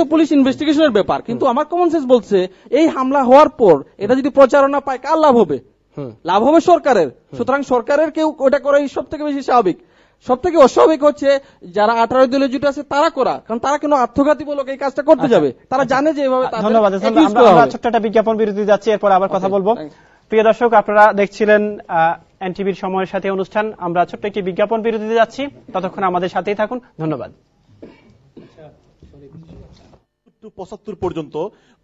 তো পুলিশ ইনভেস্টিগেশনের ব্যাপার, কিন্তু আমার কমন সেন্স বলছে এই হামলা হওয়ার পর এটা যদি প্রচারণা পায়, কার লাভ হবে? লাভ হবে সরকারের। সুতরাং সরকারের কেউ ওটা করাই সব থেকে বেশি স্বাভাবিক। সব থেকে অস্বাভাবিক হচ্ছে যারা 18 দলীয় জোট আছে তারা করা, কারণ তারা কেন আত্মঘাতীমূলক এই কাজটা করতে যাবে? তারা জানে যে এভাবে। ধন্যবাদ। আমরা ছোট্ট একটা বিজ্ঞাপন বিরতি যাচ্ছি, এরপর আবার কথা বলবো। প্রিয় দর্শক, আপনারা দেখছিলেন এনটিভির সময়ের সাথে অনুষ্ঠান। আমরা ছোট্ট একটি বিজ্ঞাপন বিরতিতে যাচ্ছি, ততক্ষণ আমাদের সাথেই থাকুন। ধন্যবাদ। 75 পর্যন্ত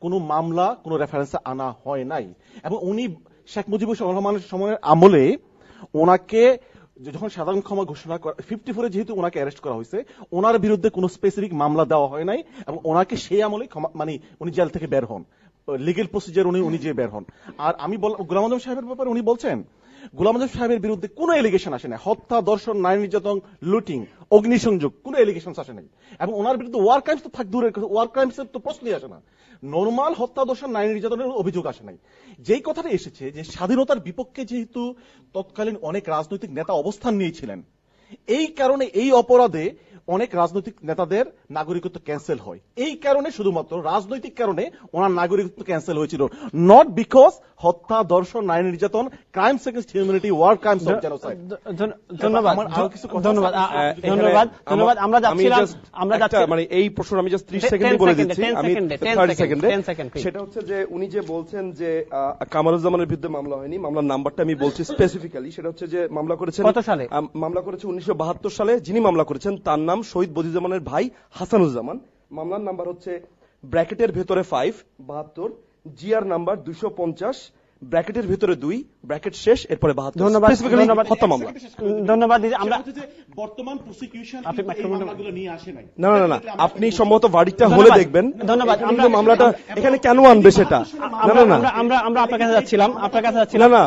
কোনো মামলা, কোনো রেফারেন্সে আনা হয় নাই, এবং উনি শেখ মুজিবুর রহমানের সময়ের আমলে ওনাকে যখন সাধারণ ক্ষমা ঘোষণা করা, 54 যেহেতু ওনাকে অ্যারেস্ট করা হয়েছে, ওনার বিরুদ্ধে কোনো স্পেসিফিক মামলা দেওয়া হয় নাই, এবং ওনাকে সেই আমলে মানে উনি জেল থেকে বের হন, লিগেল প্রসিজার উনি যে বের হন। আর আমি গোলাম আজম সাহেবের ব্যাপারে উনি বলছেন গোলাম আজম সাহেবের বিরুদ্ধে কোনো এলিগেশন আসে না, হত্যা, দর্শন, নারী নির্যাতন, লুটিং, অগ্নিসংযোগ, কোনো এলিগেশন আসে নাই। এবং ওনার বিরুদ্ধে ওয়ার ক্রাইমস তো থাক দূরের, ওয়ার ক্রাইমস তো প্রশ্নই আসে না, নর্মাল হত্যা, দর্শন, নারী নির্যাতনের অভিযোগ আসে নাই। যেই কথাটা এসেছে যে স্বাধীনতার বিপক্ষে যেহেতু তৎকালীন অনেক রাজনৈতিক নেতা অবস্থান নিয়েছিলেন, এই কারণে এই অপরাধে অনেক রাজনৈতিক নেতাদের নাগরিকত্ব ক্যান্সেল হয়। এই কারণে, শুধুমাত্র রাজনৈতিক কারণে ওনার নাগরিকত্ব ক্যান্সেল হয়েছিল, নট বিকজ হত্যা, দর্শন, নারী নির্যাতন, crimes against humanity, war crimes of genocide. ধন্যবাদ, ধন্যবাদ, ধন্যবাদ, ধন্যবাদ। আমরা যাচ্ছিলাম মানে এই প্রশ্ন আমি জাস্ট 30 সেকেন্ডে বলে দিচ্ছি, আমি 30 সেকেন্ডে। সেটা হচ্ছে যে উনি যে বলছেন যে কামারুজ্জামানের বিরুদ্ধে মামলা হয়নি, মামলার নাম্বারটা আমি বলছি স্পেসিফিক্যালি। সেটা হচ্ছে যে মামলা করেছেন কত সালে? মামলা করেছে 1972 সালে। যিনি মামলা করেছেন তার নাম শহীদ বদিউজ্জামানের ভাই হাসানুজ্জামান। মামলার নাম্বার হচ্ছে ব্র্যাকেটের ভেতরে 572, জিআর নাম্বার 250, ব্র্যাকেটের ভেতরে 2, ব্র্যাকেট শেষ, এরপরে 72। ধন্যবাদ, হত্যা মামলা। ধন্যবাদ। আমরা বর্তমান প্রসিকিউশন এই মামলাগুলো নিয়ে আসে নাই। না না না, আপনি সম্ভবত ভার্ডিক্টটা হলে দেখবেন। ধন্যবাদ। আমরা মামলাটা এখানে কেন আনবে সেটা? না না না, আমরা আপনার কাছে যাচ্ছিলাম, না না,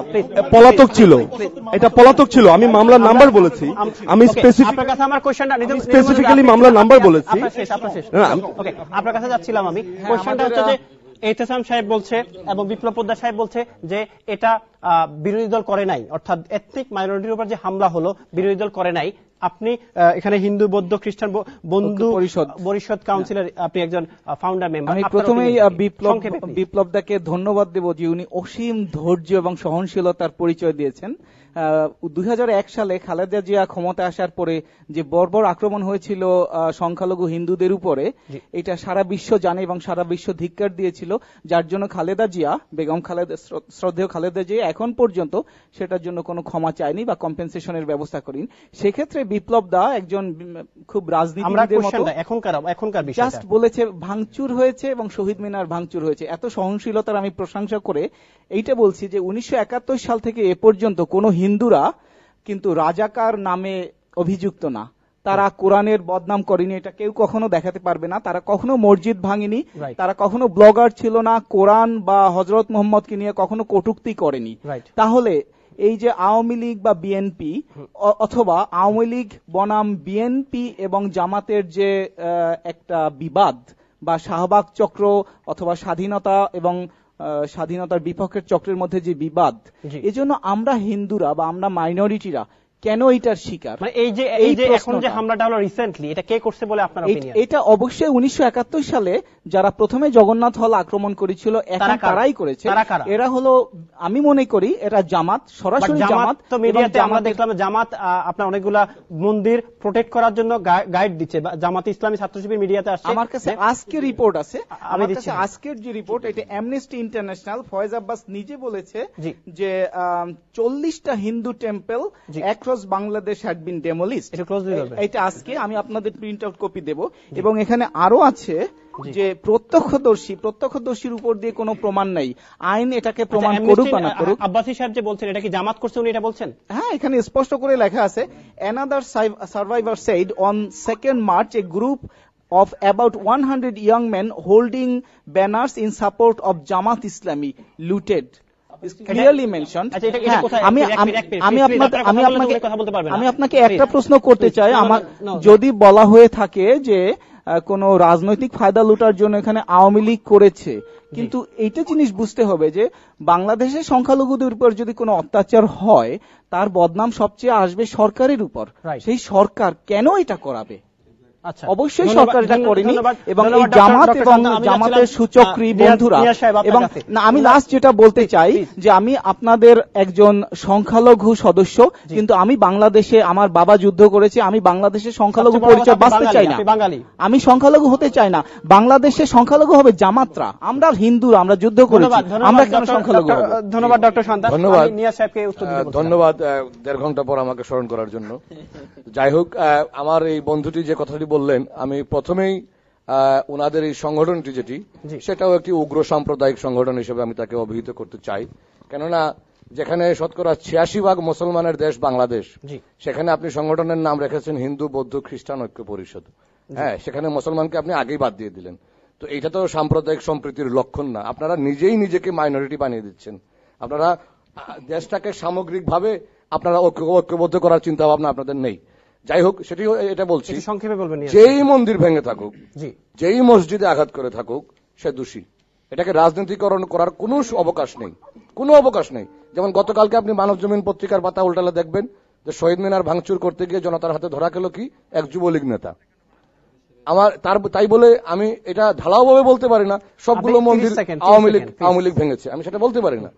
পলাতক ছিল, এটা পলাতক ছিল। আমি মামলার নাম্বার বলেছি, আমি আপনার কাছে আমার কোশ্চেনটা স্পেসিফিক্যালি মামলার নাম্বার বলেছি। ওকে, আপনার কাছে যাচ্ছিলাম আমি। কোশ্চেনটা হচ্ছে যে এহতেসাম সাহেব বলছে এবং বিপ্লব পোদ্দার সাহেব বলছে যে এটা বিরোধী দল করে নাই, অর্থাৎ এথনিক মাইনরিটির উপর যে হামলা হলো বিরোধী দল করে নাই। আপনি এখানে হিন্দু, বৌদ্ধ, খ্রিস্টান বন্ধু পরিষদ কাউন্সিলর, আপনি একজন ফাউন্ডার মেম্বার। আমি প্রথমেই বিপ্লবদাকে ধন্যবাদ দেব যে উনি অসীম ধৈর্য এবং সহনশীলতার পরিচয় দিয়েছেন। 2001 সালে খালেদা জিয়া ক্ষমতা আসার পরে যে বর্বর আক্রমণ হয়েছিল সংখ্যালঘু হিন্দুদের উপরে, এটা সারা বিশ্ব জানে এবং সারা বিশ্ব ধিক্কার দিয়েছিল, যার জন্য খালেদা জিয়া, বেগম খালেদা, শ্রদ্ধেয় খালেদা জিয়া এখন পর্যন্ত সেটার জন্য কোনো ক্ষমা চায়নি বা কম্পেনসেশনের ব্যবস্থা করেনি। সেক্ষেত্রে বিপ্লব দা একজন খুব রাজনীতিবিদের মতো এখনকার জাস্ট বলেছে ভাঙচুর হয়েছে এবং শহীদ মিনার ভাঙচুর হয়েছে। এত সহনশীলতার আমি প্রশংসা করে এইটা বলছি যে 1971 সাল থেকে এ পর্যন্ত কোনো হিন্দুরা কিন্তু রাজাকার নামে অভিযুক্ত না। তারা কোরআনের বদনাম করেনি, এটা কেউ কখনো দেখাতে পারবে না। তারা কখনো মসজিদ ভাঙেনি, তারা কখনো ব্লগার ছিল না, কোরআন বা হযরত মুহাম্মদকে নিয়ে কখনো কটূক্তি করেনি। তাহলে এই যে আওয়ামী লীগ বা বিএনপি, অথবা আওয়ামী লীগ বনাম বিএনপি এবং জামাতের যে একটা বিবাদ বা শাহবাগ চক্র অথবা স্বাধীনতা এবং স্বাধীনতার বিপক্ষের চক্রের মধ্যে যে বিবাদ, এজন্য আমরা হিন্দুরা বা আমরা মাইনরিটিরা কেন এটার শিকার? এই যে এখন যে হামলাটা হলো রিসেন্টলি, এটা কে করছে বলে আপনার অপিনিয়ন? এটা অবশ্যই 1971 সালে যারা প্রথমে জগন্নাথ হল আক্রমণ করেছিল এখন তারাই করেছে। এরা হলো, আমি মনে করি এরা জামাত, সরাসরি জামাত। তো মিডিয়াতে আমরা দেখলাম জামাত আপনার অনেকগুলা মন্দির প্রোটেক্ট করার জন্য গাইড দিচ্ছে, জামাত ইসলামী ছাত্র শিবির মিডিয়াতে আসছে। আমার কাছে আজকে রিপোর্ট আছে, আমার কাছে আজকের যে রিপোর্ট, এটা অ্যামনেস্টি ইন্টারন্যাশনাল, ফয়েজ আব্বাস নিজে বলেছে যে 40টা Hindu temple across Bangladesh had been demolished. এটা আজকে আমি আপনাদের প্রিন্ট আউট কপি দেব। এবং এখানে আরো আছে যে প্রত্যক্ষদর্শীর উপর দিয়ে কোনো প্রমাণ নাই, আইন এটাকে প্রমাণ করুক বা না করুক। আব্বাসী সাহেব যে বলছেন এটা কি জামাত করছে, উনি এটা বলছেন? হ্যাঁ, এখানে স্পষ্ট করে লেখা আছে, another survivor said on 2nd March a group of about 100 young men holding banners in support of Jamaat Islami looted. আমি আপনাকে একটা প্রশ্ন করতে চাই, আমার যদি বলা হয়ে থাকে যে কোন রাজনৈতিক ফায়দা লুটার জন্য এখানে আওয়ামী লীগ করেছে, কিন্তু এইটা জিনিস বুঝতে হবে যে বাংলাদেশের সংখ্যালঘুদের উপর যদি কোনো অত্যাচার হয় তার বদনাম সবচেয়ে আসবে সরকারের উপর। সেই সরকার কেন এটা করাবে? অবশ্যই সরকার এটা করেনি। এবং এই জামাত এবং জামাতের সূচক্রী বন্ধুরা, এবং আমি লাস্ট যেটা বলতে চাই যে আমি আপনাদের একজন সংখ্যালঘু সদস্য, কিন্তু আমি বাংলাদেশে, আমার বাবা যুদ্ধ করেছে, আমি বাংলাদেশের সংখ্যালঘু পরিচয় বাঁচতে চাই না, আমি সংখ্যালঘু হতে চাই না। বাংলাদেশে সংখ্যালঘু হবে জামাতরা, আমরা হিন্দুরা, আমরা যুদ্ধ করেছি, আমরা কেন সংখ্যালঘু হব? ধন্যবাদ ডক্টর সন্তান। ধন্যবাদ 1.5 ঘন্টা পর আমাকে স্মরণ করার জন্য। যাই হোক, আমার এই বন্ধুটি যে কথাটি বললেন, আমি প্রথমেই ওনাদের এই সংগঠনটি যেটি, সেটাও একটি উগ্র সাম্প্রদায়িক সংগঠন হিসেবে আমি তাকে অভিহিত করতে চাই। কেননা যেখানে শতকরা 86% মুসলমানের দেশ বাংলাদেশ, সেখানে আপনি সংগঠনের নাম রেখেছেন হিন্দু, বৌদ্ধ, খ্রিস্টান ঐক্য পরিষদ। হ্যাঁ, সেখানে মুসলমানকে আপনি আগেই বাদ দিয়ে দিলেন। তো এটা তো সাম্প্রদায়িক সম্প্রীতির লক্ষণ না। আপনারা নিজেই নিজেকে মাইনরিটি বানিয়ে দিচ্ছেন। আপনারা দেশটাকে সামগ্রিকভাবে আপনারা ঐক্যবদ্ধ করার চিন্তা ভাবনা আপনাদের নেই। যাই হোক, সেটি এটা বলছি, সংক্ষেপে বলবেন। যেই মন্দির ভেঙে থাকুক, যেই মসজিদে আঘাত করে থাকুক, সে দোষী। এটাকে রাজনীতিকরণ করার কোনো অবকাশ নেই, কোনো অবকাশ নেই। যেমন গতকালকে আপনি মানব জমিন পত্রিকার পাতা উল্টালে দেখবেন যে শহীদ মিনার ভাঙচুর করতে গিয়ে জনতার হাতে ধরা গেল কি এক যুবলীগ নেতা। তাই বলে আমি এটা ঢালাওভাবে বলতে পারি না সবগুলো মন্দির আওয়ামী লীগ ভেঙেছে, আমি সেটা বলতে পারি না।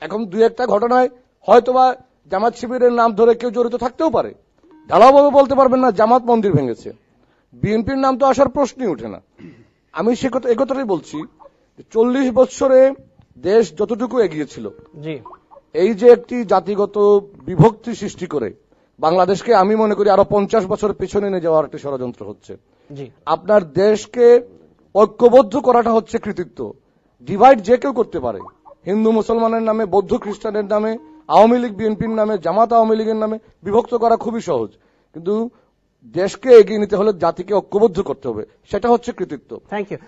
এখন দুই একটা ঘটনায় হয়তোবা জামাত শিবিরের নাম ধরে কেউ জড়িত থাকতেও পারে, ঢালাওভাবে বলতে পারবেন না জামাত মন্দির ভেঙেছে। বিএনপির নাম তো আসার প্রশ্নই ওঠে না। আমি সে কথাটাই বলছি, 40 বছরে দেশ যতটুকু এগিয়েছিল, এই যে একটি জাতিগত বিভক্তি সৃষ্টি করে বাংলাদেশকে আমি মনে করি আরো 50 বছর পেছনে নিয়ে যাওয়ার একটি ষড়যন্ত্র হচ্ছে। আপনার দেশকে ঐক্যবদ্ধ করাটা হচ্ছে কৃতিত্ব। ডিভাইড যে কেউ করতে পারে, হিন্দু মুসলমানের নামে, বৌদ্ধ খ্রিস্টানের নামে, আওয়ামী লীগ বিএনপির নামে, জামাত আওয়ামী লীগের নামে বিভক্ত করা খুবই সহজ, কিন্তু দেশকে এগিয়ে নিতে হলে জাতিকে ঐক্যবদ্ধ করতে হবে, সেটা হচ্ছে কৃতিত্ব।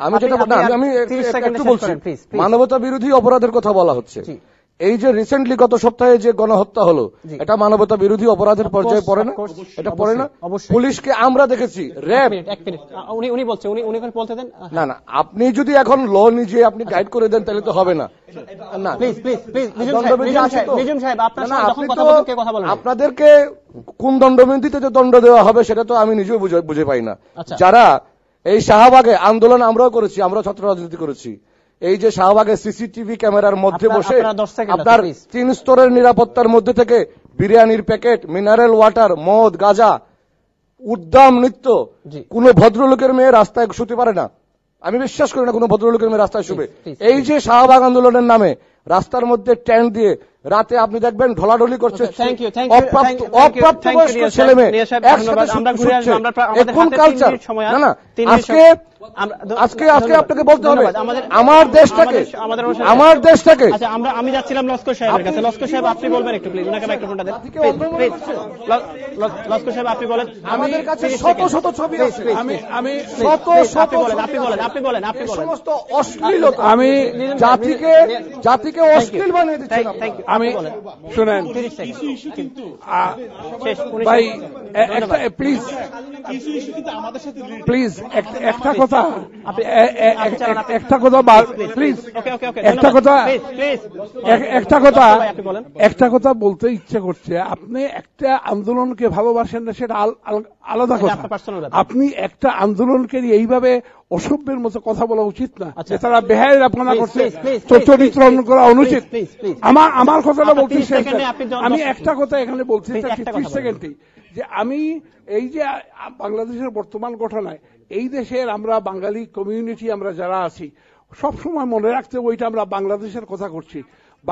আমি যেটা আমি একটু বলছি, মানবতা বিরোধী অপরাধের কথা বলা হচ্ছে। এই যে রিসেন্টলি গত সপ্তাহে যে গণহত্যা হলো, এটা মানবতা বিরোধী অপরাধের পর্যায়ে পড়ে না? এটা পড়ে না? পুলিশকে আমরা দেখেছি র্যাব, উনি বলছে, উনি বলতে দেন না না, আপনি যদি এখন ল নিজে আপনি গাইড করে দেন তাহলে তো হবে না। না প্লিজ আপনাদেরকে কোন দণ্ডবিধিতে যে দণ্ড দেওয়া হবে সেটা তো আমি নিজেও বুঝে পাই না। যারা এই শাহবাগে আন্দোলন আমরাও করেছি, আমরা ছাত্র রাজনীতি করেছি, এই যে শাহবাগে সিসিটিভি ক্যামেরার মধ্যে বসে আপনার 3 স্তরের নিরাপত্তার মধ্যে থেকে বিরিয়ানির প্যাকেট, মিনারেল ওয়াটার, মদ, গাঁজা, উদ্দাম নৃত্য, কোন ভদ্রলোকের মেয়ে রাস্তায় শুতে পারে না। আমি বিশ্বাস করি না কোন ভদ্রলোকের মেয়ে রাস্তায় শুবে। এই যে শাহবাগ আন্দোলনের নামে রাস্তার মধ্যে ট্যান্ট দিয়ে রাতে আপনি দেখবেন ঢলাঢলি করছে অপ্রাপ্তবয়স্ক ছেলে মেয়ে একসাথে শুচ্ছে। এখন কালচার না না, আজকে আপনাকে বলতে হবে আমার দেশটাকে আমি যাচ্ছিলাম লস্কর সাহেবের কাছে। লস্কর সাহেব আপনি বলবেন একটু প্লিজ, ওনাকে মাইক্রোফোনটা দেন প্লিজ। লস্কর সাহেব আপনি বলেন। আমাদের কাছে শত শত ছবি আছে, আমি আপনি বলেন সমস্ত অশ্লীলতা আমি জাতিকে অশ্লীল বানিয়ে দিচ্ছি। আমি শুনেন ভাই, প্লিজ একটা কথা বলতে ইচ্ছে করছে। আপনি একটা আন্দোলনকে ভালোবাসেন না সেটা আলাদা কথা, আপনি একটা আন্দোলনকে এইভাবে অসভ্যের মতো কথা বলা উচিত না। তারা বেহায়ের আপনারা করছে, চরিত্র করা অনুচিত। আমার কথাটা বলতে আমি একটা কথা এখানে বলতে 30 সেকেন্ডে, যে আমি এই যে বাংলাদেশের বর্তমান ঘটনায় এই দেশের আমরা বাঙালি কমিউনিটি আমরা যারা আছি সবসময় মনে রাখতে হবে ওইটা আমরা বাংলাদেশের কথা করছি।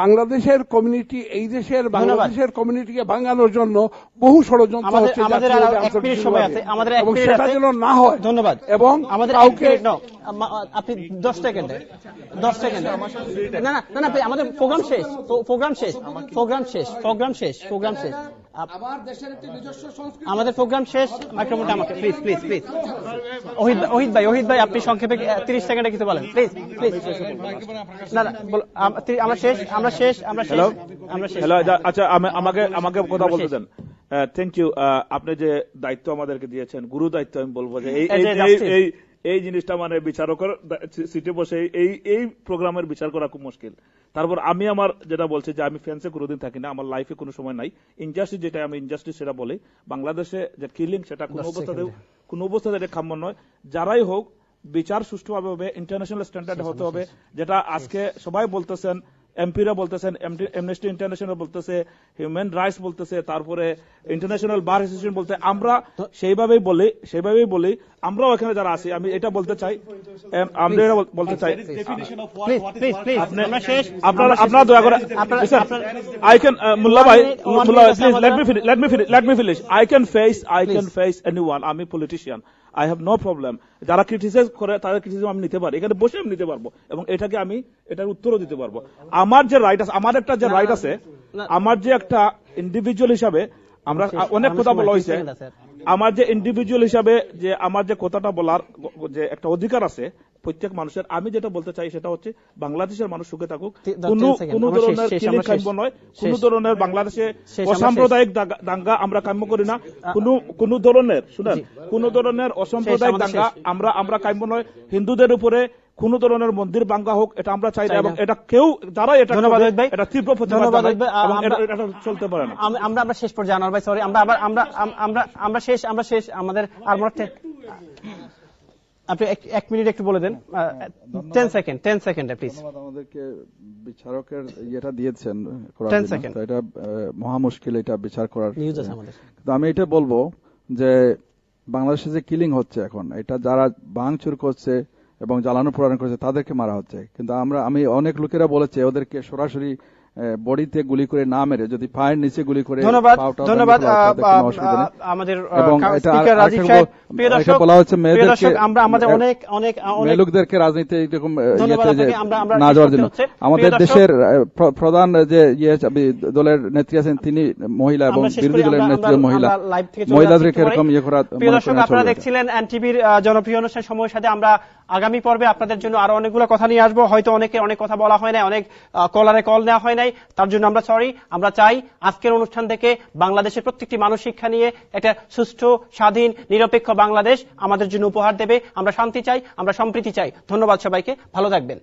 বাংলাদেশের কমিউনিটি, এই দেশের বাংলাদেশের কমিউনিটিকে ভাঙানোর জন্য বহু ষড়যন্ত্র হচ্ছে, এবং সেটা যেন না হয়। ধন্যবাদ। এবং কাউকে আপনি 10 সেকেন্ডে না আমাদের প্রোগ্রাম শেষ। আমার দেশের একটি নিজস্ব সংস্কৃতি, আমাদের প্রোগ্রাম শেষ। মাইক্রোফোনটা আমাকে প্লিজ। ওহিদ ভাই আপনি সংক্ষেপে 30 সেকেন্ডে কিছু বলেন প্লিজ। না আমরা শেষ। হ্যালো, আচ্ছা আমাকে কথা বলতে দেন। Thank you. আপনি যে দায়িত্ব আমাদেরকে দিয়েছেন, গুরু দায়িত্ব আমি বলবো, যে এই জিনিসটা মানে বিচারকের সিটে বসে এই প্রোগ্রামের বিচার করা খুব মুশকিল। তারপর আমি আমার যেটা বলছি যে আমি ফেন্সে কোনোদিন থাকি না, আমার লাইফে কোনো সময় নাই। ইনজাস্টিস যেটা আমি ইনজাস্টিস সেটা বলি। বাংলাদেশে যে কিলিং সেটা কোনো অবস্থাতে এটা কাম্য নয়। যারাই হোক বিচার সুষ্ঠুভাবে হবে, ইন্টারন্যাশনাল স্ট্যান্ডার্ড হতে হবে, যেটা আজকে সবাই বলতেছেন, এমপিরা বলতেছেন, অ্যামনেস্টি ইন্টারন্যাশনাল বলতেছে, হিউম্যান রাইটস বলতেছে, তারপরে ইন্টারন্যাশনাল বার অ্যাসোসিয়েশন বলতে, আমরা সেইভাবেই বলি। আমরাও এখানে যারা আছি, আমি এটা বলতে চাই, আপনারা দয়া করে আই ক্যান মুল্লা ভাই let me finish. I can face anyone. আমি politician, I have no problem. যারা ক্রিটিসাইজ করে তাদের ক্রিটিসিজম আমি নিতে পারি, এখানে বসে আমি নিতে পারবো, এবং এটাকে আমি এটার উত্তরও দিতে পারবো। আমার যে রাইট আছে, আমার একটা ইন্ডিভিজুয়াল হিসাবে, আমরা অনেক কথা বলা হয়েছে, আমার যে ইন্ডিভিজুয়াল হিসাবে যে আমার যে কথাটা বলার যে একটা অধিকার আছে, প্রত্যেক মানুষের। আমি যেটা বলতে চাই সেটা হচ্ছে বাংলাদেশের মানুষ সুখে থাকুক, কোন ধরনের কিলিং কাম্য নয়, কোন ধরনের বাংলাদেশে অসাম্প্রদায়িক দাঙ্গা আমরা কাম্য করি না, কোন ধরনের শুনেন কোন ধরনের অসাম্প্রদায়িক দাঙ্গা আমরা কাম্য নয়। হিন্দুদের উপরে কোন ধরনের মন্দির ভাঙ্গা হোক এটা আমরা চাই না, এবং এটা কেউ যারা এটা এটা তীব্র প্রতিবাদ জানাই এবং এটা চলতে পারে না। আমরা শেষ পর্যায়ে আনোয়ার ভাই, সরি, আমরা শেষ আমাদের আর আপনি 1 মিনিট একটু বলে দেন, 10 সেকেন্ড প্লিজ। আমাদেরকে বিচারকের ইয়েটা দিয়েছেন এটা মহা মুশকিল এটা বিচার করার। কিন্তু আমি এটা বলবো যে বাংলাদেশে যে কিলিং হচ্ছে এখন, এটা যারা ভাঙচুর করছে এবং জ্বালানো পোড়ানো করছে তাদেরকে মারা হচ্ছে, কিন্তু আমি অনেক লোকেরা বলেছে ওদেরকে সরাসরি বডিতে গুলি করে না মেরে যদি পায়ের নিচে গুলি করে। ধন্যবাদ আমাদের স্পিকার রাজীব সাহেব। প্রিয় দর্শক, বলা হচ্ছে মেয়েদেরকে আমরা আমাদের অনেক লোকদেরকে রাজনীতি এরকম না যাওয়ার জন্য। আমাদের দেশের প্রধান যে দলের নেত্রী আছেন তিনি মহিলা এবং বিরোধী দলের নেত্রী মহিলা, মহিলাদেরকে এরকম ইয়ে করা। প্রিয় দর্শক, আপনারা দেখছিলেন এনটিভির জনপ্রিয় অনুষ্ঠান সময়ের সাথে। আমরা আগামী পর্বে আপনাদের জন্য আরো অনেকগুলো কথা নিয়ে আসবো। হয়তো অনেক কথা বলা হয় নাই, অনেক কলারে কল নেওয়া হয় নাই, তার জন্য আমরা সরি। আমরা চাই আজকের অনুষ্ঠান থেকে বাংলাদেশের প্রত্যেকটি মানুষ শিক্ষা নিয়ে একটা সুষ্ঠু, স্বাধীন, নিরপেক্ষ বাংলাদেশ আমাদের জন্য উপহার দেবে। আমরা শান্তি চাই, আমরা সম্প্রীতি চাই। ধন্যবাদ সবাইকে, ভালো থাকবেন।